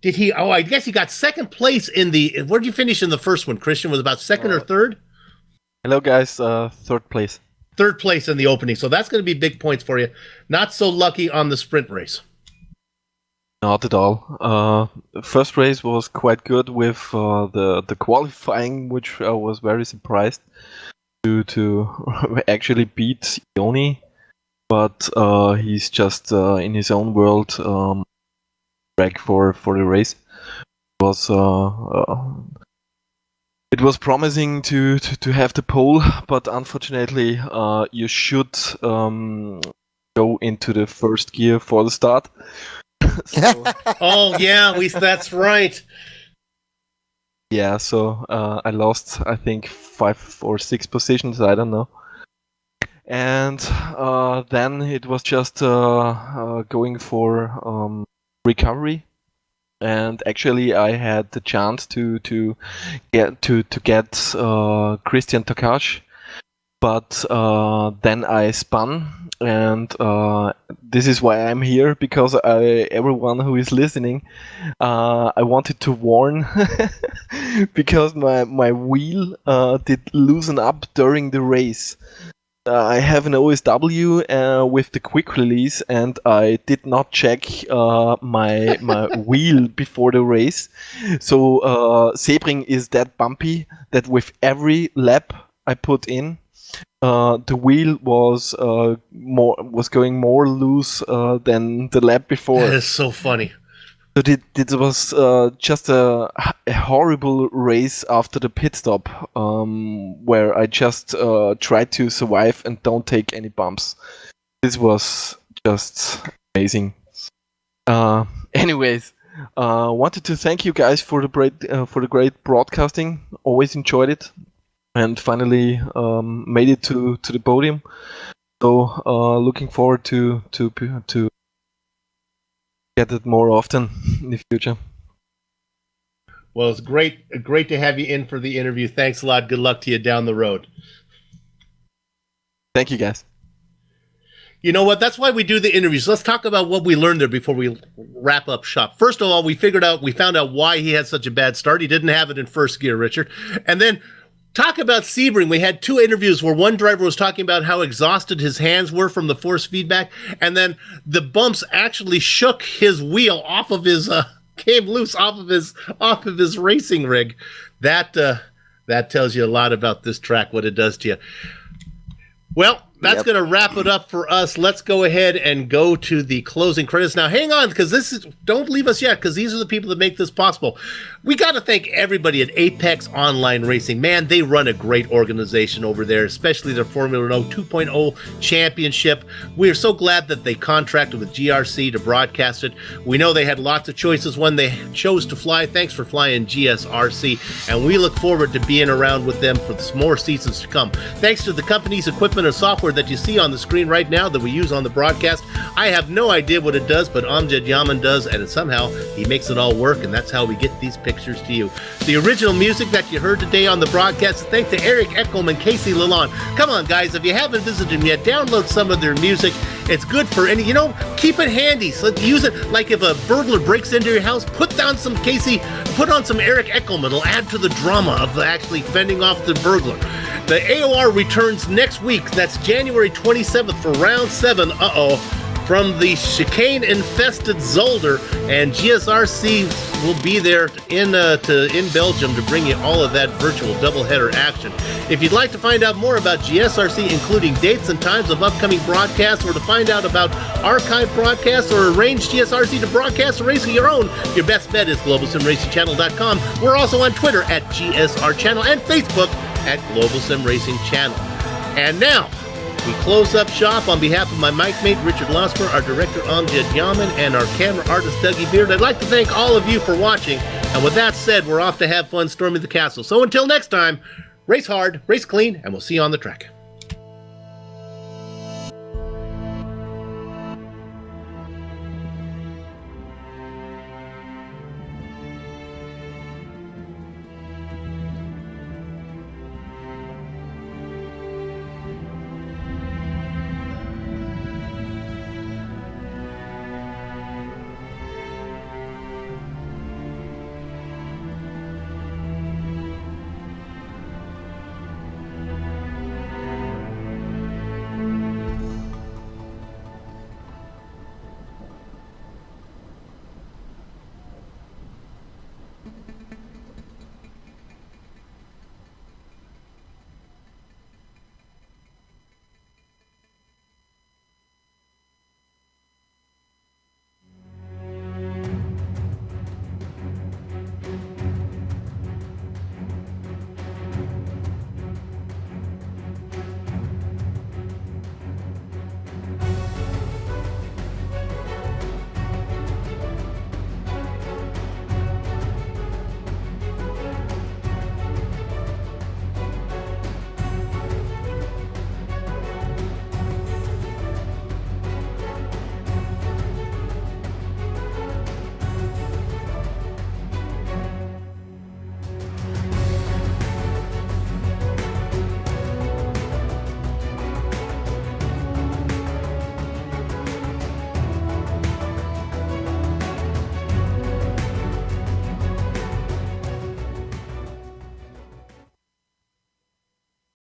[SPEAKER 4] I guess he got second place where did you finish in the first one, Christian? Was about second or third?
[SPEAKER 12] Hello, guys. Third place.
[SPEAKER 4] Third place in the opening. So that's going to be big points for you. Not so lucky on the sprint race.
[SPEAKER 12] Not at all. First race was quite good with the qualifying, which I was very surprised to actually beat Ioni, but he's just in his own world track for the race. It was promising to have the pole, but unfortunately you should go into the first gear for the start.
[SPEAKER 4] Oh yeah, that's right.
[SPEAKER 12] Yeah, so I lost, I think, 5 or 6 positions, I don't know. And then it was just going for recovery. And actually, I had the chance to get Christian Takash, but then I spun. And this is why I'm here, because everyone who is listening, I wanted to warn because my wheel did loosen up during the race. I have an OSW with the quick release, and I did not check my wheel before the race. So Sebring is that bumpy that with every lap I put in, the wheel was going more loose than the lap before.
[SPEAKER 4] That is so funny.
[SPEAKER 12] So it was just a horrible race after the pit stop, where I just tried to survive and don't take any bumps. This was just amazing. Anyways, wanted to thank you guys for the great broadcasting. Always enjoyed it. And finally made it to the podium. So looking forward to get it more often in the future.
[SPEAKER 4] Well, it's great to have you in for the interview. Thanks a lot. Good luck to you down the road.
[SPEAKER 12] Thank you, guys.
[SPEAKER 4] You know what? That's why we do the interviews. Let's talk about what we learned there before we wrap up shop. First of all, we found out why he had such a bad start. He didn't have it in first gear, Richard. And then talk about Sebring. We had 2 interviews where one driver was talking about how exhausted his hands were from the force feedback, and then the bumps actually shook his wheel off of his came loose off of his racing rig. That tells you a lot about this track, what it does to you. Well, that's going to wrap it up for us. Let's go ahead and go to the closing credits. Now, hang on, because don't leave us yet, because these are the people that make this possible. We got to thank everybody at Apex Online Racing. Man, they run a great organization over there, especially their Formula Renault 2.0 championship. We are so glad that they contracted with GRC to broadcast it. We know they had lots of choices when they chose to fly. Thanks for flying GSRC, and we look forward to being around with them for some more seasons to come. Thanks to the company's equipment and software that you see on the screen right now that we use on the broadcast. I have no idea what it does, but Amjad Yaman does, and somehow he makes it all work, and that's how we get these pictures to you. The original music that you heard today on the broadcast, thanks to Eric Eckelman and Casey Lalonde. Come on, guys, if you haven't visited them yet, download some of their music. It's good for keep it handy. So use it like if a burglar breaks into your house, put on some Eric Eckelman. It'll add to the drama of actually fending off the burglar. The AOR returns next week. That's January 27th for round 7. From the chicane-infested Zolder, and GSRC will be there in Belgium to bring you all of that virtual doubleheader action. If you'd like to find out more about GSRC, including dates and times of upcoming broadcasts, or to find out about archived broadcasts or arrange GSRC to broadcast a race of your own, your best bet is GlobalSimRacingChannel.com. We're also on Twitter at GSR Channel and Facebook at Global Sim Racing Channel. And now, we close up shop. On behalf of my mic mate, Richard Losper, our director, Amjad Yaman, and our camera artist, Dougie Beard, I'd like to thank all of you for watching. And with that said, we're off to have fun storming the castle. So until next time, race hard, race clean, and we'll see you on the track.